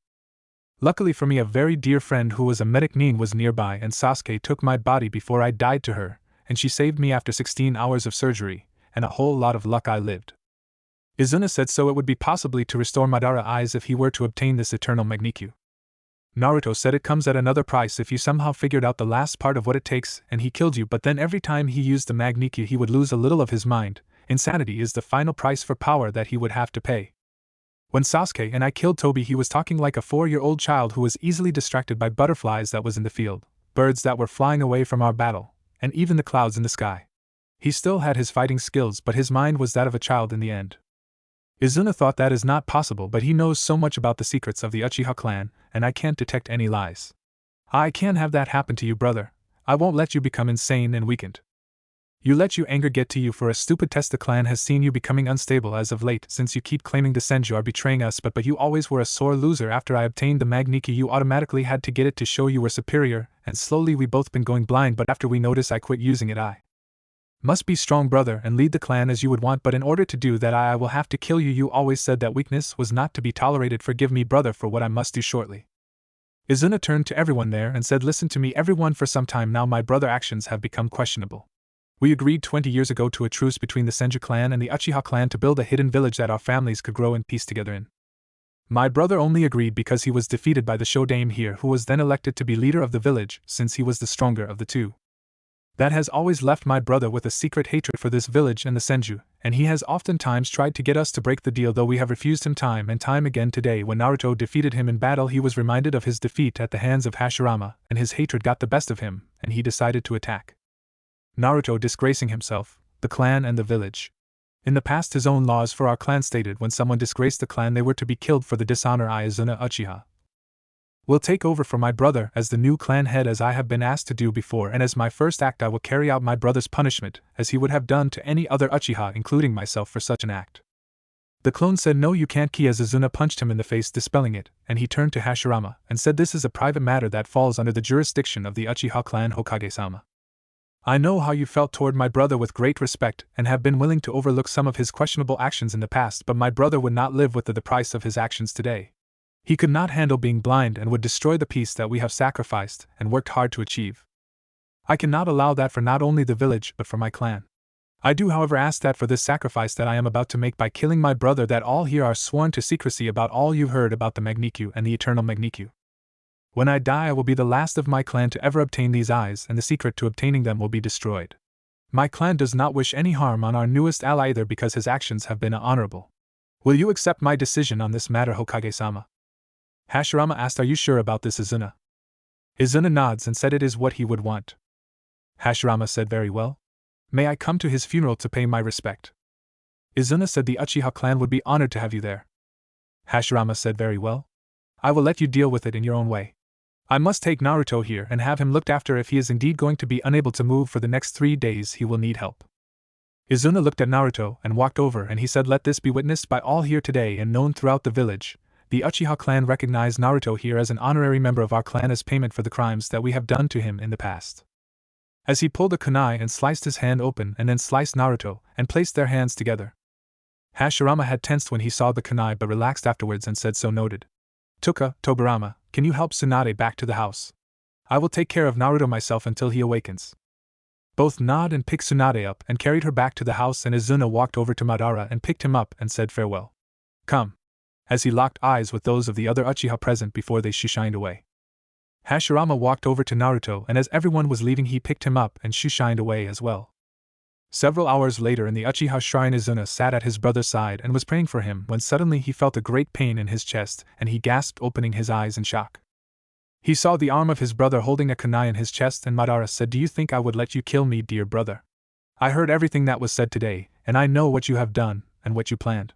Luckily for me, a very dear friend who was a medic Nin was nearby, and Sasuke took my body before I died to her, and she saved me after 16 hours of surgery, and a whole lot of luck I lived. Izuna said, so it would be possibly to restore Madara's eyes if he were to obtain this eternal Magnikyu. Naruto said, it comes at another price if you somehow figured out the last part of what it takes and he killed you, but then every time he used the Magnikyu he would lose a little of his mind. Insanity is the final price for power that he would have to pay. When Sasuke and I killed Tobi, he was talking like a 4-year-old child who was easily distracted by butterflies that was in the field, birds that were flying away from our battle, and even the clouds in the sky. He still had his fighting skills, but his mind was that of a child in the end. Izuna thought that is not possible, but he knows so much about the secrets of the Uchiha clan, and I can't detect any lies. I can't have that happen to you, brother. I won't let you become insane and weakened. You let your anger get to you for a stupid test. The clan has seen you becoming unstable as of late, since you keep claiming to Senju are betraying us, but you always were a sore loser. After I obtained the Magnikyu you automatically had to get it to show you were superior, and slowly we both been going blind, but after we notice I quit using it. I must be strong, brother, and lead the clan as you would want, but in order to do that I will have to kill you. You always said that weakness was not to be tolerated. Forgive me, brother, for what I must do shortly. Izuna turned to everyone there and said, listen to me everyone, for some time now my brother's actions have become questionable. We agreed 20 years ago to a truce between the Senju clan and the Uchiha clan to build a hidden village that our families could grow in peace together in. My brother only agreed because he was defeated by the Shodaime here, who was then elected to be leader of the village, since he was the stronger of the two. That has always left my brother with a secret hatred for this village and the Senju, and he has oftentimes tried to get us to break the deal, though we have refused him time and time again. Today, when Naruto defeated him in battle, he was reminded of his defeat at the hands of Hashirama, and his hatred got the best of him, and he decided to attack Naruto, disgracing himself, the clan and the village. In the past, his own laws for our clan stated when someone disgraced the clan they were to be killed for the dishonor. I, Izuna Uchiha, will take over for my brother as the new clan head, as I have been asked to do before, and as my first act I will carry out my brother's punishment, as he would have done to any other Uchiha, including myself, for such an act. The clone said, no you can't, Ki, as Izuna punched him in the face, dispelling it, and he turned to Hashirama and said, this is a private matter that falls under the jurisdiction of the Uchiha clan, Hokage-sama. I know how you felt toward my brother with great respect and have been willing to overlook some of his questionable actions in the past, but my brother would not live with the price of his actions today. He could not handle being blind and would destroy the peace that we have sacrificed and worked hard to achieve. I cannot allow that for not only the village but for my clan. I do however ask that for this sacrifice that I am about to make by killing my brother that all here are sworn to secrecy about all you've heard about the Magniku and the eternal Magniku. When I die I will be the last of my clan to ever obtain these eyes, and the secret to obtaining them will be destroyed. My clan does not wish any harm on our newest ally either because his actions have been honorable. Will you accept my decision on this matter, Hokage-sama? Hashirama asked, are you sure about this, Izuna? Izuna nods and said it is what he would want. Hashirama said, very well. May I come to his funeral to pay my respect? Izuna said, the Uchiha clan would be honored to have you there. Hashirama said, very well. I will let you deal with it in your own way. I must take Naruto here and have him looked after. If he is indeed going to be unable to move for the next 3 days, he will need help. Izuna looked at Naruto and walked over, and he said, let this be witnessed by all here today and known throughout the village. The Uchiha clan recognize Naruto here as an honorary member of our clan as payment for the crimes that we have done to him in the past. As he pulled a kunai and sliced his hand open and then sliced Naruto and placed their hands together. Hashirama had tensed when he saw the kunai but relaxed afterwards and said, so noted. Tobirama, can you help Tsunade back to the house? I will take care of Naruto myself until he awakens. Both nod and picked Tsunade up and carried her back to the house, and Izuna walked over to Madara and picked him up and said farewell. Come. As he locked eyes with those of the other Uchiha present before they shushined away. Hashirama walked over to Naruto, and as everyone was leaving he picked him up and shushined away as well. Several hours later in the Uchiha shrine, Izuna sat at his brother's side and was praying for him when suddenly he felt a great pain in his chest, and he gasped, opening his eyes in shock. He saw the arm of his brother holding a kunai in his chest, and Madara said, do you think I would let you kill me, dear brother? I heard everything that was said today, and I know what you have done and what you planned.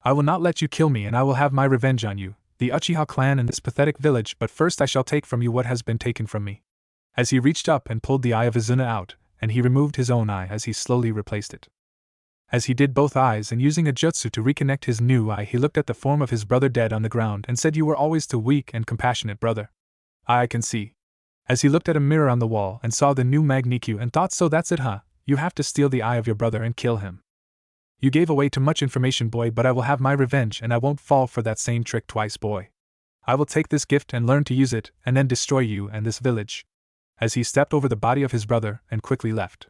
I will not let you kill me, and I will have my revenge on you, the Uchiha clan, and this pathetic village, but first I shall take from you what has been taken from me. As he reached up and pulled the eye of Izuna out, and he removed his own eye as he slowly replaced it. As he did both eyes and using a jutsu to reconnect his new eye, he looked at the form of his brother dead on the ground and said, you were always too weak and compassionate, brother. I can see. As he looked at a mirror on the wall and saw the new Magniku and thought, so that's it, huh? You have to steal the eye of your brother and kill him. You gave away too much information, boy, but I will have my revenge and I won't fall for that same trick twice, boy. I will take this gift and learn to use it and then destroy you and this village. As he stepped over the body of his brother and quickly left.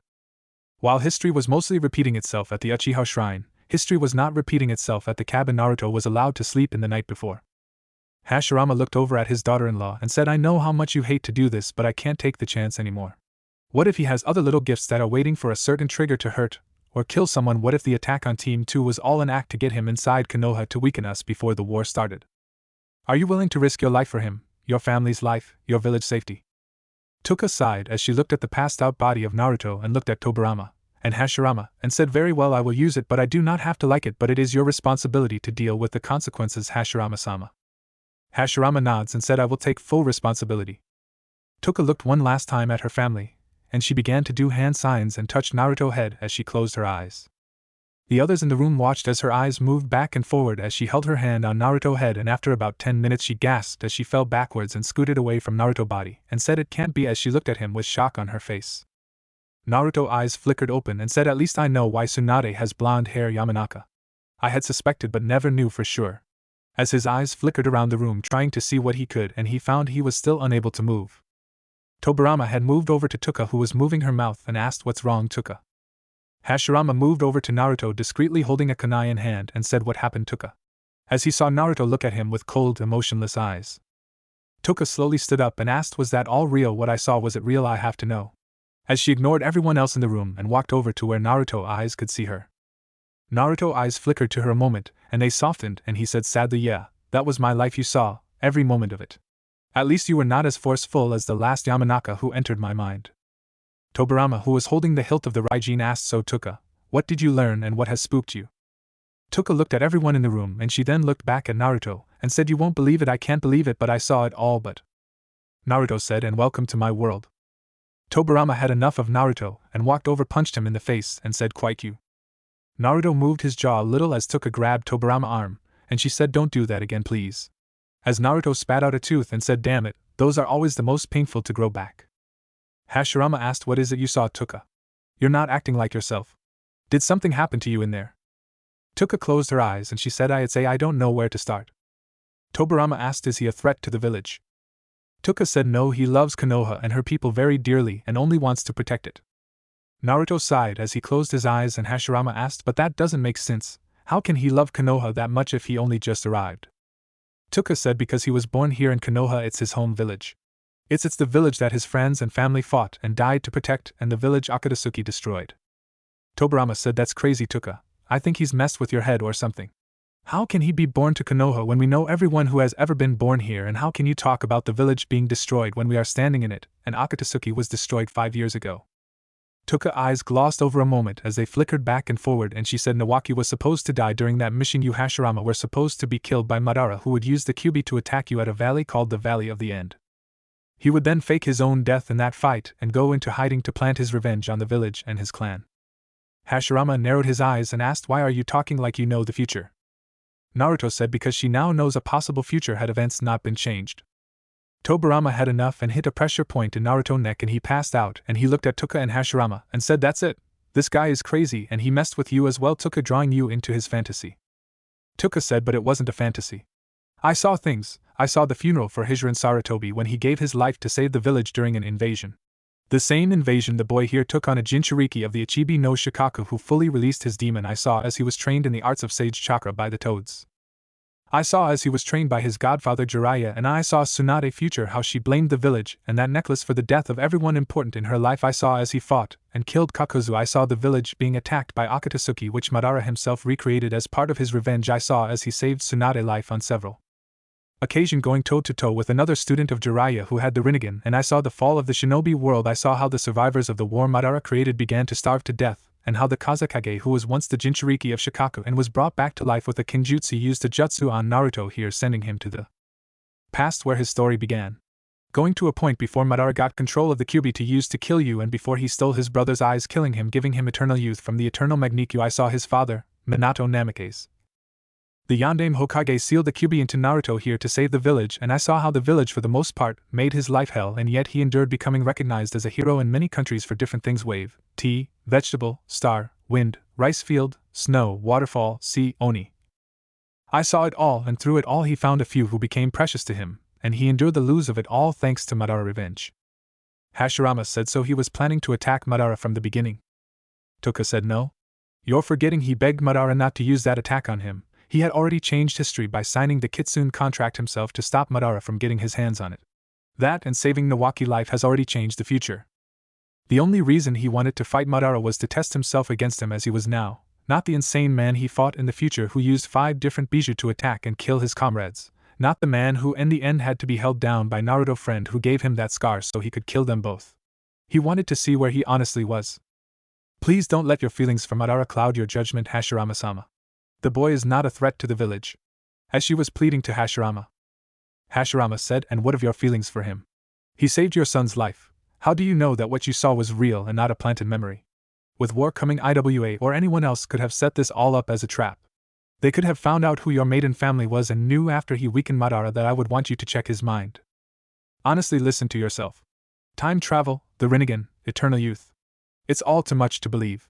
While history was mostly repeating itself at the Uchiha shrine, history was not repeating itself at the cabin Naruto was allowed to sleep in the night before. Hashirama looked over at his daughter-in-law and said, I know how much you hate to do this, but I can't take the chance anymore. What if he has other little gifts that are waiting for a certain trigger to hurt or kill someone? What if the attack on Team 2 was all an act to get him inside Konoha to weaken us before the war started? Are you willing to risk your life for him, your family's life, your village safety? Tuka sighed as she looked at the passed-out body of Naruto and looked at Tobirama and Hashirama and said, very well, I will use it, but I do not have to like it, but it is your responsibility to deal with the consequences, Hashirama-sama. Hashirama nods and said, I will take full responsibility. Tuka looked one last time at her family, and she began to do hand signs and touch Naruto's head as she closed her eyes. The others in the room watched as her eyes moved back and forward as she held her hand on Naruto's head, and after about 10 minutes she gasped as she fell backwards and scooted away from Naruto's body and said, it can't be, as she looked at him with shock on her face. Naruto's eyes flickered open and said, at least I know why Tsunade has blonde hair, Yamanaka. I had suspected but never knew for sure. As his eyes flickered around the room trying to see what he could, and he found he was still unable to move. Tobirama had moved over to Tuka, who was moving her mouth, and asked, what's wrong, Tuka? Hashirama moved over to Naruto discreetly holding a kunai in hand and said, what happened, Tuka? As he saw Naruto look at him with cold, emotionless eyes. Tuka slowly stood up and asked, was that all real? What I saw, was it real? I have to know. As she ignored everyone else in the room and walked over to where Naruto's eyes could see her. Naruto's eyes flickered to her a moment, and they softened, and he said sadly, yeah, that was my life, you saw, every moment of it. At least you were not as forceful as the last Yamanaka who entered my mind. Tobirama, who was holding the hilt of the Raijin, asked, so Tuka, what did you learn and what has spooked you? Tuka looked at everyone in the room and she then looked back at Naruto and said, you won't believe it, I can't believe it, but I saw it all. But Naruto said, and welcome to my world. Tobirama had enough of Naruto and walked over, punched him in the face and said, quite you. Naruto moved his jaw a little as Tuka grabbed Tobirama's arm, and she said, don't do that again, please. As Naruto spat out a tooth and said, damn it, those are always the most painful to grow back. Hashirama asked, what is it you saw, Tuka? You're not acting like yourself. Did something happen to you in there? Tuka closed her eyes and she said, I'd say I don't know where to start. Tobirama asked, is he a threat to the village? Tuka said no, he loves Konoha and her people very dearly and only wants to protect it. Naruto sighed as he closed his eyes and Hashirama asked, but that doesn't make sense. How can he love Konoha that much if he only just arrived? Tuka said because he was born here in Konoha, it's his home village. It's the village that his friends and family fought and died to protect, and the village Akatsuki destroyed. Tobirama said, that's crazy, Tuka. I think he's messed with your head or something. How can he be born to Konoha when we know everyone who has ever been born here, and how can you talk about the village being destroyed when we are standing in it, and Akatsuki was destroyed 5 years ago? Tuka's eyes glossed over a moment as they flickered back and forward, and she said Nawaki was supposed to die during that mission. You Hashirama were supposed to be killed by Madara, who would use the Kyuubi to attack you at a valley called the Valley of the End. He would then fake his own death in that fight and go into hiding to plant his revenge on the village and his clan. Hashirama narrowed his eyes and asked, why are you talking like you know the future? Naruto said because she now knows a possible future had events not been changed. Tobirama had enough and hit a pressure point in Naruto's neck, and he passed out, and he looked at Tuka and Hashirama and said, that's it. This guy is crazy and he messed with you as well, Tuka, drawing you into his fantasy. Tuka said, but it wasn't a fantasy. I saw things. I saw the funeral for Hijira Sarutobi when he gave his life to save the village during an invasion. The same invasion the boy here took on a Jinchuriki of the Ichibi no Shikaku, who fully released his demon. I saw as he was trained in the arts of Sage Chakra by the Toads. I saw as he was trained by his godfather Jiraiya, and I saw Tsunade future, how she blamed the village and that necklace for the death of everyone important in her life. I saw as he fought and killed Kakuzu. I saw the village being attacked by Akatsuki, which Madara himself recreated as part of his revenge. I saw as he saved Tsunade's life on several occasion going toe-to-toe with another student of Jiraiya who had the Rinnegan, and I saw the fall of the shinobi world. I saw how the survivors of the war Madara created began to starve to death, and how the Kazekage, who was once the Jinchuriki of Shikaku and was brought back to life with a Kinjutsu, used a jutsu on Naruto here, sending him to the past where his story began. Going to a point before Madara got control of the Kyuubi to use to kill you, and before he stole his brother's eyes, killing him, giving him eternal youth from the eternal Magnikyu. I saw his father, Minato Namikaze, the Yondaime Hokage, sealed the Kyuubi into Naruto here to save the village, and I saw how the village for the most part made his life hell, and yet he endured, becoming recognized as a hero in many countries for different things: wave, tea, vegetable, star, wind, rice field, snow, waterfall, sea, oni. I saw it all, and through it all he found a few who became precious to him, and he endured the lose of it all thanks to Madara revenge. Hashirama said, so he was planning to attack Madara from the beginning? Tuka said, no. You're forgetting he begged Madara not to use that attack on him. He had already changed history by signing the Kitsune contract himself to stop Madara from getting his hands on it. That and saving Nawaki's life has already changed the future. The only reason he wanted to fight Madara was to test himself against him as he was now, not the insane man he fought in the future who used 5 different bijou to attack and kill his comrades, not the man who in the end had to be held down by Naruto's friend who gave him that scar so he could kill them both. He wanted to see where he honestly was. Please don't let your feelings for Madara cloud your judgment, Hashirama-sama. The boy is not a threat to the village. As she was pleading to Hashirama. Hashirama said, and what of your feelings for him? He saved your son's life. How do you know that what you saw was real and not a planted memory? With war coming, IWA or anyone else could have set this all up as a trap. They could have found out who your maiden family was and knew after he weakened Madara that I would want you to check his mind. Honestly, listen to yourself. Time travel, the Rinnegan, eternal youth. It's all too much to believe.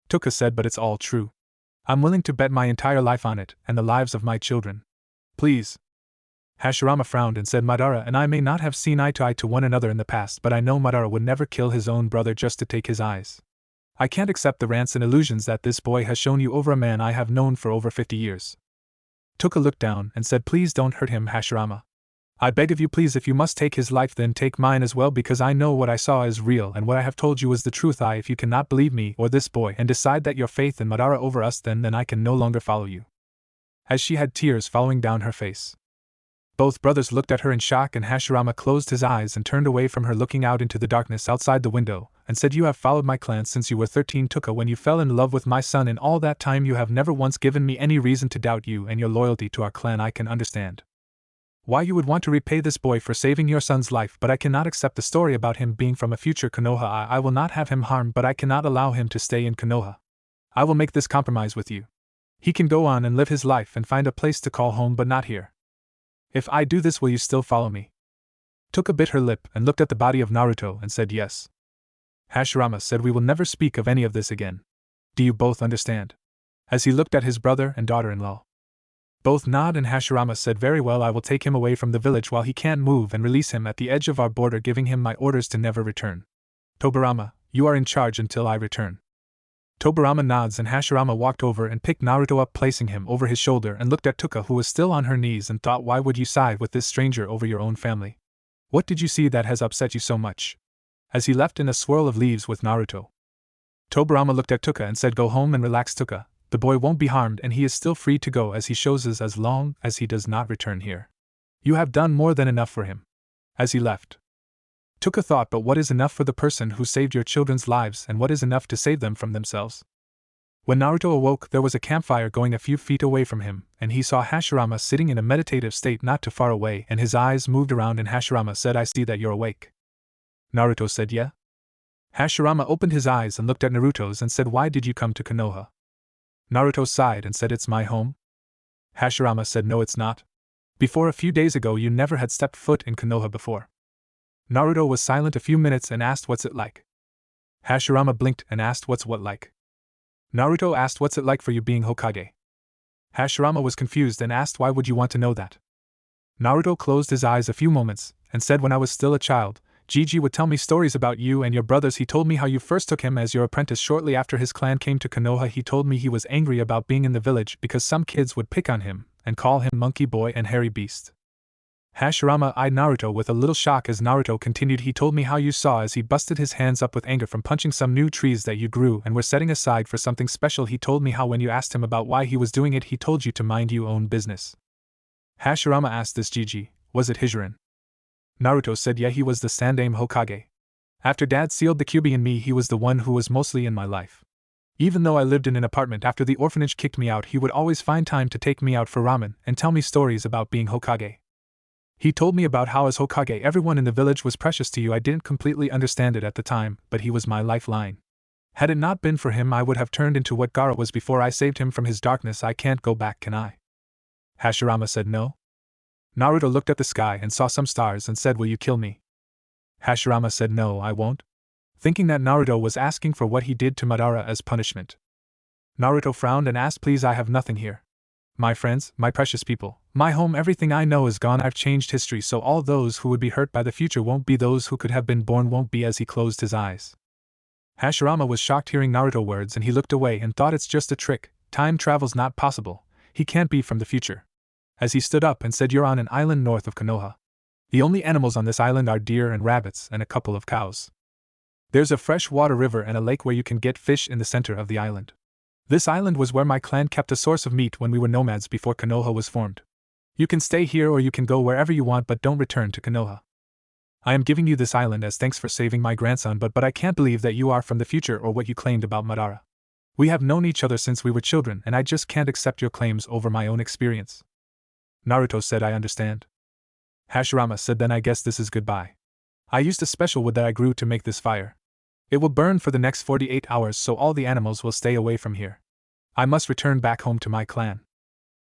Tuka said, but it's all true. I'm willing to bet my entire life on it, and the lives of my children. Please. Hashirama frowned and said, Madara and I may not have seen eye to one another in the past, but I know Madara would never kill his own brother just to take his eyes. I can't accept the rants and illusions that this boy has shown you over a man I have known for over 50 years. Tuka looked down and said, please don't hurt him, Hashirama. I beg of you, please, if you must take his life, then take mine as well, because I know what I saw is real and what I have told you is the truth. If you cannot believe me or this boy and decide that your faith in Madara over us, then I can no longer follow you. As she had tears falling down her face. Both brothers looked at her in shock, and Hashirama closed his eyes and turned away from her, looking out into the darkness outside the window, and said, you have followed my clan since you were 13, Tuka, when you fell in love with my son. In all that time you have never once given me any reason to doubt you and your loyalty to our clan. I can understand why you would want to repay this boy for saving your son's life, but I cannot accept the story about him being from a future Konoha. I will not have him harmed, but I cannot allow him to stay in Konoha. I will make this compromise with you. He can go on and live his life and find a place to call home, but not here. If I do this, will you still follow me? Tuka bit her lip and looked at the body of Naruto and said yes. Hashirama said, we will never speak of any of this again. Do you both understand? As he looked at his brother and daughter-in-law. Both nodded, and Hashirama said, very well, I will take him away from the village while he can't move and release him at the edge of our border, giving him my orders to never return. Tobirama, You are in charge until I return. Tobirama nods and Hashirama walked over and picked Naruto up, placing him over his shoulder, and looked at Tuka, who was still on her knees, and thought, why would you side with this stranger over your own family? What did you see that has upset you so much? As he left in a swirl of leaves with Naruto, Tobirama looked at Tuka and said, go home and relax, Tuka. The boy won't be harmed and he is still free to go as he chooses, as long as he does not return here. You have done more than enough for him. As he left, Tuka thought, but what is enough for the person who saved your children's lives, and what is enough to save them from themselves? When Naruto awoke, there was a campfire going a few feet away from him, and he saw Hashirama sitting in a meditative state not too far away, and his eyes moved around, and Hashirama said, I see that you're awake. Naruto said, yeah. Hashirama opened his eyes and looked at Naruto's and said, why did you come to Konoha? Naruto sighed and said, it's my home. Hashirama said, no, it's not. Before a few days ago you never had stepped foot in Konoha before. Naruto was silent a few minutes and asked, what's it like? Hashirama blinked and asked, what's what like? Naruto asked, what's it like for you being Hokage? Hashirama was confused and asked, why would you want to know that? Naruto closed his eyes a few moments and said, when I was still a child, Gigi would tell me stories about you and your brothers. He told me how you first took him as your apprentice shortly after his clan came to Konoha. He told me he was angry about being in the village because some kids would pick on him and call him Monkey Boy and Hairy Beast. Hashirama eyed Naruto with a little shock as Naruto continued, he told me how you saw as he busted his hands up with anger from punching some new trees that you grew and were setting aside for something special. He told me how when you asked him about why he was doing it, he told you to mind your own business. Hashirama asked, this Gigi, was it Hijirin? Naruto said, yeah, he was the Sandaime Hokage. After Dad sealed the Kyuubi in me, he was the one who was mostly in my life. Even though I lived in an apartment after the orphanage kicked me out, he would always find time to take me out for ramen and tell me stories about being Hokage. He told me about how as Hokage everyone in the village was precious to you. I didn't completely understand it at the time, but he was my lifeline. Had it not been for him, I would have turned into what Gaara was before I saved him from his darkness. I can't go back, can I? Hashirama said, no. Naruto looked at the sky and saw some stars and said, will you kill me? Hashirama said, no, I won't. Thinking that Naruto was asking for what he did to Madara as punishment. Naruto frowned and asked, please, I have nothing here. My friends, my precious people, my home, everything I know is gone. I've changed history, so all those who would be hurt by the future won't be those who could have been born, won't be. As he closed his eyes, Hashirama was shocked hearing Naruto words and he looked away and thought, it's just a trick, time travel's not possible, he can't be from the future. As he stood up and said, you're on an island north of Konoha. The only animals on this island are deer and rabbits and a couple of cows. There's a freshwater river and a lake where you can get fish in the center of the island. This island was where my clan kept a source of meat when we were nomads before Konoha was formed. You can stay here or you can go wherever you want, but don't return to Konoha. I am giving you this island as thanks for saving my grandson, but I can't believe that you are from the future or what you claimed about Madara. We have known each other since we were children and I just can't accept your claims over my own experience. Naruto said, I understand. Hashirama said, then I guess this is goodbye. I used a special wood that I grew to make this fire. It will burn for the next 48 hours, so all the animals will stay away from here. I must return back home to my clan.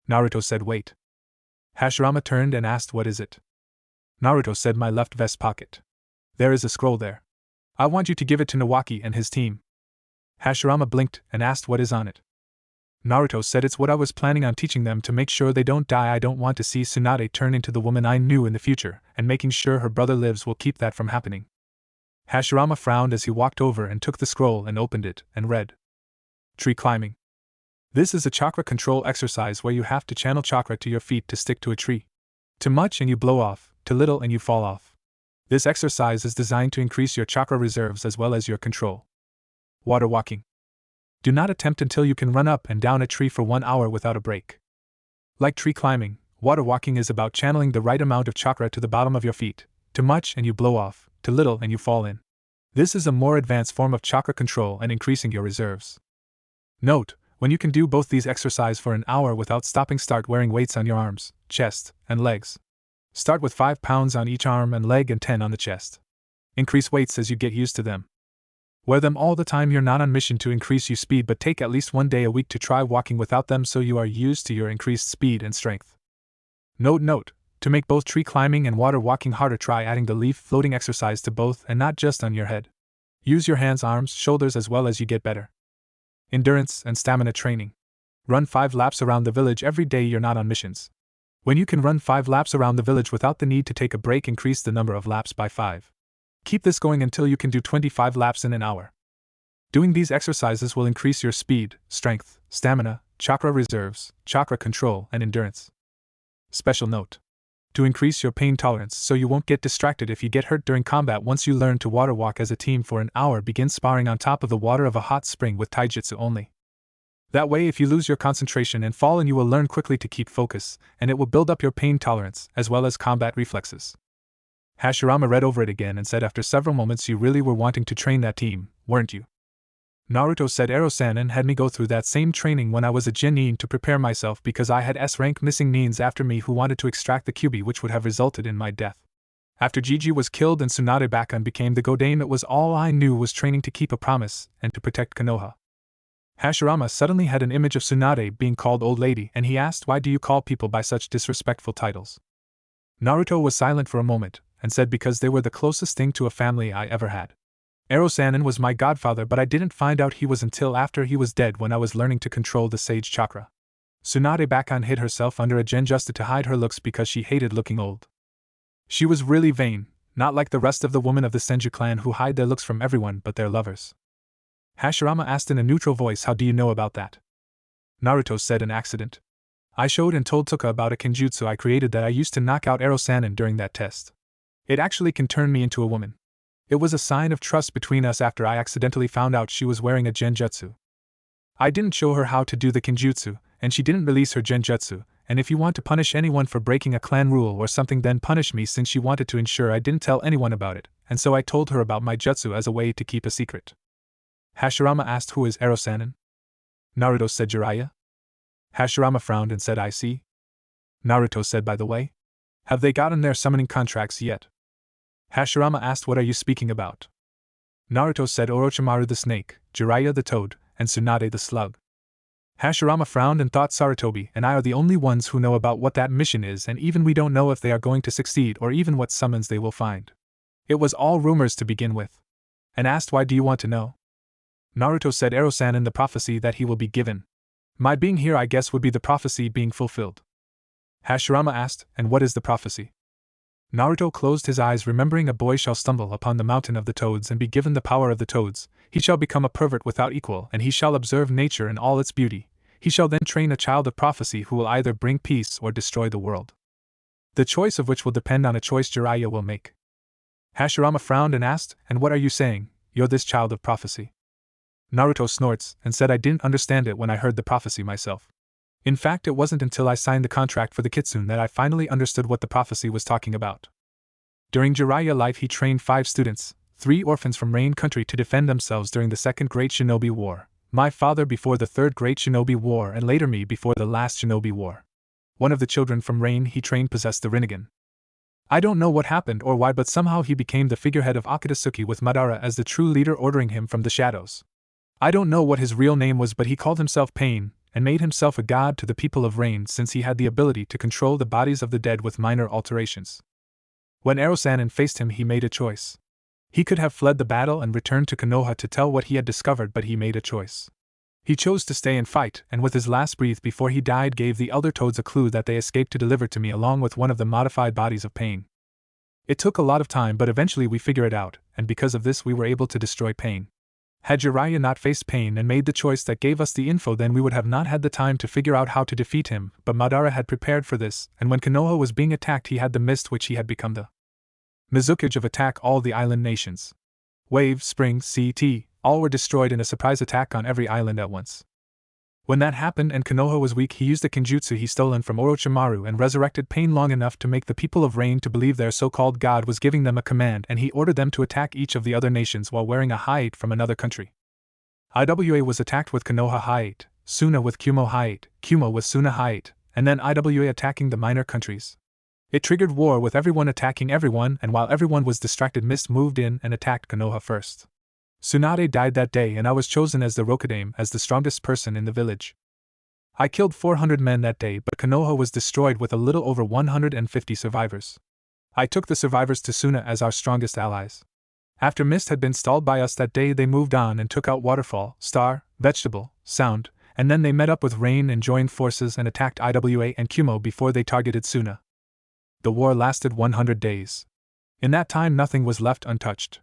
Naruto said, wait. Hashirama turned and asked, what is it? Naruto said, my left vest pocket. There is a scroll there. I want you to give it to Nawaki and his team. Hashirama blinked and asked, what is on it? Naruto said, it's what I was planning on teaching them to make sure they don't die. I don't want to see Tsunade turn into the woman I knew in the future, and making sure her brother lives will keep that from happening. Hashirama frowned as he walked over and took the scroll and opened it and read. Tree climbing. This is a chakra control exercise where you have to channel chakra to your feet to stick to a tree. Too much and you blow off, too little and you fall off. This exercise is designed to increase your chakra reserves as well as your control. Water walking. Do not attempt until you can run up and down a tree for 1 hour without a break. Like tree climbing, water walking is about channeling the right amount of chakra to the bottom of your feet. Too much and you blow off, too little and you fall in. This is a more advanced form of chakra control and increasing your reserves. Note, when you can do both these exercises for an hour without stopping, start wearing weights on your arms, chest, and legs. Start with 5 pounds on each arm and leg and 10 on the chest. Increase weights as you get used to them. Wear them all the time. You're not on mission to increase your speed, but take at least 1 day a week to try walking without them so you are used to your increased speed and strength. Note, to make both tree climbing and water walking harder, try adding the leaf floating exercise to both and not just on your head. Use your hands, arms, shoulders as well as you get better. Endurance and stamina training. Run 5 laps around the village every day. You're not on missions. When you can run 5 laps around the village without the need to take a break, increase the number of laps by 5. Keep this going until you can do 25 laps in an hour. Doing these exercises will increase your speed, strength, stamina, chakra reserves, chakra control, and endurance. Special note: to increase your pain tolerance so you won't get distracted if you get hurt during combat. Once you learn to water walk as a team for an hour, begin sparring on top of the water of a hot spring with taijutsu only. That way, if you lose your concentration and fall, you will learn quickly to keep focus, and it will build up your pain tolerance as well as combat reflexes. Hashirama read over it again and said, after several moments, you really were wanting to train that team, weren't you? Naruto said, Ero-sanin had me go through that same training when I was a genin to prepare myself because I had S-rank missing nins after me who wanted to extract the Kyuubi, which would have resulted in my death. After Jiji was killed and Tsunade Bakan became the Godame, it was all I knew was training to keep a promise and to protect Konoha. Hashirama suddenly had an image of Tsunade being called old lady, and he asked, why do you call people by such disrespectful titles? Naruto was silent for a moment, and said, because they were the closest thing to a family I ever had. Ero-sanin was my godfather, but I didn't find out he was until after he was dead, when I was learning to control the sage chakra. Tsunade Bakan hid herself under a genjutsu to hide her looks because she hated looking old. She was really vain, not like the rest of the women of the Senju clan who hide their looks from everyone but their lovers. Hashirama asked in a neutral voice, how do you know about that? Naruto said, an accident. I showed and told Tuka about a kenjutsu I created that I used to knock out Ero-sanin during that test. It actually can turn me into a woman. It was a sign of trust between us after I accidentally found out she was wearing a genjutsu. I didn't show her how to do the kenjutsu, and she didn't release her genjutsu, and if you want to punish anyone for breaking a clan rule or something, then punish me, since she wanted to ensure I didn't tell anyone about it, and so I told her about my jutsu as a way to keep a secret. Hashirama asked, who is Ero-sanin? Naruto said, Jiraiya. Hashirama frowned and said, I see. Naruto said, by the way, have they gotten their summoning contracts yet? Hashirama asked, what are you speaking about? Naruto said, Orochimaru the snake, Jiraiya the toad, and Tsunade the slug. Hashirama frowned and thought, Sarutobi and I are the only ones who know about what that mission is, and even we don't know if they are going to succeed or even what summons they will find. It was all rumors to begin with. And asked, why do you want to know? Naruto said, Ero-sanin, the prophecy that he will be given. My being here, I guess, would be the prophecy being fulfilled. Hashirama asked, and what is the prophecy? Naruto closed his eyes, remembering, a boy shall stumble upon the mountain of the toads and be given the power of the toads. He shall become a pervert without equal, and he shall observe nature in all its beauty. He shall then train a child of prophecy who will either bring peace or destroy the world. The choice of which will depend on a choice Jiraiya will make. Hashirama frowned and asked, and what are you saying, you're this child of prophecy? Naruto snorts and said, I didn't understand it when I heard the prophecy myself. In fact, it wasn't until I signed the contract for the Kitsune that I finally understood what the prophecy was talking about. During Jiraiya life, he trained 5 students, 3 orphans from Rain Country, to defend themselves during the Second Great Shinobi War, my father before the Third Great Shinobi War, and later me before the last Shinobi War. One of the children from Rain he trained possessed the Rinnegan. I don't know what happened or why, but somehow he became the figurehead of Akatsuki with Madara as the true leader ordering him from the shadows. I don't know what his real name was, but he called himself Pain, and made himself a god to the people of Rain, since he had the ability to control the bodies of the dead with minor alterations. When Ero-sanin faced him, he made a choice. He could have fled the battle and returned to Konoha to tell what he had discovered, but he made a choice. He chose to stay and fight, and with his last breath before he died gave the elder toads a clue that they escaped to deliver to me along with one of the modified bodies of Pain. It took a lot of time, but eventually we figured it out, and because of this we were able to destroy Pain. Had Jiraiya not faced Pain and made the choice that gave us the info, then we would have not had the time to figure out how to defeat him, but Madara had prepared for this, and when Konoha was being attacked he had the mist, which he had become the Mizukage of attack all the island nations. Wave, Spring, Sea, Tea, all were destroyed in a surprise attack on every island at once. When that happened and Konoha was weak, he used the kenjutsu he stolen from Orochimaru and resurrected Pain long enough to make the people of Rain to believe their so-called god was giving them a command, and he ordered them to attack each of the other nations while wearing a hide from another country. Iwa was attacked with Konoha hide, Suna with Kumo hide, Kumo with Suna hide, and then Iwa attacking the minor countries. It triggered war with everyone attacking everyone, and while everyone was distracted, Mist moved in and attacked Konoha first. Tsunade died that day, and I was chosen as the Rokudame, as the strongest person in the village. I killed 400 men that day, but Konoha was destroyed with a little over 150 survivors. I took the survivors to Suna as our strongest allies. After Mist had been stalled by us that day, they moved on and took out Waterfall, Star, Vegetable, Sound, and then they met up with Rain and joined forces and attacked Iwa and Kumo before they targeted Suna. The war lasted 100 days. In that time nothing was left untouched.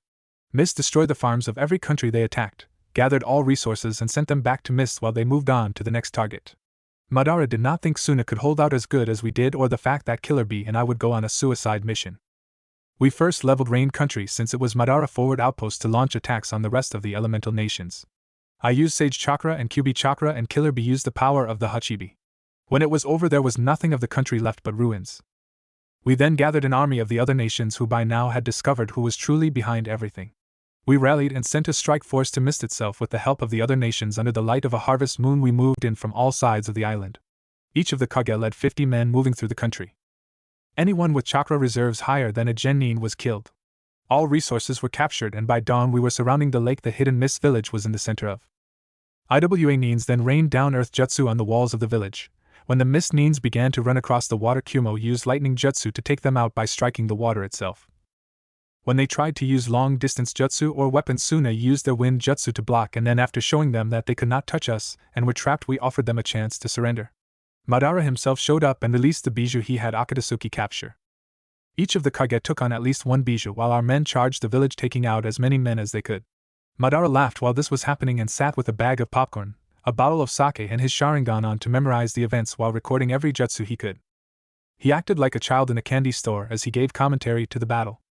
Mist destroyed the farms of every country they attacked, gathered all resources and sent them back to Mist while they moved on to the next target. Madara did not think Suna could hold out as good as we did or the fact that Killer Bee and I would go on a suicide mission. We first leveled Rain Country since it was Madara forward outpost to launch attacks on the rest of the elemental nations. I used Sage Chakra and Kyuubi Chakra and Killer Bee used the power of the Hachibi. When it was over there was nothing of the country left but ruins. We then gathered an army of the other nations who by now had discovered who was truly behind everything. We rallied and sent a strike force to Mist itself with the help of the other nations under the light of a harvest moon. We moved in from all sides of the island. Each of the Kage led 50 men moving through the country. Anyone with chakra reserves higher than a genin was killed. All resources were captured and by dawn we were surrounding the lake the hidden Mist village was in the center of. IWA Nins then rained down earth jutsu on the walls of the village. When the Mist Nins began to run across the water, Kumo used lightning jutsu to take them out by striking the water itself. When they tried to use long-distance jutsu or weapons, Suna used their wind jutsu to block, and then after showing them that they could not touch us and were trapped, we offered them a chance to surrender. Madara himself showed up and released the bijou he had Akatsuki capture. Each of the Kage took on at least one bijou while our men charged the village, taking out as many men as they could. Madara laughed while this was happening and sat with a bag of popcorn, a bottle of sake and his Sharingan on to memorize the events while recording every jutsu he could. He acted like a child in a candy store as he gave commentary to the battle.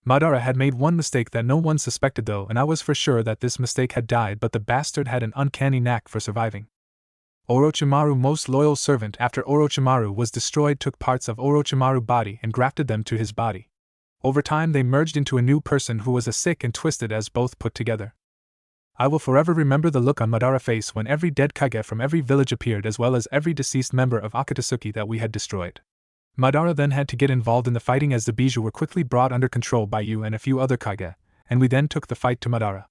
Madara had made one mistake that no one suspected though, and I was for sure that this mistake had died, but the bastard had an uncanny knack for surviving. Orochimaru, most loyal servant after Orochimaru was destroyed, took parts of Orochimaru body and grafted them to his body. Over time they merged into a new person who was as sick and twisted as both put together. I will forever remember the look on Madara's face when every dead Kage from every village appeared, as well as every deceased member of Akatsuki that we had destroyed. Madara then had to get involved in the fighting as the bijou were quickly brought under control by you and a few other Kage, and we then took the fight to Madara.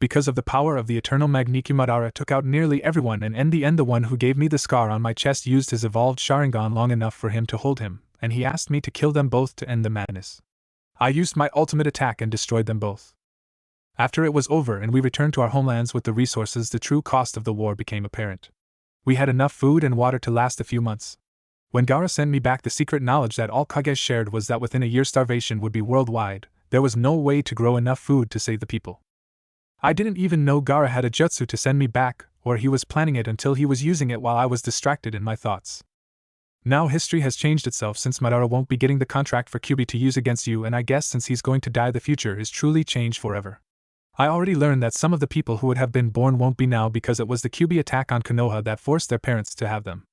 Because of the power of the eternal Magnikyu, Madara took out nearly everyone, and in the end the one who gave me the scar on my chest used his evolved Sharingan long enough for him to hold him, and he asked me to kill them both to end the madness. I used my ultimate attack and destroyed them both. After it was over and we returned to our homelands with the resources, the true cost of the war became apparent. We had enough food and water to last a few months. When Gaara sent me back the secret knowledge that all Kage shared was that within a year starvation would be worldwide, there was no way to grow enough food to save the people. I didn't even know Gaara had a jutsu to send me back, or he was planning it until he was using it while I was distracted in my thoughts. Now history has changed itself since Madara won't be getting the contract for Kyuubi to use against you, and I guess since he's going to die the future is truly changed forever. I already learned that some of the people who would have been born won't be now because it was the Kyuubi attack on Konoha that forced their parents to have them.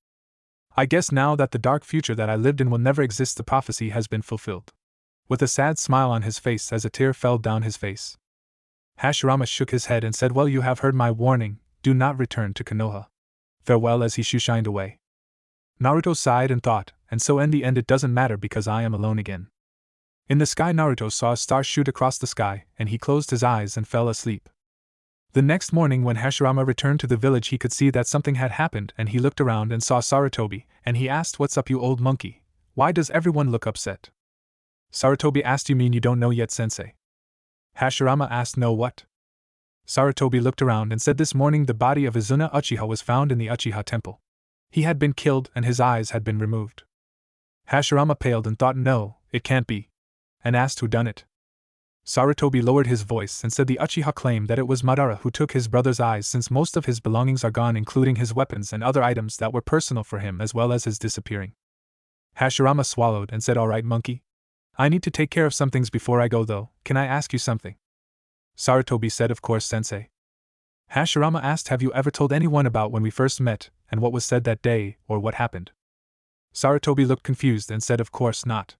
I guess now that the dark future that I lived in will never exist, the prophecy has been fulfilled. With a sad smile on his face as a tear fell down his face, Hashirama shook his head and said, "Well, you have heard my warning, do not return to Konoha. Farewell," as he shushined away. Naruto sighed and thought, and so in the end it doesn't matter because I am alone again. In the sky Naruto saw a star shoot across the sky, and he closed his eyes and fell asleep. The next morning when Hashirama returned to the village he could see that something had happened, and he looked around and saw Sarutobi, and he asked, "What's up, you old monkey? Why does everyone look upset?" Sarutobi asked, "You mean you don't know yet, sensei?" Hashirama asked, "No, what?" Sarutobi looked around and said, "This morning the body of Izuna Uchiha was found in the Uchiha temple. He had been killed and his eyes had been removed." Hashirama paled and thought, "No, it can't be," and asked who done it. Sarutobi lowered his voice and said the Uchiha claimed that it was Madara who took his brother's eyes, since most of his belongings are gone, including his weapons and other items that were personal for him, as well as his disappearing. Hashirama swallowed and said, "All right, monkey. I need to take care of some things before I go though. Can I ask you something?" Sarutobi said, "Of course, sensei." Hashirama asked, "Have you ever told anyone about when we first met, and what was said that day, or what happened?" Sarutobi looked confused and said, "Of course not.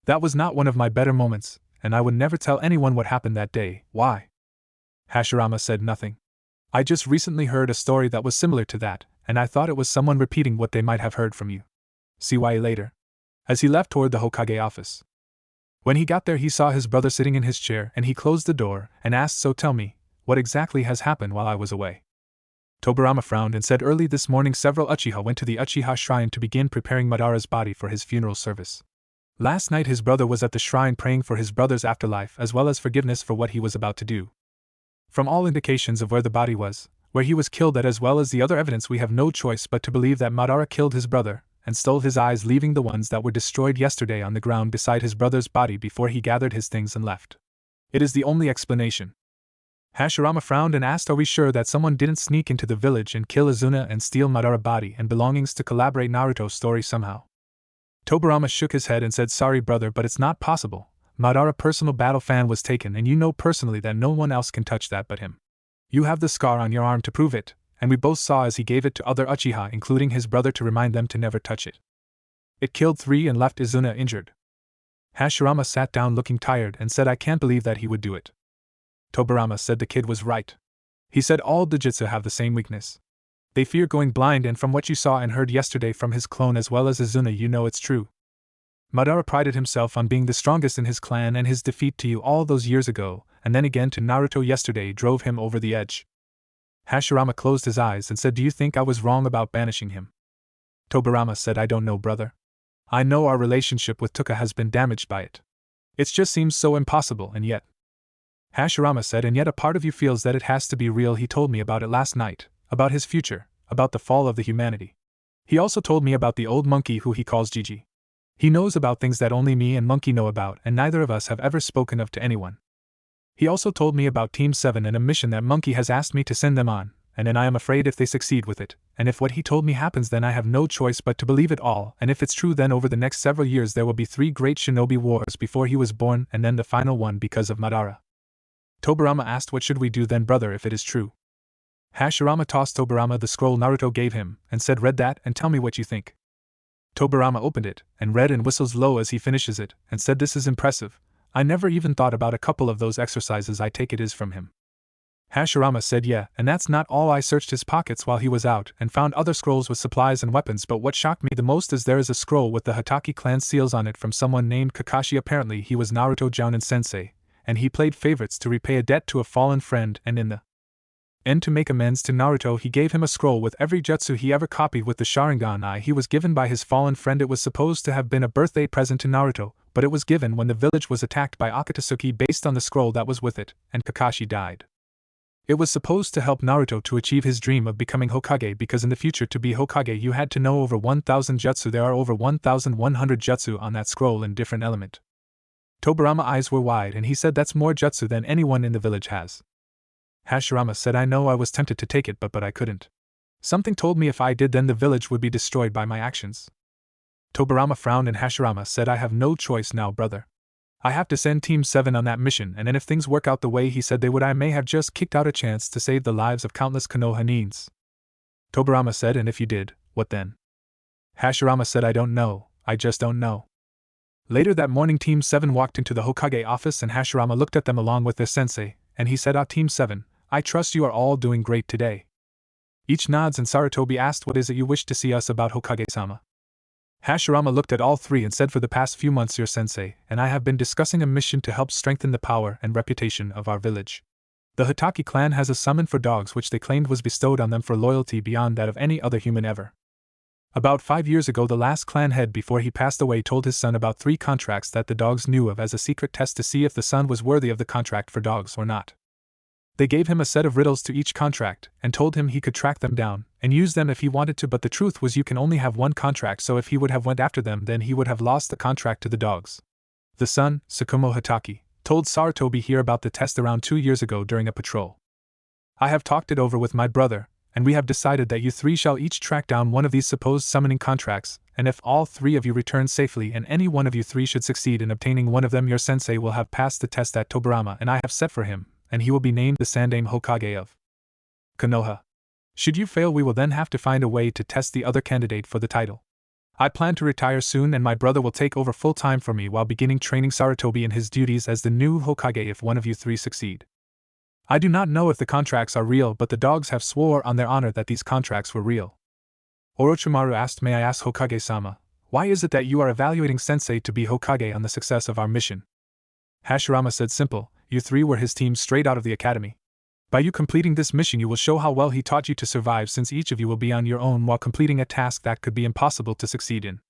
That was not one of my better moments, and I would never tell anyone what happened that day." "Why?" Hashirama said, "Nothing. I just recently heard a story that was similar to that, and I thought it was someone repeating what they might have heard from you. See why later." As he left toward the Hokage office. When he got there he saw his brother sitting in his chair, and he closed the door and asked, "So tell me, what exactly has happened while I was away?" Tobirama frowned and said, "Early this morning several Uchiha went to the Uchiha shrine to begin preparing Madara's body for his funeral service. Last night his brother was at the shrine praying for his brother's afterlife as well as forgiveness for what he was about to do. From all indications of where the body was, where he was killed at, as well as the other evidence, we have no choice but to believe that Madara killed his brother, and stole his eyes, leaving the ones that were destroyed yesterday on the ground beside his brother's body before he gathered his things and left. It is the only explanation. Hashirama frowned and asked, are we sure that someone didn't sneak into the village and kill Izuna and steal Madara body and belongings to collaborate Naruto's story somehow? Tobirama shook his head and said, sorry brother, but it's not possible. Madara personal battle fan was taken, and you know personally that no one else can touch that but him. You have the scar on your arm to prove it, and we both saw as he gave it to other Uchiha including his brother to remind them to never touch it. It killed 3 and left Izuna injured. Hashirama sat down looking tired and said, I can't believe that he would do it. Tobirama said the kid was right. He said all Dojutsu have the same weakness. They fear going blind, and from what you saw and heard yesterday from his clone as well as Izuna, you know it's true. Madara prided himself on being the strongest in his clan, and his defeat to you all those years ago, and then again to Naruto yesterday, drove him over the edge. Hashirama closed his eyes and said, do you think I was wrong about banishing him? Tobirama said, I don't know brother. I know our relationship with Tuka has been damaged by it. It just seems so impossible, and yet. Hashirama said, and yet a part of you feels that it has to be real. He told me about it last night, about his future, about the fall of the humanity. He also told me about the old monkey who he calls Gigi. He knows about things that only me and Monkey know about, and neither of us have ever spoken of to anyone. He also told me about Team 7 and a mission that Monkey has asked me to send them on, and then I am afraid if they succeed with it, and if what he told me happens, then I have no choice but to believe it all, and if it's true, then over the next several years there will be 3 great shinobi wars before he was born, and then the final one because of Madara. Tobirama asked, what should we do then brother if it is true? Hashirama tossed Tobirama the scroll Naruto gave him, and said, read that and tell me what you think. Tobirama opened it, and read and whistles low as he finishes it, and said, this is impressive. I never even thought about a couple of those exercises. I take it is from him. Hashirama said, yeah, and that's not all. I searched his pockets while he was out and found other scrolls with supplies and weapons, but what shocked me the most is there is a scroll with the Hatake clan seals on it from someone named Kakashi. Apparently he was Naruto Jounin sensei, and he played favorites to repay a debt to a fallen friend, and in the end to make amends to Naruto he gave him a scroll with every jutsu he ever copied with the Sharingan eye he was given by his fallen friend. It was supposed to have been a birthday present to Naruto, but it was given when the village was attacked by Akatsuki based on the scroll that was with it, and Kakashi died. It was supposed to help Naruto to achieve his dream of becoming Hokage, because in the future to be Hokage you had to know over 1000 jutsu. There are over 1100 jutsu on that scroll in different element. Tobirama's eyes were wide and he said, that's more jutsu than anyone in the village has. Hashirama said, I know I was tempted to take it but I couldn't. Something told me if I did then the village would be destroyed by my actions. Tobirama frowned and Hashirama said, I have no choice now brother. I have to send Team 7 on that mission, and then if things work out the way he said they would, I may have just kicked out a chance to save the lives of countless Konoha Nins. Tobirama said, and if you did, what then? Hashirama said, I don't know, I just don't know. Later that morning Team 7 walked into the Hokage office and Hashirama looked at them along with their sensei, and he said, Team 7, I trust you are all doing great today. Each nods and Sarutobi asked, what is it you wish to see us about Hokage-sama? Hashirama looked at all 3 and said, for the past few months your sensei and I have been discussing a mission to help strengthen the power and reputation of our village. The Hatake clan has a summon for dogs which they claimed was bestowed on them for loyalty beyond that of any other human ever. About 5 years ago the last clan head before he passed away told his son about 3 contracts that the dogs knew of as a secret test to see if the son was worthy of the contract for dogs or not. They gave him a set of riddles to each contract, and told him he could track them down, and use them if he wanted to, but the truth was you can only have 1 contract, so if he would have went after them then he would have lost the contract to the dogs. The son, Tsukumo Hatake, told Sarutobi here about the test around 2 years ago during a patrol. I have talked it over with my brother, and we have decided that you 3 shall each track down one of these supposed summoning contracts, and if all 3 of you return safely and any one of you 3 should succeed in obtaining one of them, your sensei will have passed the test that Tobirama and I have set for him, and he will be named the Sandaime Hokage of Konoha. Should you fail we will then have to find a way to test the other candidate for the title. I plan to retire soon and my brother will take over full time for me while beginning training Sarutobi in his duties as the new Hokage if one of you 3 succeed. I do not know if the contracts are real, but the dogs have swore on their honor that these contracts were real. Orochimaru asked, may I ask Hokage-sama, why is it that you are evaluating sensei to be Hokage on the success of our mission? Hashirama said, simple, you 3 were his team straight out of the academy. By you completing this mission you will show how well he taught you to survive, since each of you will be on your own while completing a task that could be impossible to succeed in.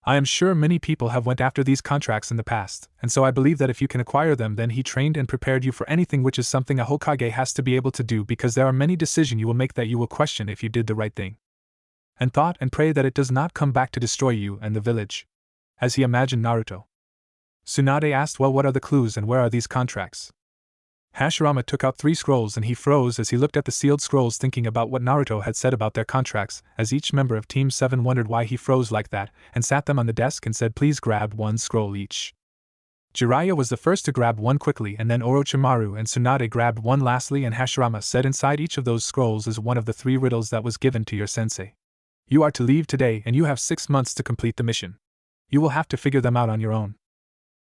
I am sure many people have went after these contracts in the past, and so I believe that if you can acquire them then he trained and prepared you for anything, which is something a Hokage has to be able to do, because there are many decisions you will make that you will question if you did the right thing. and thought and pray that it does not come back to destroy you and the village. As he imagined Naruto. Tsunade asked, well, what are the clues and where are these contracts? Hashirama took out 3 scrolls and he froze as he looked at the sealed scrolls, thinking about what Naruto had said about their contracts, as each member of Team 7 wondered why he froze like that, and sat them on the desk and said, please grab 1 scroll each. Jiraiya was the first to grab 1 quickly, and then Orochimaru and Tsunade grabbed 1 lastly, and Hashirama said, inside each of those scrolls is one of the 3 riddles that was given to your sensei. You are to leave today and you have 6 months to complete the mission. You will have to figure them out on your own.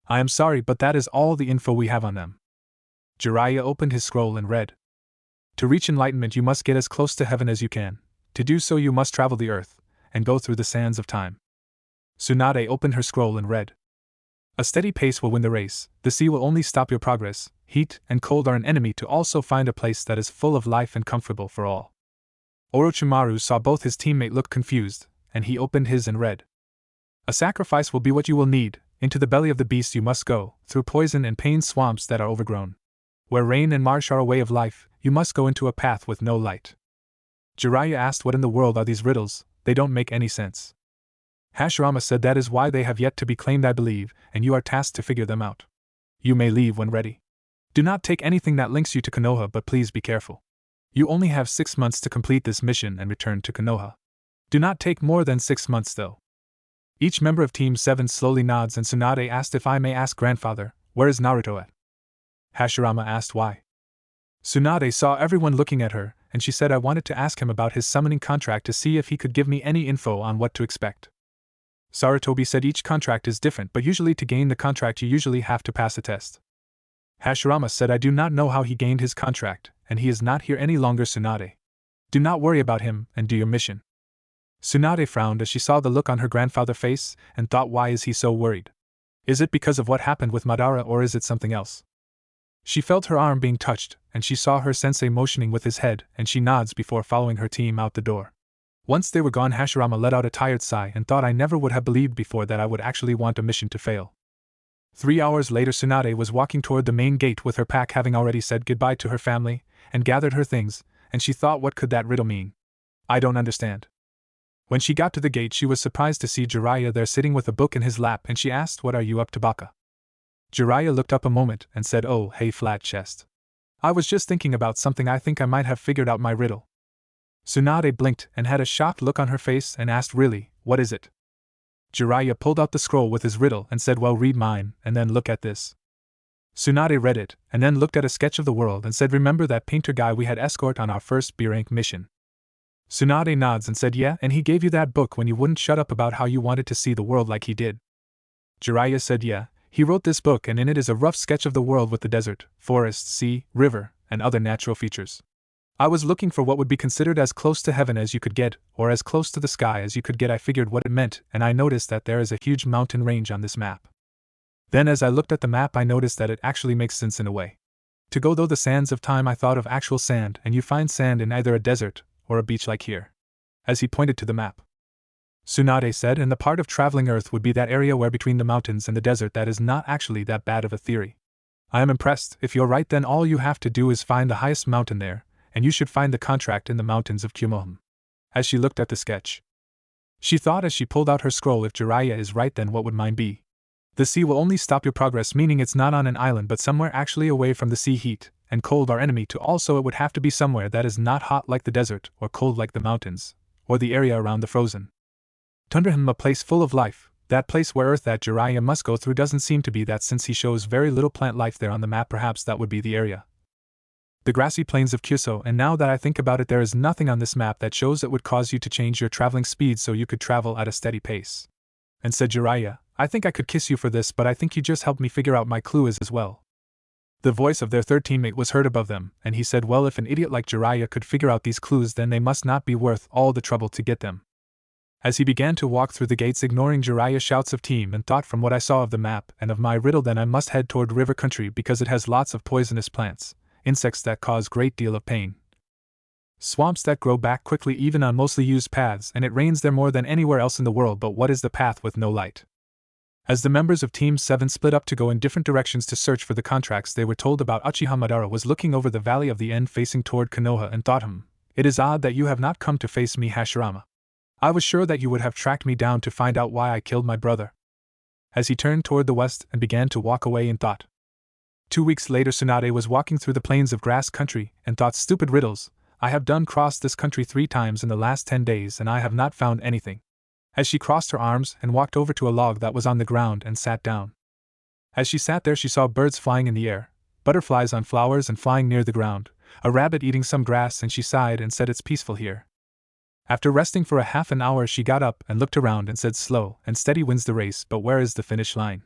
I am sorry, but that is all the info we have on them. Jiraiya opened his scroll and read. To reach enlightenment you must get as close to heaven as you can. To do so you must travel the earth, and go through the sands of time. Tsunade opened her scroll and read. A steady pace will win the race, the sea will only stop your progress, heat and cold are an enemy to also find a place that is full of life and comfortable for all. Orochimaru saw both his teammate look confused, and he opened his and read. A sacrifice will be what you will need, into the belly of the beast you must go, through poison and pain swamps that are overgrown. Where rain and marsh are a way of life, you must go into a path with no light. Jiraiya asked, what in the world are these riddles? They don't make any sense. Hashirama said, that is why they have yet to be claimed, I believe, and you are tasked to figure them out. You may leave when ready. Do not take anything that links you to Konoha, but please be careful. You only have 6 months to complete this mission and return to Konoha. Do not take more than 6 months though. Each member of Team 7 slowly nods, and Tsunade asked, if I may ask, grandfather, where is Naruto at? Hashirama asked why. Tsunade saw everyone looking at her, and she said, I wanted to ask him about his summoning contract to see if he could give me any info on what to expect. Sarutobi said, each contract is different, but usually to gain the contract you usually have to pass a test. Hashirama said, I do not know how he gained his contract, and he is not here any longer, Tsunade. Do not worry about him, and do your mission. Tsunade frowned as she saw the look on her grandfather's face, and thought, why is he so worried? Is it because of what happened with Madara, or is it something else? She felt her arm being touched, and she saw her sensei motioning with his head, and she nods before following her team out the door. Once they were gone, Hashirama let out a tired sigh and thought, I never would have believed before that I would actually want a mission to fail. 3 hours later, Tsunade was walking toward the main gate with her pack, having already said goodbye to her family, and gathered her things, and she thought, what could that riddle mean? I don't understand. When she got to the gate, she was surprised to see Jiraiya there sitting with a book in his lap, and she asked, what are you up to, Baka? Jiraiya looked up a moment and said, oh, hey, flat chest. I was just thinking about something. I think I might have figured out my riddle. Tsunade blinked and had a shocked look on her face and asked, really, what is it? Jiraiya pulled out the scroll with his riddle and said, well, read mine, and then look at this. Tsunade read it, and then looked at a sketch of the world and said, remember that painter guy we had escort on our first B-rank mission? Tsunade nods and said, yeah, and he gave you that book when you wouldn't shut up about how you wanted to see the world like he did. Jiraiya said, yeah. He wrote this book, and in it is a rough sketch of the world with the desert, forest, sea, river, and other natural features. I was looking for what would be considered as close to heaven as you could get, or as close to the sky as you could get. I figured what it meant, and I noticed that there is a huge mountain range on this map. Then as I looked at the map, I noticed that it actually makes sense in a way. To go through the sands of time, I thought of actual sand, and you find sand in either a desert or a beach like here. As he pointed to the map. Tsunade said, and the part of traveling Earth would be that area where between the mountains and the desert. That is not actually that bad of a theory. I am impressed. If you're right, then all you have to do is find the highest mountain there, and you should find the contract in the mountains of Kumoham. As she looked at the sketch, she thought as she pulled out her scroll, if Jiraiya is right, then what would mine be? The sea will only stop your progress, meaning it's not on an island but somewhere actually away from the sea. Heat and cold are enemy to, also it would have to be somewhere that is not hot like the desert, or cold like the mountains, or the area around the frozen tundra. A place full of life. That place where Earth that Jiraiya must go through doesn't seem to be that, since he shows very little plant life there on the map. Perhaps that would be the area. The grassy plains of Kyushu, and now that I think about it, there is nothing on this map that shows it would cause you to change your traveling speed so you could travel at a steady pace. And said Jiraiya, I think I could kiss you for this, but I think you just helped me figure out my clue is as well. The voice of their third teammate was heard above them, and he said, well, if an idiot like Jiraiya could figure out these clues, then they must not be worth all the trouble to get them. As he began to walk through the gates, ignoring Jiraiya's shouts of team, and thought, from what I saw of the map and of my riddle, then I must head toward river country because it has lots of poisonous plants, insects that cause great deal of pain, swamps that grow back quickly even on mostly used paths, and it rains there more than anywhere else in the world. But what is the path with no light? As the members of Team 7 split up to go in different directions to search for the contracts, they were told about Uchiha Madara was looking over the valley of the end facing toward Konoha, and thought, it is odd that you have not come to face me, Hashirama. I was sure that you would have tracked me down to find out why I killed my brother. As he turned toward the west and began to walk away in thought. 2 weeks later, Tsunade was walking through the plains of grass country and thought, stupid riddles, I have done crossed this country 3 times in the last 10 days and I have not found anything. As she crossed her arms and walked over to a log that was on the ground and sat down. As she sat there, she saw birds flying in the air, butterflies on flowers and flying near the ground, a rabbit eating some grass, and she sighed and said, it's peaceful here. After resting for a half an hour, she got up and looked around and said, slow and steady wins the race, but where is the finish line?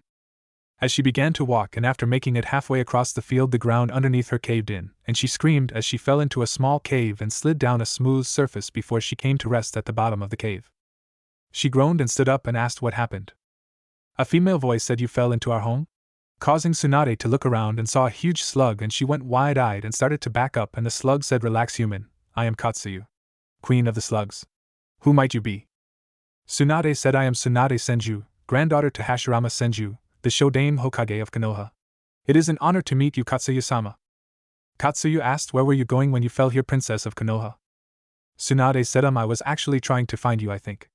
As she began to walk, and after making it halfway across the field, the ground underneath her caved in, and she screamed as she fell into a small cave and slid down a smooth surface before she came to rest at the bottom of the cave. She groaned and stood up and asked what happened. A female voice said, you fell into our home? Causing Tsunade to look around and saw a huge slug, and she went wide-eyed and started to back up, and the slug said, relax, human, I am Katsuyu, queen of the slugs. Who might you be? Tsunade said, I am Tsunade Senju, granddaughter to Hashirama Senju, the Shodaime Hokage of Konoha. It is an honor to meet you, Katsuyu-sama. Katsuyu asked, where were you going when you fell here, princess of Konoha? Tsunade said, I was actually trying to find you, I think.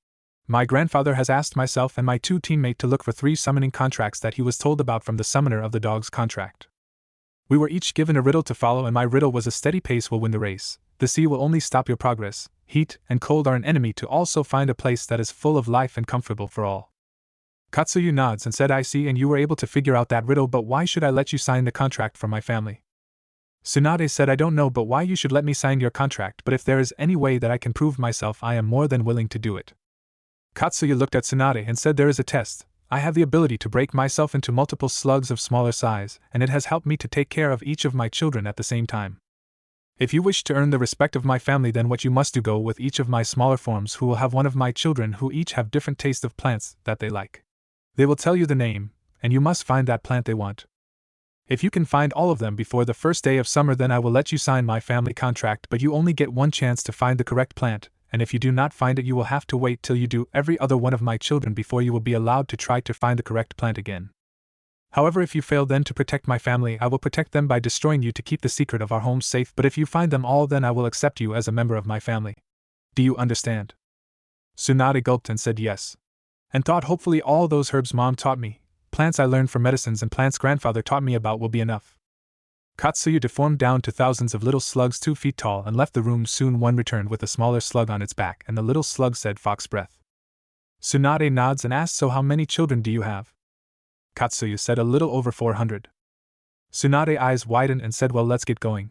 My grandfather has asked myself and my 2 teammates to look for 3 summoning contracts that he was told about from the summoner of the dog's contract. We were each given a riddle to follow, and my riddle was a steady pace will win the race. The sea will only stop your progress. Heat and cold are an enemy, to also find a place that is full of life and comfortable for all. Katsuyu nods and said, I see, and you were able to figure out that riddle, but why should I let you sign the contract for my family? Tsunade said, I don't know but why you should let me sign your contract, but if there is any way that I can prove myself, I am more than willing to do it. Katsuyu looked at Tsunade and said, there is a test. I have the ability to break myself into multiple slugs of smaller size, and it has helped me to take care of each of my children at the same time. If you wish to earn the respect of my family, then what you must do, go with each of my smaller forms who will have one of my children who each have different taste of plants that they like. They will tell you the name, and you must find that plant they want. If you can find all of them before the first day of summer, then I will let you sign my family contract, but you only get 1 chance to find the correct plant, and if you do not find it, you will have to wait till you do every other one of my children before you will be allowed to try to find the correct plant again. However, if you fail then to protect my family, I will protect them by destroying you to keep the secret of our home safe, but if you find them all, then I will accept you as a member of my family. Do you understand? Tsunade gulped and said yes. And thought, hopefully all those herbs mom taught me, plants I learned from medicines, and plants grandfather taught me about will be enough. Katsuyu deformed down to thousands of little slugs 2 feet tall and left the room. Soon one returned with a smaller slug on its back, and the little slug said, fox breath. Tsunade nods and asks, so how many children do you have? Katsuyu said, a little over 400. Tsunade eyes widened and said, well, let's get going.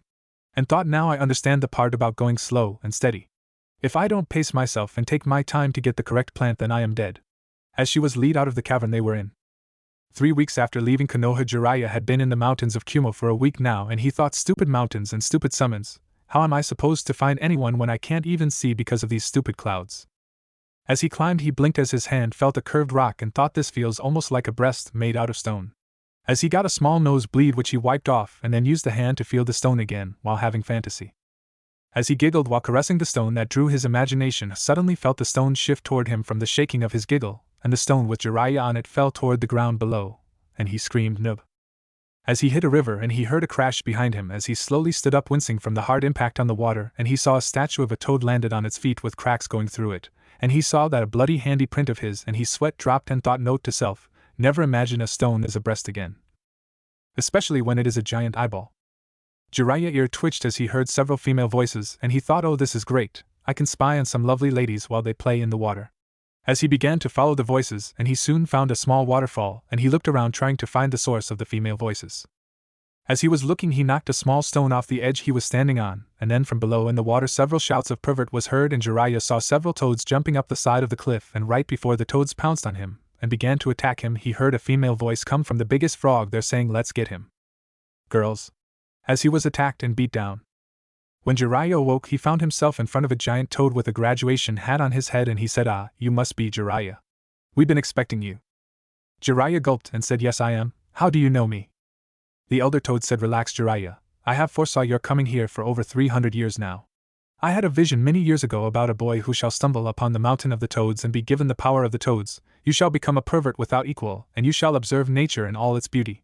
And thought, now I understand the part about going slow and steady. If I don't pace myself and take my time to get the correct plant, then I am dead. As she was led out of the cavern they were in. 3 weeks after leaving Konoha, Jiraiya had been in the mountains of Kumo for a week now, and he thought, stupid mountains and stupid summons, how am I supposed to find anyone when I can't even see because of these stupid clouds? As he climbed, he blinked as his hand felt a curved rock and thought, this feels almost like a breast made out of stone. As he got a small nosebleed which he wiped off and then used the hand to feel the stone again while having fantasy. As he giggled while caressing the stone that drew his imagination, suddenly felt the stone shift toward him from the shaking of his giggle, and the stone with Jiraiya on it fell toward the ground below, and he screamed noob. As he hit a river, and he heard a crash behind him as he slowly stood up, wincing from the hard impact on the water, and he saw a statue of a toad landed on its feet with cracks going through it, and he saw that a bloody handy print of his, and he sweat dropped and thought, note to self, never imagine a stone as a breast again. Especially when it is a giant eyeball. Jiraiya's ear twitched as he heard several female voices, and he thought, oh, this is great, I can spy on some lovely ladies while they play in the water. As he began to follow the voices, and he soon found a small waterfall, and he looked around trying to find the source of the female voices. As he was looking, he knocked a small stone off the edge he was standing on, and then from below in the water several shouts of pervert was heard, and Jiraiya saw several toads jumping up the side of the cliff, and right before the toads pounced on him and began to attack him, he heard a female voice come from the biggest frog there saying, let's get him. Girls. As he was attacked and beat down. When Jiraiya awoke, he found himself in front of a giant toad with a graduation hat on his head, and he said, ah, you must be Jiraiya. We've been expecting you. Jiraiya gulped and said, yes, I am. How do you know me? The elder toad said, relax, Jiraiya. I have foresaw your coming here for over 300 years now. I had a vision many years ago about a boy who shall stumble upon the mountain of the toads and be given the power of the toads. You shall become a pervert without equal, and you shall observe nature in all its beauty.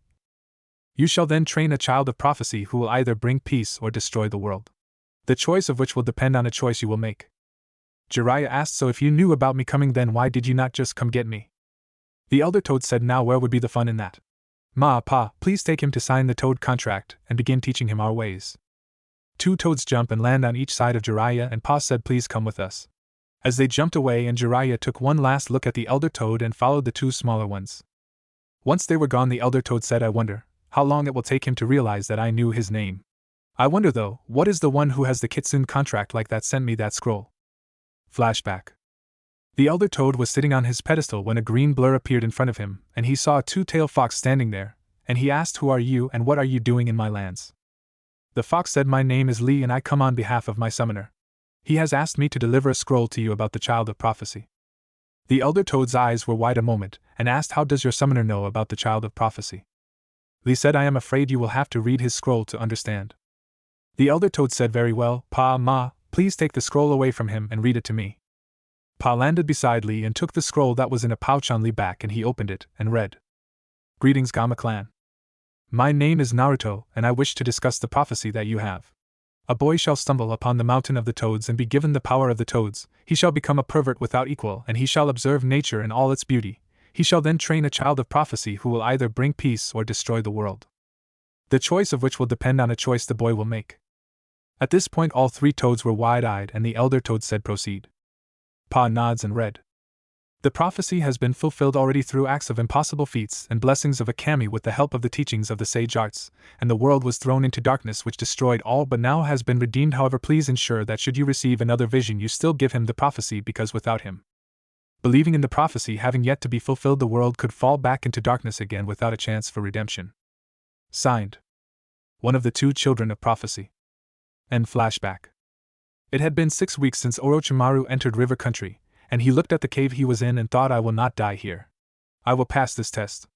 You shall then train a child of prophecy who will either bring peace or destroy the world. The choice of which will depend on a choice you will make. Jiraiya asked, so if you knew about me coming, then why did you not just come get me? The elder toad said, now where would be the fun in that? Ma, Pa, please take him to sign the toad contract and begin teaching him our ways. 2 toads jump and land on each side of Jiraiya, and Pa said, please come with us. As they jumped away, and Jiraiya took one last look at the elder toad and followed the 2 smaller ones. Once they were gone, the elder toad said, I wonder how long it will take him to realize that I knew his name. I wonder though, what is the one who has the kitsune contract like that sent me that scroll? Flashback. The elder toad was sitting on his pedestal when a green blur appeared in front of him, and he saw a 2-tailed fox standing there, and he asked, who are you and what are you doing in my lands? The fox said, my name is Lee and I come on behalf of my summoner. He has asked me to deliver a scroll to you about the child of prophecy. The elder toad's eyes were wide a moment, and asked, how does your summoner know about the child of prophecy? Lee said, I am afraid you will have to read his scroll to understand. The elder toad said, very well, Pa, Ma, please take the scroll away from him and read it to me. Pa landed beside Lee and took the scroll that was in a pouch on Lee's back, and he opened it and read. Greetings, Gamma Clan. My name is Naruto, and I wish to discuss the prophecy that you have. A boy shall stumble upon the mountain of the toads and be given the power of the toads. He shall become a pervert without equal, and he shall observe nature in all its beauty. He shall then train a child of prophecy who will either bring peace or destroy the world. The choice of which will depend on a choice the boy will make. At this point all 3 toads were wide-eyed, and the elder toad said, proceed. Pa nods and read. The prophecy has been fulfilled already through acts of impossible feats and blessings of a kami with the help of the teachings of the sage arts, and the world was thrown into darkness which destroyed all but now has been redeemed. However, please ensure that should you receive another vision you still give him the prophecy, because without him believing in the prophecy having yet to be fulfilled, the world could fall back into darkness again without a chance for redemption. Signed, one of the 2 children of prophecy. End flashback. It had been 6 weeks since Orochimaru entered River Country, and he looked at the cave he was in and thought, I will not die here. I will pass this test.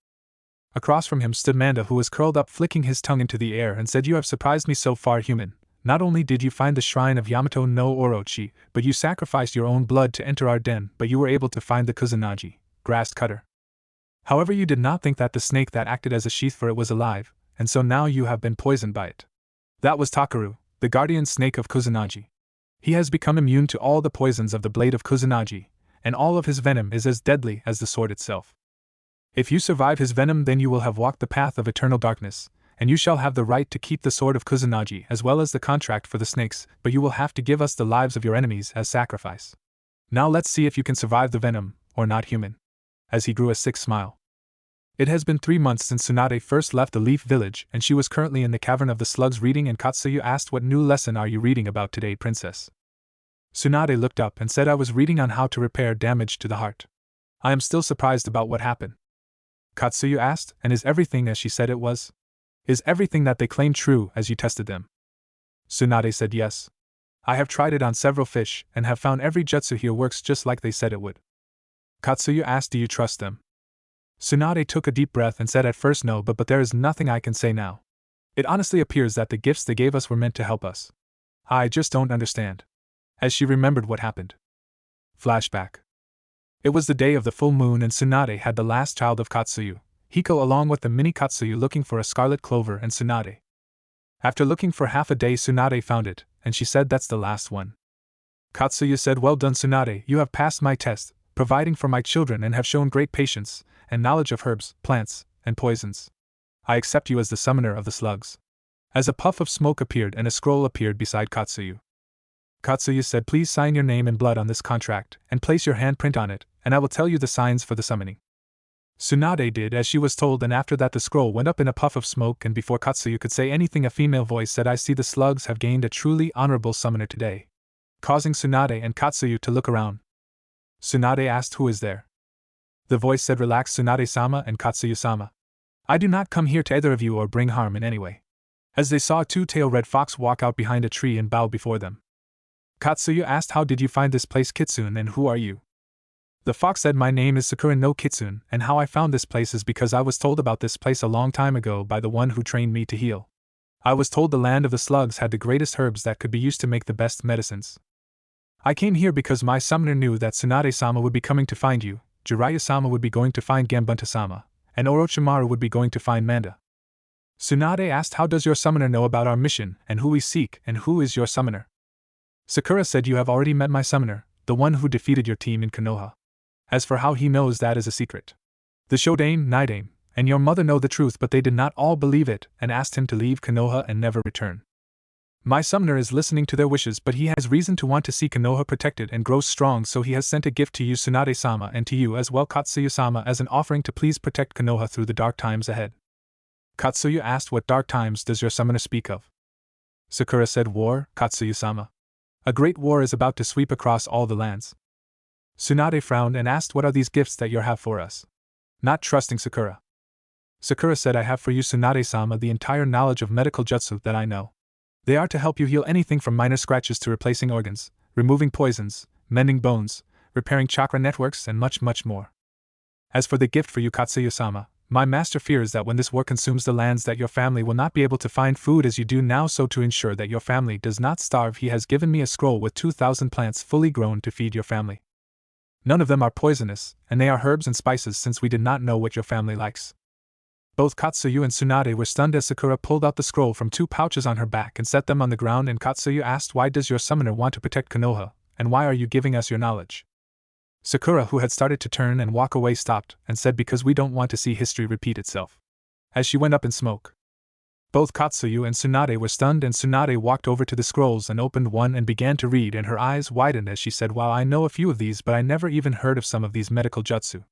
Across from him stood Manda, who was curled up flicking his tongue into the air, and said, you have surprised me so far, human. Not only did you find the shrine of Yamato no Orochi, but you sacrificed your own blood to enter our den, but you were able to find the Kusanagi, grass cutter. However, you did not think that the snake that acted as a sheath for it was alive, and so now you have been poisoned by it. That was Takaru, the guardian snake of Kusanagi. He has become immune to all the poisons of the blade of Kusanagi, and all of his venom is as deadly as the sword itself. If you survive his venom, then you will have walked the path of eternal darkness, and you shall have the right to keep the sword of Kusanagi as well as the contract for the snakes, but you will have to give us the lives of your enemies as sacrifice. Now let's see if you can survive the venom, or not, human. As he grew a sick smile. It has been 3 months since Tsunade first left the Leaf Village, and she was currently in the Cavern of the Slugs reading, and Katsuyu asked, what new lesson are you reading about today, princess? Tsunade looked up and said, I was reading on how to repair damage to the heart. I am still surprised about what happened. Katsuyu asked, and is everything as she said it was? Is everything that they claim true as you tested them? Tsunade said, yes. I have tried it on several fish, and have found every jutsu here works just like they said it would. Katsuyu asked, do you trust them? Tsunade took a deep breath and said, at first no, but there is nothing I can say now. It honestly appears that the gifts they gave us were meant to help us. I just don't understand. As she remembered what happened. Flashback. It was the day of the full moon, and Tsunade had the last child of Katsuyu, Hiko, along with the mini Katsuyu, looking for a scarlet clover, and Tsunade. After looking for half a day, Tsunade found it, and she said, that's the last one. Katsuyu said, well done, Tsunade, you have passed my test, providing for my children, and have shown great patience and knowledge of herbs, plants, and poisons. I accept you as the summoner of the slugs. As a puff of smoke appeared and a scroll appeared beside Katsuyu. Katsuyu said, please sign your name in blood on this contract, and place your handprint on it, and I will tell you the signs for the summoning. Tsunade did as she was told, and after that the scroll went up in a puff of smoke, and before Katsuyu could say anything, a female voice said, I see the slugs have gained a truly honorable summoner today. Causing Tsunade and Katsuyu to look around. Tsunade asked, who is there? The voice said, relax, Tsunade-sama and Katsuyu-sama. I do not come here to either of you or bring harm in any way. As they saw a 2-tailed red fox walk out behind a tree and bow before them. Katsuyu asked, how did you find this place, Kitsune, and who are you? The fox said, my name is Sakura no Kitsune, and how I found this place is because I was told about this place a long time ago by the one who trained me to heal. I was told the land of the slugs had the greatest herbs that could be used to make the best medicines. I came here because my summoner knew that Tsunade-sama would be coming to find you, Jiraiya-sama would be going to find Gambunta-sama, and Orochimaru would be going to find Manda. Tsunade asked, how does your summoner know about our mission, and who we seek, and who is your summoner? Sakura said, you have already met my summoner, the one who defeated your team in Konoha. As for how he knows, that is a secret. The Shodaime, Nidaime, and your mother know the truth, but they did not all believe it and asked him to leave Konoha and never return. My summoner is listening to their wishes, but he has reason to want to see Konoha protected and grow strong, so he has sent a gift to you, Tsunade-sama, and to you as well, Katsuyu-sama, as an offering to please protect Konoha through the dark times ahead. Katsuyu asked, what dark times does your summoner speak of? Sakura said, war, Katsuyu-sama. A great war is about to sweep across all the lands. Tsunade frowned and asked, what are these gifts that you have for us? Not trusting Sakura. Sakura said, I have for you, Tsunade-sama, the entire knowledge of medical jutsu that I know. They are to help you heal anything from minor scratches to replacing organs, removing poisons, mending bones, repairing chakra networks, and much, much more. As for the gift for you, Katsuyu-sama, my master fears that when this war consumes the lands that your family will not be able to find food as you do now, so to ensure that your family does not starve, he has given me a scroll with 2,000 plants fully grown to feed your family. None of them are poisonous, and they are herbs and spices, since we did not know what your family likes. Both Katsuyu and Tsunade were stunned as Sakura pulled out the scroll from 2 pouches on her back and set them on the ground, and Katsuyu asked, why does your summoner want to protect Konoha, and why are you giving us your knowledge? Sakura, who had started to turn and walk away, stopped and said, because we don't want to see history repeat itself. As she went up in smoke. Both Katsuyu and Tsunade were stunned, and Tsunade walked over to the scrolls and opened one and began to read, and her eyes widened as she said, wow, I know a few of these, but I never even heard of some of these medical jutsu.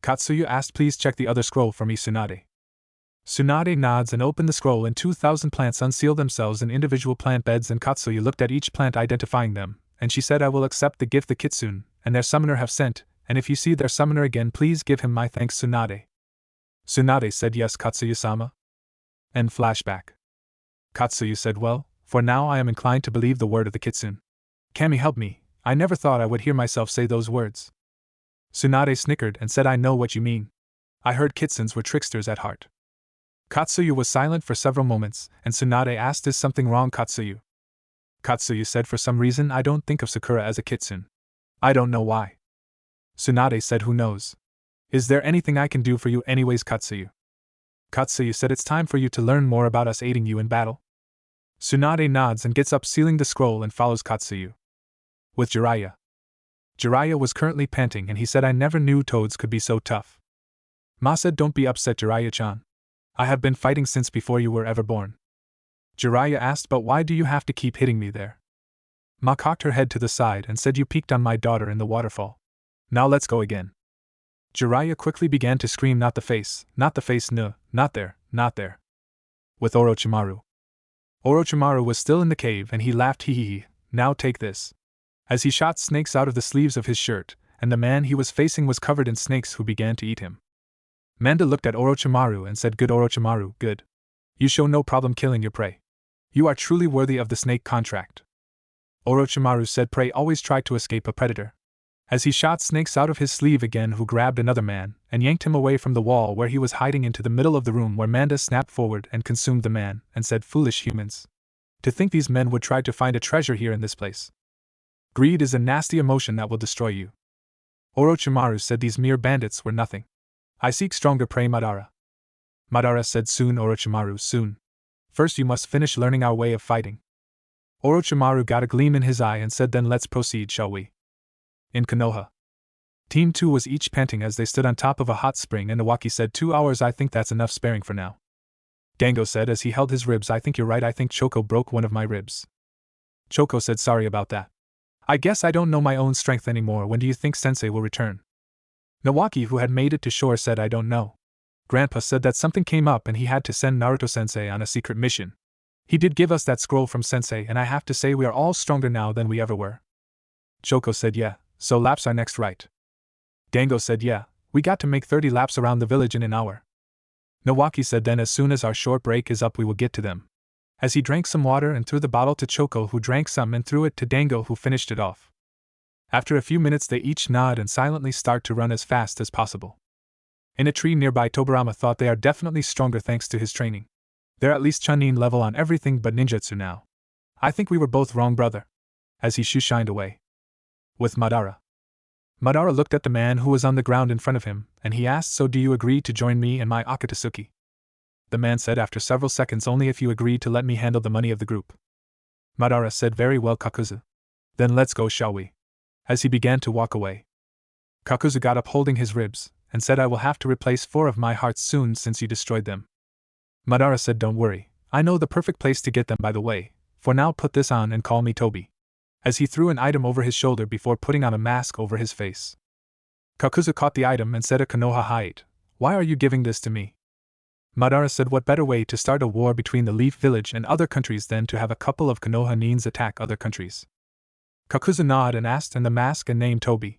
Katsuyu asked, please check the other scroll for me, Tsunade. Tsunade nods and opened the scroll, and 2,000 plants unsealed themselves in individual plant beds, and Katsuyu looked at each plant, identifying them, and she said, I will accept the gift the Kitsune and their summoner have sent, and if you see their summoner again, please give him my thanks, Tsunade. Tsunade said, yes, Katsuyu-sama. End flashback. Katsuyu said, well, for now I am inclined to believe the word of the Kitsune. Kami, help me, I never thought I would hear myself say those words. Tsunade snickered and said, I know what you mean. I heard Kitsunes were tricksters at heart. Katsuyu was silent for several moments, and Tsunade asked, is something wrong, Katsuyu? Katsuyu said, for some reason I don't think of Sakura as a Kitsune. I don't know why. Tsunade said, who knows? Is there anything I can do for you anyways, Katsuyu? Katsuyu said, it's time for you to learn more about us aiding you in battle. Tsunade nods and gets up, sealing the scroll, and follows Katsuyu. With Jiraiya. Jiraiya was currently panting, and he said, I never knew toads could be so tough. Ma said, don't be upset, Jiraiya-chan. I have been fighting since before you were ever born. Jiraiya asked, but why do you have to keep hitting me there? Ma cocked her head to the side and said, you peeked on my daughter in the waterfall. Now let's go again. Jiraiya quickly began to scream, not the face, no, not there, not there. With Orochimaru. Orochimaru was still in the cave, and he laughed, hee hee hee, now take this. As he shot snakes out of the sleeves of his shirt, and the man he was facing was covered in snakes who began to eat him. Manda looked at Orochimaru and said, good Orochimaru, good. You show no problem killing your prey. You are truly worthy of the snake contract. Orochimaru said, prey always try to escape a predator. As he shot snakes out of his sleeve again, who grabbed another man and yanked him away from the wall where he was hiding into the middle of the room, where Manda snapped forward and consumed the man and said, foolish humans. To think these men would try to find a treasure here in this place. Greed is a nasty emotion that will destroy you. Orochimaru said, these mere bandits were nothing. I seek stronger prey, Madara. Madara said, soon, Orochimaru, soon. First you must finish learning our way of fighting. Orochimaru got a gleam in his eye and said, then let's proceed, shall we? In Konoha. Team 2 was each panting as they stood on top of a hot spring, and Nawaki said, 2 hours, I think that's enough sparing for now. Dango said as he held his ribs, I think you're right, I think Choco broke one of my ribs. Choco said, sorry about that. I guess I don't know my own strength anymore. When do you think Sensei will return? Nawaki, who had made it to shore, said, I don't know. Grandpa said that something came up and he had to send Naruto-sensei on a secret mission. He did give us that scroll from Sensei, and I have to say we are all stronger now than we ever were. Choco said, yeah, so laps are next, right? Dango said, yeah, we got to make 30 laps around the village in an hour. Nawaki said, then as soon as our short break is up we will get to them. As he drank some water and threw the bottle to Choco, who drank some and threw it to Dango, who finished it off. After a few minutes they each nod and silently start to run as fast as possible. In a tree nearby, Tobirama thought they are definitely stronger thanks to his training. They're at least Chunin level on everything but ninjutsu now. I think we were both wrong, brother. As he shoo-shined away. With Madara. Madara looked at the man who was on the ground in front of him, and he asked, so do you agree to join me and my Akatsuki? The man said after several seconds, only if you agree to let me handle the money of the group. Madara said, very well, Kakuzu. Then let's go, shall we? as he began to walk away. Kakuzu got up holding his ribs, and said I will have to replace 4 of my hearts soon since you destroyed them. Madara said don't worry, I know the perfect place to get them by the way, for now put this on and call me Toby. As he threw an item over his shoulder before putting on a mask over his face. Kakuzu caught the item and said a Konoha height, why are you giving this to me? Madara said what better way to start a war between the Leaf Village and other countries than to have a couple of Konoha nins attack other countries. Kakuzu nodded and asked and the mask and name Toby.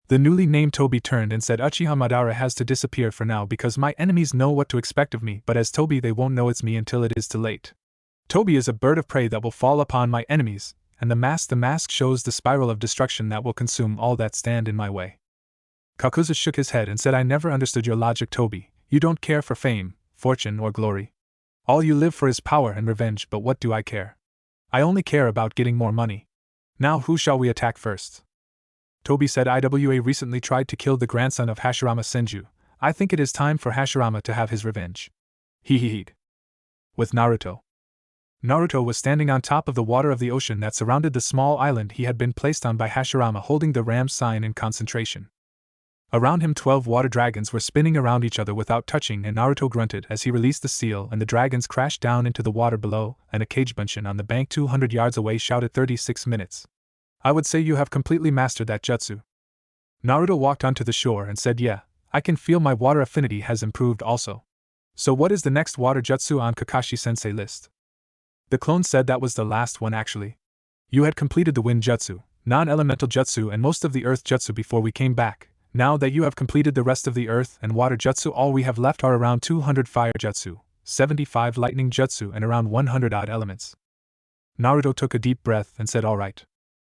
The newly named Toby turned and said Uchiha Madara has to disappear for now because my enemies know what to expect of me, but as Toby they won't know it's me until it is too late. Toby is a bird of prey that will fall upon my enemies, and the mask shows the spiral of destruction that will consume all that stand in my way. Kakuzu shook his head and said I never understood your logic Toby, you don't care for fame, fortune or glory. All you live for is power and revenge, but what do I care? I only care about getting more money. Now who shall we attack first? Toby said Iwa recently tried to kill the grandson of Hashirama Senju. I think it is time for Hashirama to have his revenge. Hehehe. With Naruto. Naruto was standing on top of the water of the ocean that surrounded the small island he had been placed on by Hashirama holding the ram sign in concentration. Around him 12 water dragons were spinning around each other without touching and Naruto grunted as he released the seal and the dragons crashed down into the water below and a Kagebunshin on the bank 200 yards away shouted 36 minutes. I would say you have completely mastered that jutsu. Naruto walked onto the shore and said yeah, I can feel my water affinity has improved also. So what is the next water jutsu on Kakashi-sensei list? The clone said that was the last one actually. You had completed the wind jutsu, non-elemental jutsu and most of the earth jutsu before we came back. Now that you have completed the rest of the earth and water jutsu all we have left are around 200 fire jutsu, 75 lightning jutsu and around 100 odd elements. Naruto took a deep breath and said alright.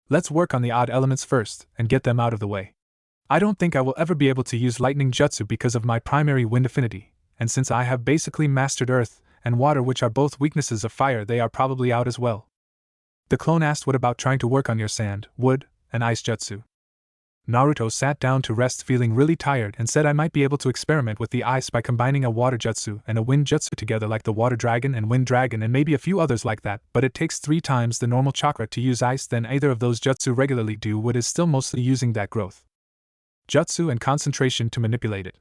Let's work on the odd elements first and get them out of the way. I don't think I will ever be able to use lightning jutsu because of my primary wind affinity, and since I have basically mastered earth and water which are both weaknesses of fire they are probably out as well. The clone asked what about trying to work on your sand, wood, and ice jutsu? Naruto sat down to rest feeling really tired and said I might be able to experiment with the ice by combining a water jutsu and a wind jutsu together like the water dragon and wind dragon and maybe a few others like that, but it takes 3 times the normal chakra to use ice than either of those jutsu regularly do. Wood is still mostly using that growth jutsu and concentration to manipulate it.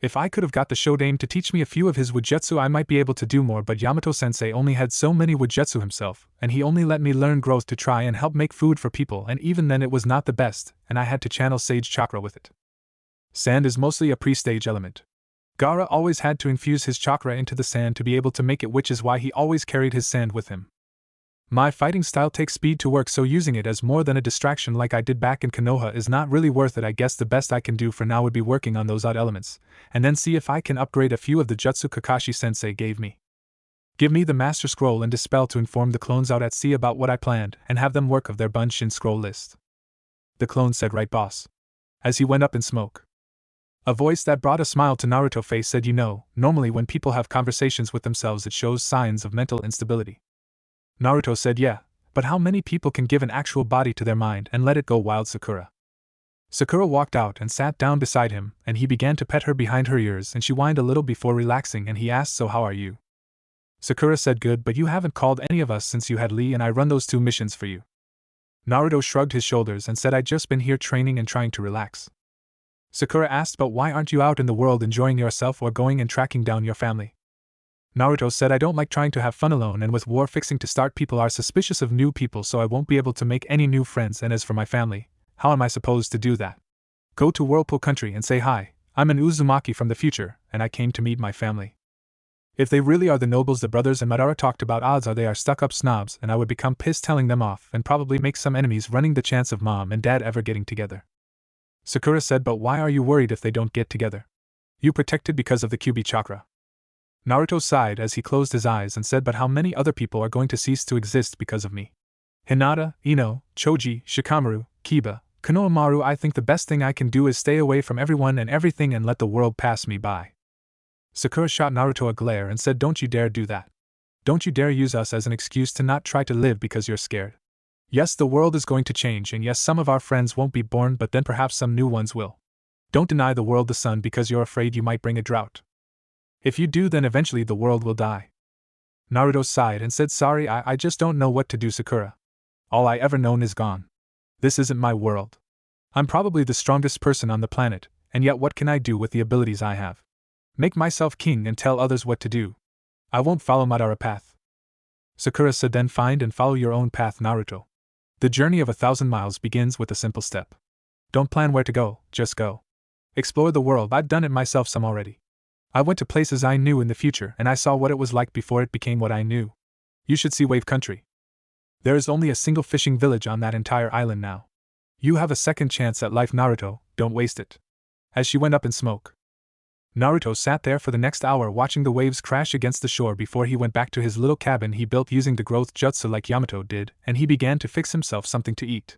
If I could have got the Shodaime to teach me a few of his woodjutsu I might be able to do more, but Yamato-sensei only had so many woodjutsu himself, and he only let me learn growth to try and help make food for people and even then it was not the best, and I had to channel sage chakra with it. Sand is mostly a pre-stage element. Gaara always had to infuse his chakra into the sand to be able to make it, which is why he always carried his sand with him. My fighting style takes speed to work, so using it as more than a distraction like I did back in Konoha is not really worth it. I guess the best I can do for now would be working on those odd elements, and then see if I can upgrade a few of the jutsu Kakashi-sensei gave me. Give me the Master Scroll and Dispel to inform the clones out at sea about what I planned, and have them work of their Bunshin scroll list. The clone said right boss. As he went up in smoke. A voice that brought a smile to Naruto's face said you know, normally when people have conversations with themselves it shows signs of mental instability. Naruto said yeah, but how many people can give an actual body to their mind and let it go wild? Sakura. Sakura walked out and sat down beside him, and he began to pet her behind her ears and she whined a little before relaxing and he asked so how are you? Sakura said good, but you haven't called any of us since you had Lee and I run those 2 missions for you. Naruto shrugged his shoulders and said I'd just been here training and trying to relax. Sakura asked but why aren't you out in the world enjoying yourself or going and tracking down your family? Naruto said I don't like trying to have fun alone and with war fixing to start people are suspicious of new people so I won't be able to make any new friends and as for my family, how am I supposed to do that? Go to Whirlpool Country and say hi, I'm an Uzumaki from the future and I came to meet my family. If they really are the nobles the brothers and Madara talked about odds are they are stuck up snobs and I would become pissed telling them off and probably make some enemies running the chance of mom and dad ever getting together. Sakura said but why are you worried if they don't get together? You protected because of the Kyuubi chakra. Naruto sighed as he closed his eyes and said but how many other people are going to cease to exist because of me? Hinata, Ino, Choji, Shikamaru, Kiba, Konohamaru. I think the best thing I can do is stay away from everyone and everything and let the world pass me by. Sakura shot Naruto a glare and said don't you dare do that. Don't you dare use us as an excuse to not try to live because you're scared. Yes, the world is going to change and yes, some of our friends won't be born but then perhaps some new ones will. Don't deny the world the sun because you're afraid you might bring a drought. If you do then eventually the world will die. Naruto sighed and said sorry I just don't know what to do Sakura. All I ever known is gone. This isn't my world. I'm probably the strongest person on the planet, and yet what can I do with the abilities I have? Make myself king and tell others what to do. I won't follow Madara path. Sakura said, then find and follow your own path, Naruto. The journey of 1,000 miles begins with a simple step. Don't plan where to go, just go. Explore the world. I've done it myself some already. I went to places I knew in the future and I saw what it was like before it became what I knew. You should see Wave Country. There is only a single fishing village on that entire island now. You have a second chance at life, Naruto, don't waste it. As she went up in smoke, Naruto sat there for the next hour watching the waves crash against the shore before he went back to his little cabin he built using the growth jutsu like Yamato did, and he began to fix himself something to eat.